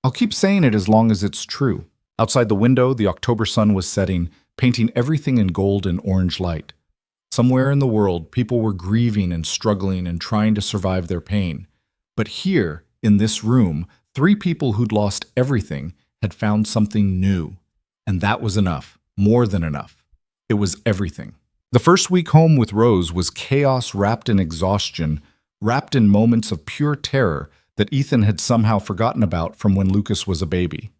"I'll keep saying it as long as it's true." Outside the window, the October sun was setting, painting everything in gold and orange light. Somewhere in the world, people were grieving and struggling and trying to survive their pain. But here, in this room, 3 people who'd lost everything had found something new. And that was enough, more than enough. It was everything. The first week home with Rose was chaos wrapped in exhaustion, wrapped in moments of pure terror that Ethan had somehow forgotten about from when Lucas was a baby.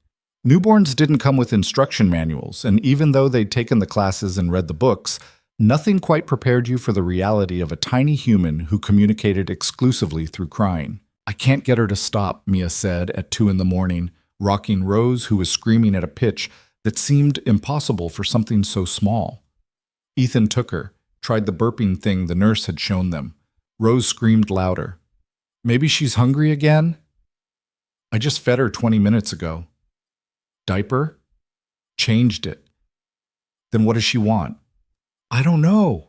Newborns didn't come with instruction manuals, and even though they'd taken the classes and read the books, nothing quite prepared you for the reality of a tiny human who communicated exclusively through crying. "I can't get her to stop," Mia said at 2 a.m, rocking Rose, who was screaming at a pitch that seemed impossible for something so small. Ethan took her, tried the burping thing the nurse had shown them. Rose screamed louder. "Maybe she's hungry again?" "I just fed her 20 minutes ago." "Diaper?" "Changed it." "Then what does she want?" "I don't know."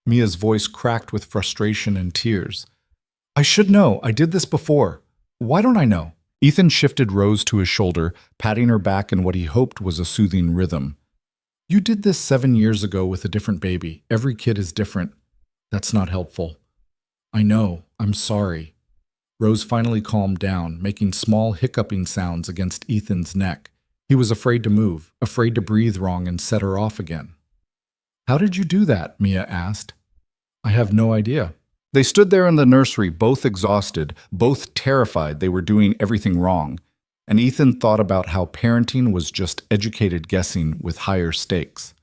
Mia's voice cracked with frustration and tears. "I should know. I did this before. Why don't I know?" Ethan shifted Rose to his shoulder, patting her back in what he hoped was a soothing rhythm. "You did this 7 years ago with a different baby. Every kid is different. That's not helpful." "I know. I'm sorry." Rose finally calmed down, making small hiccuping sounds against Ethan's neck. He was afraid to move, afraid to breathe wrong and set her off again. "How did you do that?" Mia asked. "I have no idea." They stood there in the nursery, both exhausted, both terrified they were doing everything wrong, and Ethan thought about how parenting was just educated guessing with higher stakes.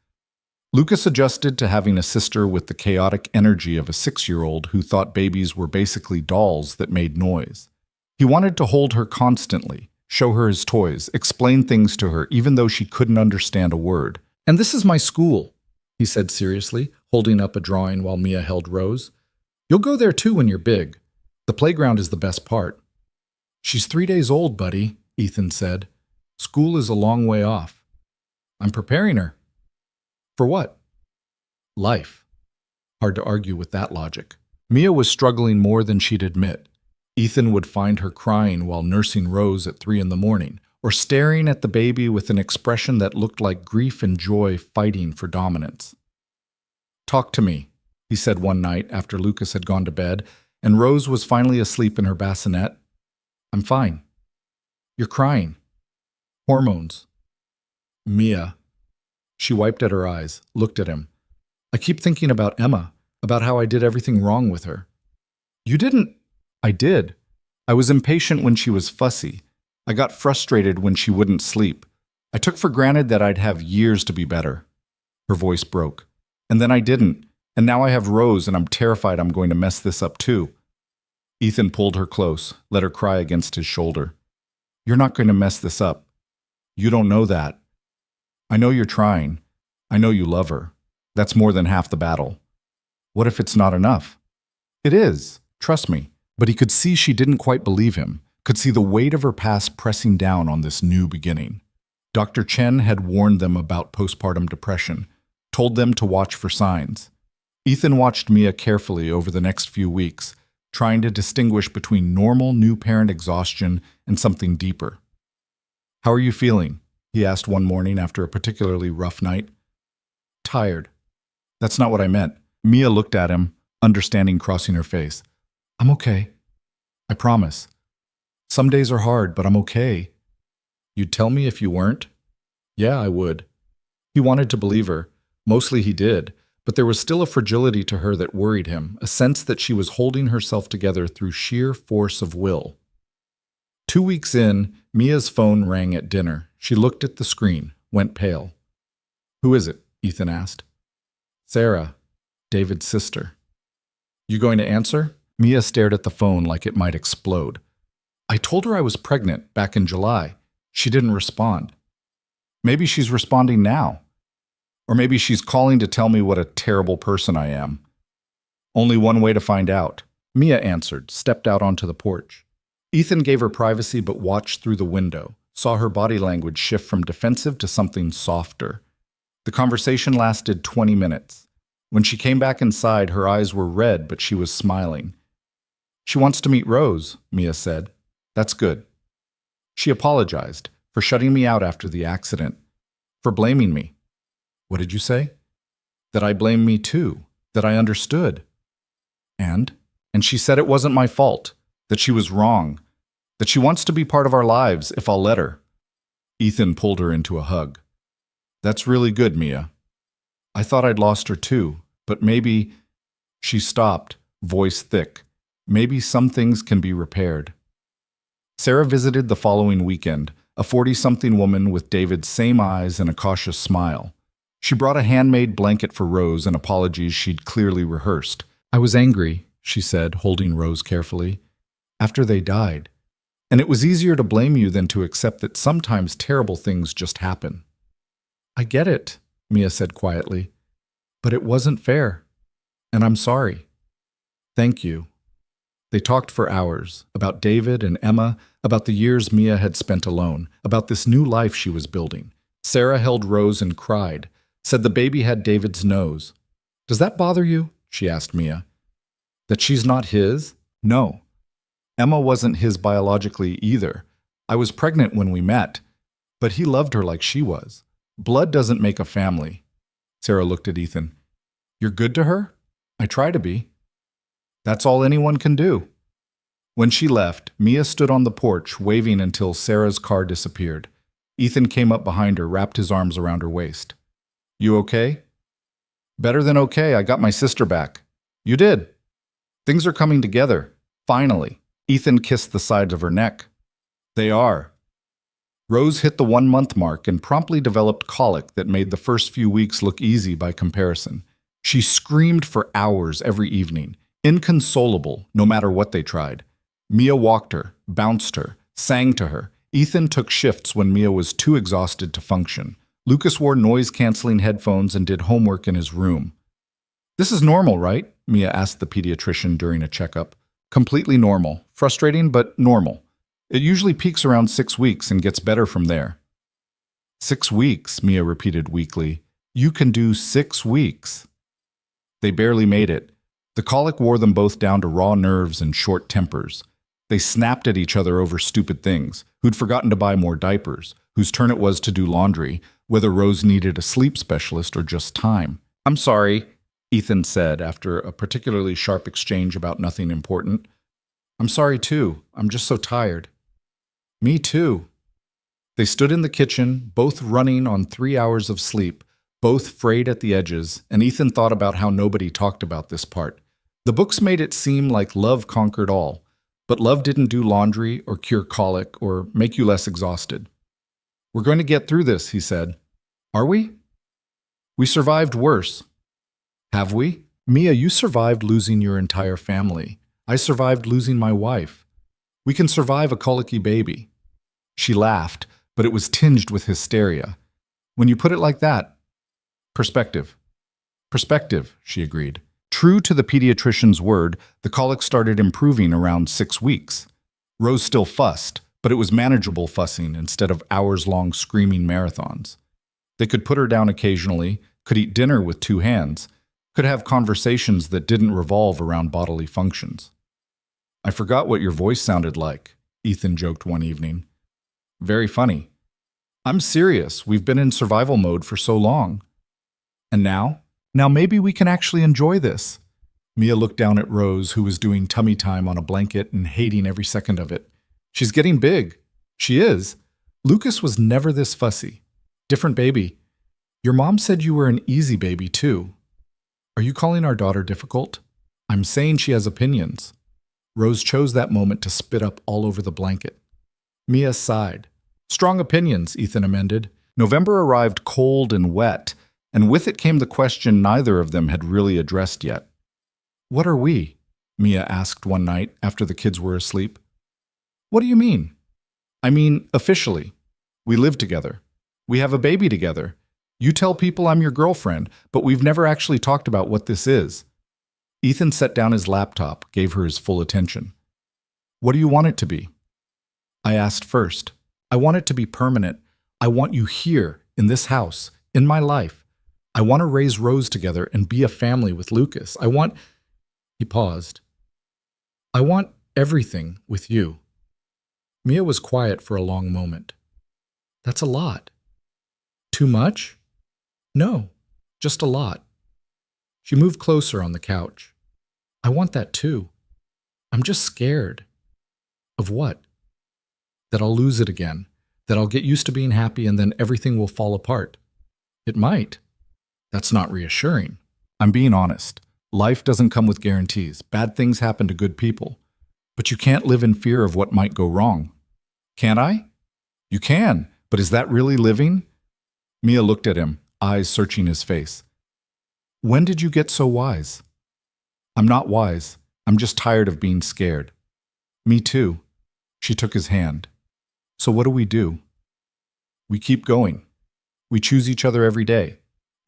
Lucas adjusted to having a sister with the chaotic energy of a 6-year-old who thought babies were basically dolls that made noise. He wanted to hold her constantly, show her his toys, explain things to her even though she couldn't understand a word. "And this is my school," he said seriously, holding up a drawing while Mia held Rose. "You'll go there too when you're big. The playground is the best part." "She's 3 days old, buddy," Ethan said. "School is a long way off." "I'm preparing her." "For what?" "Life." Hard to argue with that logic. Mia was struggling more than she'd admit. Ethan would find her crying while nursing Rose at 3 a.m, or staring at the baby with an expression that looked like grief and joy fighting for dominance. "Talk to me," he said one night after Lucas had gone to bed, and Rose was finally asleep in her bassinet. "I'm fine." "You're crying." "Hormones." "Mia." She wiped at her eyes, looked at him. "I keep thinking about Emma, about how I did everything wrong with her." "You didn't." "I did. I was impatient when she was fussy. I got frustrated when she wouldn't sleep. I took for granted that I'd have years to be better." Her voice broke. "And then I didn't. And now I have Rose and I'm terrified I'm going to mess this up too." Ethan pulled her close, let her cry against his shoulder. "You're not going to mess this up. You don't know that. I know you're trying. I know you love her. That's more than half the battle. What if it's not enough?" "It is. Trust me." But he could see she didn't quite believe him, could see the weight of her past pressing down on this new beginning. Dr. Chen had warned them about postpartum depression, told them to watch for signs. Ethan watched Mia carefully over the next few weeks, trying to distinguish between normal new parent exhaustion and something deeper. "How are you feeling?" he asked one morning after a particularly rough night. "Tired." "That's not what I meant." Mia looked at him, understanding crossing her face. "I'm okay. I promise. Some days are hard, but I'm okay." "You'd tell me if you weren't?" "Yeah, I would." He wanted to believe her. Mostly he did, but there was still a fragility to her that worried him, a sense that she was holding herself together through sheer force of will. 2 weeks in, Mia's phone rang at dinner. She looked at the screen, went pale. "Who is it?" Ethan asked. "Sarah, David's sister." "You going to answer?" Mia stared at the phone like it might explode. "I told her I was pregnant back in July. She didn't respond." "Maybe she's responding now. Or maybe she's calling to tell me what a terrible person I am." "Only one way to find out." Mia answered, stepped out onto the porch. Ethan gave her privacy but watched through the window, saw her body language shift from defensive to something softer. The conversation lasted 20 minutes. When she came back inside, her eyes were red, but she was smiling. "She wants to meet Rose," Mia said. "That's good." She apologized for shutting me out after the accident, for blaming me. "What did you say?" "That I blame me too, that I understood." And she said it wasn't my fault, that she was wrong, that she wants to be part of our lives if I'll let her. Ethan pulled her into a hug. "That's really good, Mia. I thought I'd lost her too, but maybe—" She stopped, voice thick. "Maybe some things can be repaired." Sarah visited the following weekend, a 40-something woman with David's same eyes and a cautious smile. She brought a handmade blanket for Rose and apologies she'd clearly rehearsed. "I was angry," she said, holding Rose carefully, "after they died. And it was easier to blame you than to accept that sometimes terrible things just happen." "I get it," Mia said quietly, "but it wasn't fair. And I'm sorry." "Thank you." They talked for hours, about David and Emma, about the years Mia had spent alone, about this new life she was building. Sarah held Rose and cried, said the baby had David's nose. "Does that bother you?" she asked Mia. "That she's not his?" "No. Emma wasn't his biologically either. I was pregnant when we met, but he loved her like she was. Blood doesn't make a family." Sarah looked at Ethan. "You're good to her?" "I try to be." "That's all anyone can do." When she left, Mia stood on the porch, waving until Sarah's car disappeared. Ethan came up behind her, wrapped his arms around her waist. "You okay?" "Better than okay. I got my sister back." "You did." "Things are coming together. Finally." Ethan kissed the sides of her neck. "They are." Rose hit the 1-month mark and promptly developed colic that made the first few weeks look easy by comparison. She screamed for hours every evening, inconsolable no matter what they tried. Mia walked her, bounced her, sang to her. Ethan took shifts when Mia was too exhausted to function. Lucas wore noise-canceling headphones and did homework in his room. "This is normal, right?" Mia asked the pediatrician during a checkup. "Completely normal. Frustrating, but normal. It usually peaks around 6 weeks and gets better from there." 6 weeks, Mia repeated weakly. "You can do 6 weeks." They barely made it. The colic wore them both down to raw nerves and short tempers. They snapped at each other over stupid things, who'd forgotten to buy more diapers, whose turn it was to do laundry, whether Rose needed a sleep specialist or just time. "I'm sorry," Ethan said after a particularly sharp exchange about nothing important. "I'm sorry too. I'm just so tired." "Me too." They stood in the kitchen, both running on 3 hours of sleep, both frayed at the edges, and Ethan thought about how nobody talked about this part. The books made it seem like love conquered all, but love didn't do laundry or cure colic or make you less exhausted. "We're going to get through this," he said. "Are we?" "We survived worse." "Have we?" "Mia, you survived losing your entire family. I survived losing my wife. We can survive a colicky baby." She laughed, but it was tinged with hysteria. "When you put it like that, perspective." "Perspective," she agreed. True to the pediatrician's word, the colic started improving around 6 weeks. Rose still fussed, but it was manageable fussing instead of hours-long screaming marathons. They could put her down occasionally, could eat dinner with 2 hands. could have conversations that didn't revolve around bodily functions. I forgot what your voice sounded like, Ethan joked one evening. Very funny. I'm serious. We've been in survival mode for so long. And now? Now maybe we can actually enjoy this. Mia looked down at Rose, who was doing tummy time on a blanket and hating every second of it. She's getting big. She is. Lucas was never this fussy. Different baby. Your mom said you were an easy baby, too. Are you calling our daughter difficult? I'm saying she has opinions. Rose chose that moment to spit up all over the blanket. Mia sighed. Strong opinions, Ethan amended. November arrived cold and wet, and with it came the question neither of them had really addressed yet. What are we? Mia asked one night after the kids were asleep. What do you mean? I mean, officially. We live together. We have a baby together. You tell people I'm your girlfriend, but we've never actually talked about what this is. Ethan set down his laptop, gave her his full attention. What do you want it to be? I asked first. I want it to be permanent. I want you here, in this house, in my life. I want to raise Rose together and be a family with Lucas. I want... He paused. I want everything with you. Mia was quiet for a long moment. That's a lot. Too much? No, just a lot. She moved closer on the couch. I want that too. I'm just scared. Of what? That I'll lose it again. That I'll get used to being happy and then everything will fall apart. It might. That's not reassuring. I'm being honest. Life doesn't come with guarantees. Bad things happen to good people. But you can't live in fear of what might go wrong. Can't I? You can, but is that really living? Mia looked at him, eyes searching his face. When did you get so wise? I'm not wise. I'm just tired of being scared. Me too. She took his hand. So what do? We keep going. We choose each other every day.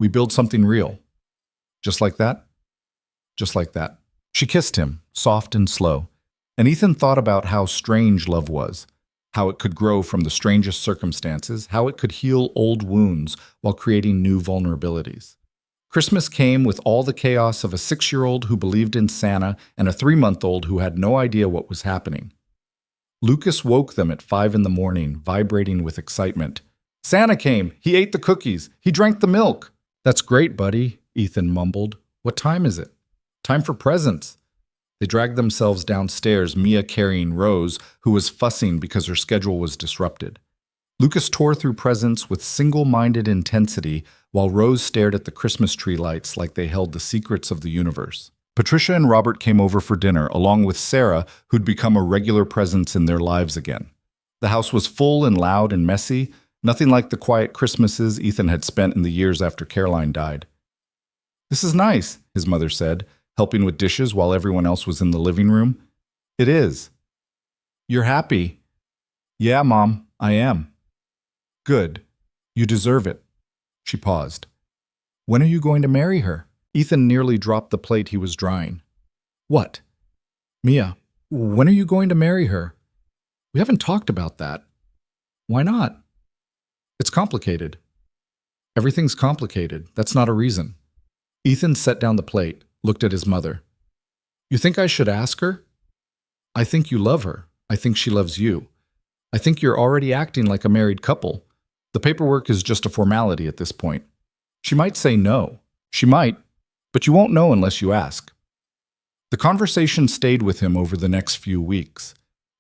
We build something real. Just like that? Just like that. She kissed him, soft and slow. And Ethan thought about how strange love was, how it could grow from the strangest circumstances, how it could heal old wounds while creating new vulnerabilities. Christmas came with all the chaos of a 6-year-old who believed in Santa and a 3-month-old who had no idea what was happening. Lucas woke them at 5 a.m, vibrating with excitement. Santa came. He ate the cookies. He drank the milk. That's great, buddy, Ethan mumbled. What time is it? Time for presents. They dragged themselves downstairs, Mia carrying Rose, who was fussing because her schedule was disrupted. Lucas tore through presents with single-minded intensity while Rose stared at the Christmas tree lights like they held the secrets of the universe. Patricia and Robert came over for dinner, along with Sarah, who'd become a regular presence in their lives again. The house was full and loud and messy, nothing like the quiet Christmases Ethan had spent in the years after Caroline died. This is nice, his mother said, helping with dishes while everyone else was in the living room. It is. You're happy? Yeah, Mom, I am. Good. You deserve it. She paused. When are you going to marry her? Ethan nearly dropped the plate he was drying. What? Mia, when are you going to marry her? We haven't talked about that. Why not? It's complicated. Everything's complicated. That's not a reason. Ethan set down the plate, looked at his mother. You think I should ask her? I think you love her. I think she loves you. I think you're already acting like a married couple. The paperwork is just a formality at this point. She might say no. She might, but you won't know unless you ask. The conversation stayed with him over the next few weeks.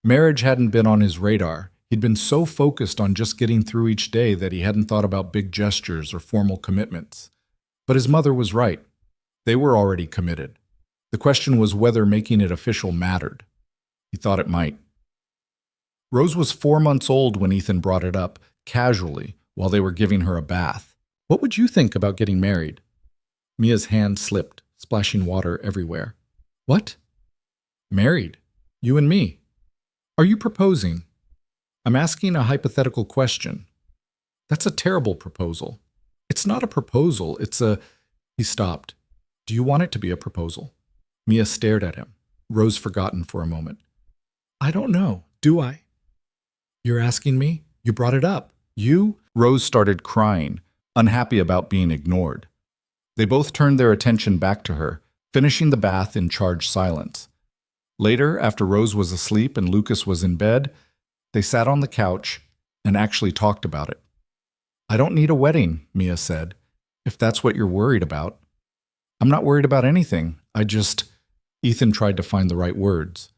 Marriage hadn't been on his radar. He'd been so focused on just getting through each day that he hadn't thought about big gestures or formal commitments. But his mother was right. They were already committed. The question was whether making it official mattered. He thought it might. Rose was 4 months old when Ethan brought it up, casually, while they were giving her a bath. What would you think about getting married? Mia's hand slipped, splashing water everywhere. What? Married. You and me. Are you proposing? I'm asking a hypothetical question. That's a terrible proposal. It's not a proposal, it's a... He stopped. Do you want it to be a proposal? Mia stared at him, Rose forgotten for a moment. I don't know, do I? You're asking me? You brought it up. You? Rose started crying, unhappy about being ignored. They both turned their attention back to her, finishing the bath in charged silence. Later, after Rose was asleep and Lucas was in bed, they sat on the couch and actually talked about it. "I don't need a wedding," Mia said, "if that's what you're worried about." "I'm not worried about anything. Ethan tried to find the right words.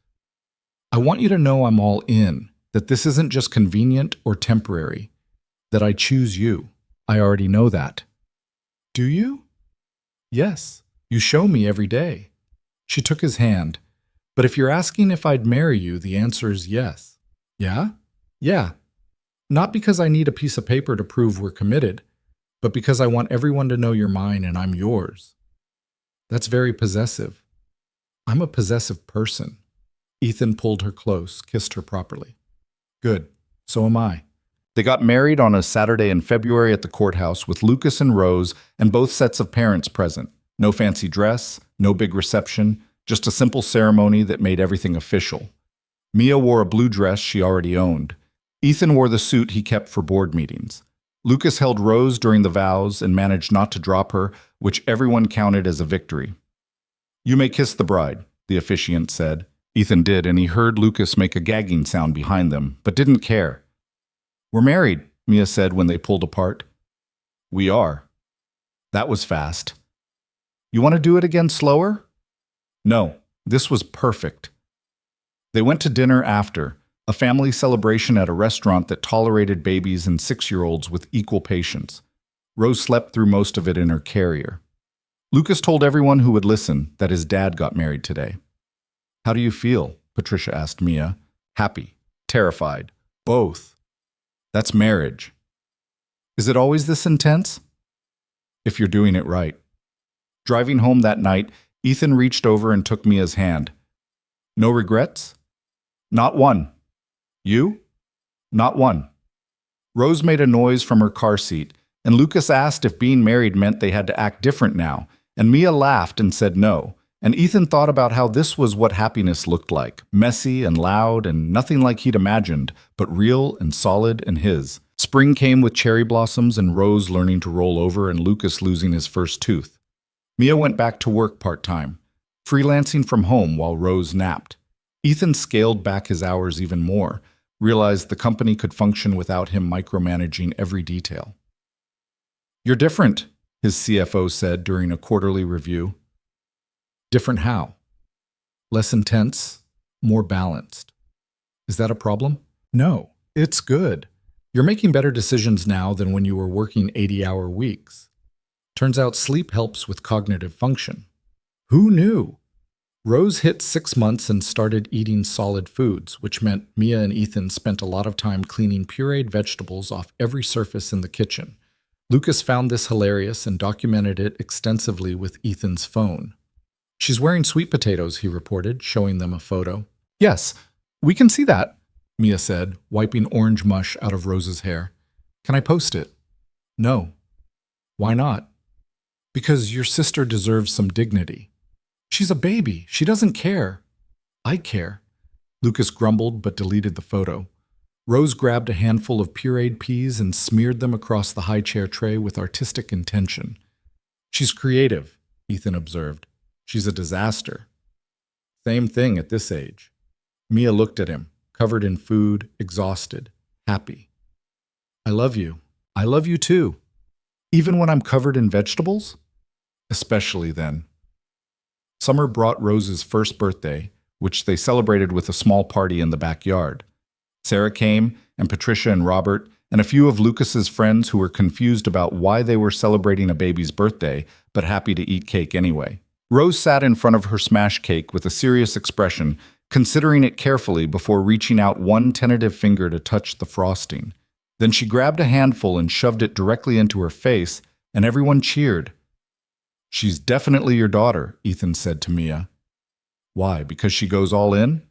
"I want you to know I'm all in, that this isn't just convenient or temporary, that I choose you. I already know that." "Do you?" "Yes. You show me every day." She took his hand. "But if you're asking if I'd marry you, the answer is yes." "Yeah?" "Yeah. Not because I need a piece of paper to prove we're committed, but because I want everyone to know you're mine and I'm yours." "That's very possessive." "I'm a possessive person." Ethan pulled her close, kissed her properly. "Good. So am I." They got married on a Saturday in February at the courthouse with Lucas and Rose and both sets of parents present. No fancy dress, no big reception, just a simple ceremony that made everything official. Mia wore a blue dress she already owned. Ethan wore the suit he kept for board meetings. Lucas held Rose during the vows and managed not to drop her, which everyone counted as a victory. "You may kiss the bride," the officiant said. Ethan did, and he heard Lucas make a gagging sound behind them, but didn't care. "We're married," Mia said when they pulled apart. "We are." That was fast. "You want to do it again slower?" "No, this was perfect." They went to dinner after, a family celebration at a restaurant that tolerated babies and 6-year-olds with equal patience. Rose slept through most of it in her carrier. Lucas told everyone who would listen that his dad got married today. "How do you feel?" Patricia asked Mia. "Happy. Terrified. Both. That's marriage." "Is it always this intense?" "If you're doing it right." Driving home that night, Ethan reached over and took Mia's hand. "No regrets?" "Not one." "You?" "Not one." Rose made a noise from her car seat, and Lucas asked if being married meant they had to act different now, and Mia laughed and said no. And Ethan thought about how this was what happiness looked like, messy and loud and nothing like he'd imagined, but real and solid and his. Spring came with cherry blossoms and Rose learning to roll over and Lucas losing his first tooth. Mia went back to work part-time, freelancing from home while Rose napped. Ethan scaled back his hours even more, realized the company could function without him micromanaging every detail. "You're different," his CFO said during a quarterly review. "Different how?" "Less intense, more balanced." "Is that a problem?" "No, it's good. You're making better decisions now than when you were working 80-hour weeks. Turns out sleep helps with cognitive function." "Who knew?" Rose hit 6 months and started eating solid foods, which meant Mia and Ethan spent a lot of time cleaning pureed vegetables off every surface in the kitchen. Lucas found this hilarious and documented it extensively with Ethan's phone. "She's wearing sweet potatoes," he reported, showing them a photo. "Yes, we can see that," Mia said, wiping orange mush out of Rose's hair. "Can I post it?" "No." "Why not?" "Because your sister deserves some dignity." "She's a baby. She doesn't care." "I care." Lucas grumbled but deleted the photo. Rose grabbed a handful of pureed peas and smeared them across the high chair tray with artistic intention. "She's creative," Ethan observed. "She's a disaster." "Same thing at this age." Mia looked at him, covered in food, exhausted, happy. "I love you. I love you too. Even when I'm covered in vegetables?" "Especially then." Summer brought Rose's first birthday, which they celebrated with a small party in the backyard. Sarah came, and Patricia and Robert, and a few of Lucas's friends who were confused about why they were celebrating a baby's birthday, but happy to eat cake anyway. Rose sat in front of her smash cake with a serious expression, considering it carefully before reaching out one tentative finger to touch the frosting. Then she grabbed a handful and shoved it directly into her face, and everyone cheered. "She's definitely your daughter," Ethan said to Mia. "Why, because she goes all in?"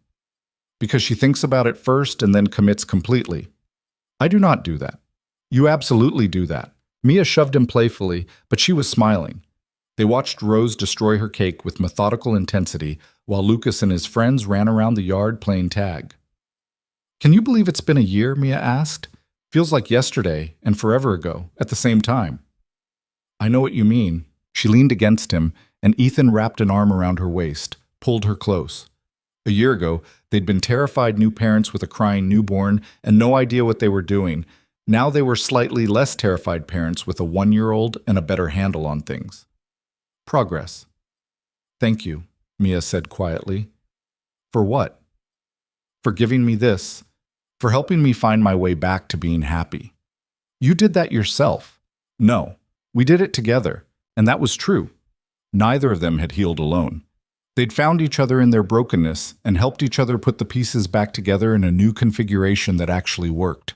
"Because she thinks about it first and then commits completely." "I do not do that." "You absolutely do that." Mia shoved him playfully, but she was smiling. They watched Rose destroy her cake with methodical intensity while Lucas and his friends ran around the yard playing tag. "Can you believe it's been a year?" Mia asked. "Feels like yesterday and forever ago at the same time." "I know what you mean. She leaned against him, and Ethan wrapped an arm around her waist, pulled her close. A year ago, they'd been terrified new parents with a crying newborn and no idea what they were doing. Now they were slightly less terrified parents with a 1-year-old and a better handle on things. Progress. Thank you, Mia said quietly. For what? For giving me this. For helping me find my way back to being happy. You did that yourself. No, we did it together, and that was true. Neither of them had healed alone. They'd found each other in their brokenness and helped each other put the pieces back together in a new configuration that actually worked.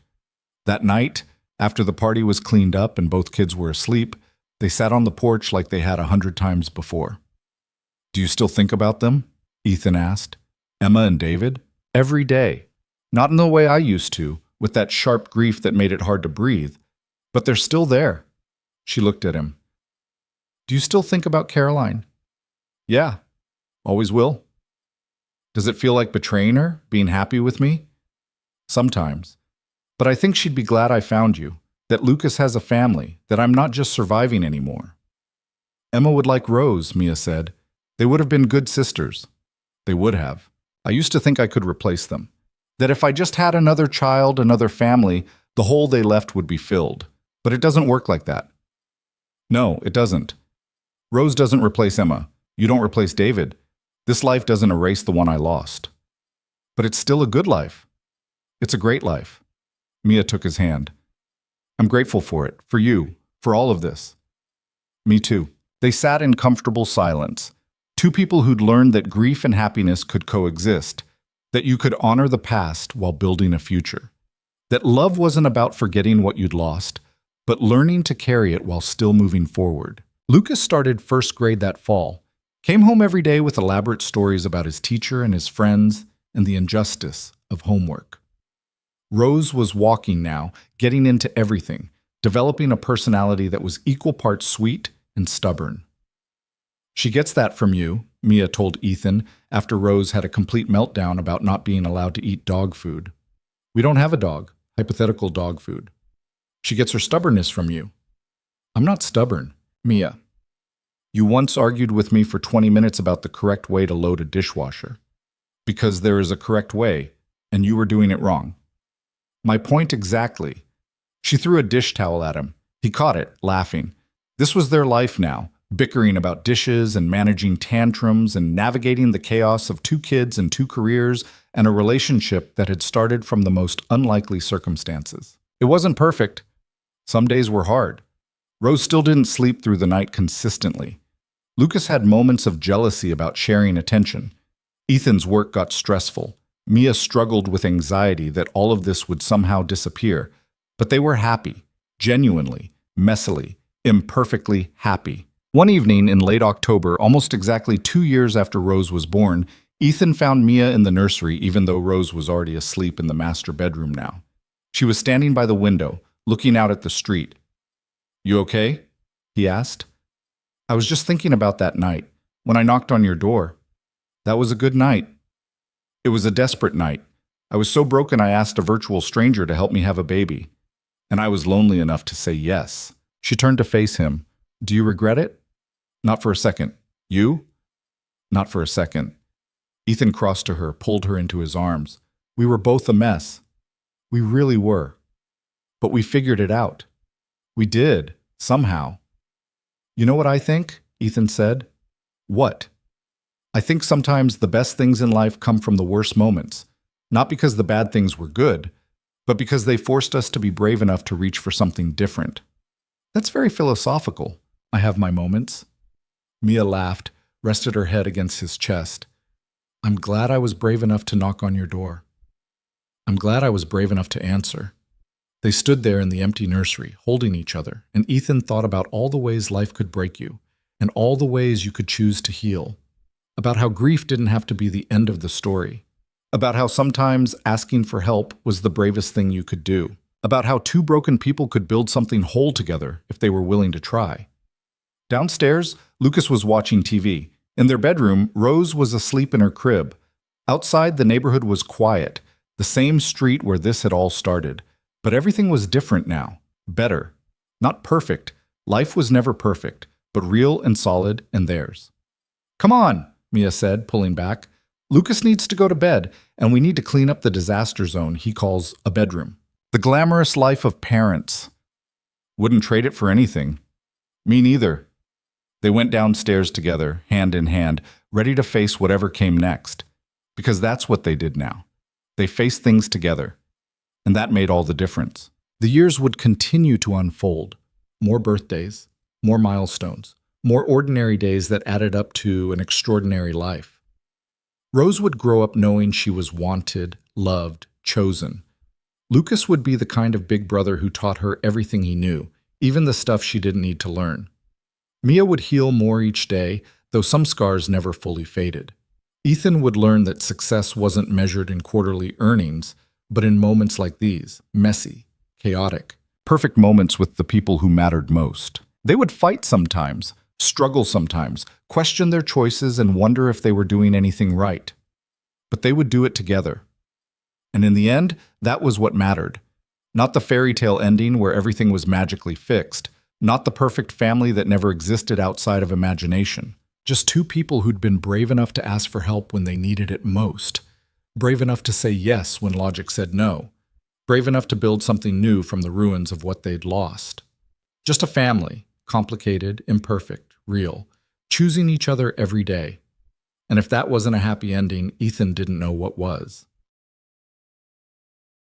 That night, after the party was cleaned up and both kids were asleep, they sat on the porch like they had 100 times before. Do you still think about them? Ethan asked. Emma and David? Every day. Not in the way I used to, with that sharp grief that made it hard to breathe. But they're still there. She looked at him. Do you still think about Caroline? Yeah. Always will. Does it feel like betraying her, being happy with me? Sometimes. But I think she'd be glad I found you, that Lucas has a family, that I'm not just surviving anymore. Emma would like Rose, Mia said. They would have been good sisters. They would have. I used to think I could replace them. That if I just had another child, another family, the hole they left would be filled. But it doesn't work like that. No, it doesn't. Rose doesn't replace Emma. You don't replace David. This life doesn't erase the one I lost. But it's still a good life. It's a great life. Mia took his hand. I'm grateful for it, for you, for all of this. Me too. They sat in comfortable silence. Two people who'd learned that grief and happiness could coexist, that you could honor the past while building a future, that love wasn't about forgetting what you'd lost, but learning to carry it while still moving forward. Lucas started first grade that fall, came home every day with elaborate stories about his teacher and his friends and the injustice of homework. Rose was walking now, getting into everything, developing a personality that was equal parts sweet and stubborn. She gets that from you, Mia told Ethan after Rose had a complete meltdown about not being allowed to eat dog food. We don't have a dog, hypothetical dog food. She gets her stubbornness from you. I'm not stubborn, Mia. You once argued with me for 20 minutes about the correct way to load a dishwasher. Because there is a correct way, and you were doing it wrong. My point exactly. She threw a dish towel at him. He caught it, laughing. This was their life now, bickering about dishes and managing tantrums and navigating the chaos of 2 kids and 2 careers and a relationship that had started from the most unlikely circumstances. It wasn't perfect. Some days were hard. Rose still didn't sleep through the night consistently. Lucas had moments of jealousy about sharing attention. Ethan's work got stressful. Mia struggled with anxiety that all of this would somehow disappear. But they were happy, genuinely, messily, imperfectly happy. One evening in late October, almost exactly 2 years after Rose was born, Ethan found Mia in the nursery even though Rose was already asleep in the master bedroom now. She was standing by the window, looking out at the street. You okay? He asked. I was just thinking about that night, when I knocked on your door. That was a good night. It was a desperate night. I was so broken I asked a virtual stranger to help me have a baby. And I was lonely enough to say yes. She turned to face him. Do you regret it? Not for a second. You? Not for a second. Ethan crossed to her, pulled her into his arms. We were both a mess. We really were. But we figured it out. We did, somehow. You know what I think? Ethan said. What? I think sometimes the best things in life come from the worst moments. Not because the bad things were good, but because they forced us to be brave enough to reach for something different. That's very philosophical. I have my moments. Mia laughed, rested her head against his chest. I'm glad I was brave enough to knock on your door. I'm glad I was brave enough to answer. They stood there in the empty nursery, holding each other, and Ethan thought about all the ways life could break you, and all the ways you could choose to heal. About how grief didn't have to be the end of the story. About how sometimes asking for help was the bravest thing you could do. About how 2 broken people could build something whole together if they were willing to try. Downstairs, Lucas was watching TV. In their bedroom, Rose was asleep in her crib. Outside, the neighborhood was quiet, the same street where this had all started. But everything was different now. Better. Not perfect. Life was never perfect. but real and solid and theirs. Come on, Mia said, pulling back. Lucas needs to go to bed, and we need to clean up the disaster zone he calls a bedroom. The glamorous life of parents. Wouldn't trade it for anything. Me neither. They went downstairs together, hand in hand, ready to face whatever came next. Because that's what they did now. They faced things together. And that made all the difference. The years would continue to unfold. More birthdays, more milestones, more ordinary days that added up to an extraordinary life. Rose would grow up knowing she was wanted, loved, chosen. Lucas would be the kind of big brother who taught her everything he knew, even the stuff she didn't need to learn. Mia would heal more each day, though some scars never fully faded. Ethan would learn that success wasn't measured in quarterly earnings, but in moments like these, messy, chaotic, perfect moments with the people who mattered most. They would fight sometimes, struggle sometimes, question their choices and wonder if they were doing anything right. But they would do it together. And in the end, that was what mattered. Not the fairy tale ending where everything was magically fixed, not the perfect family that never existed outside of imagination. Just two people who'd been brave enough to ask for help when they needed it most. Brave enough to say yes when logic said no. Brave enough to build something new from the ruins of what they'd lost. Just a family, complicated, imperfect, real, choosing each other every day. And if that wasn't a happy ending, Ethan didn't know what was.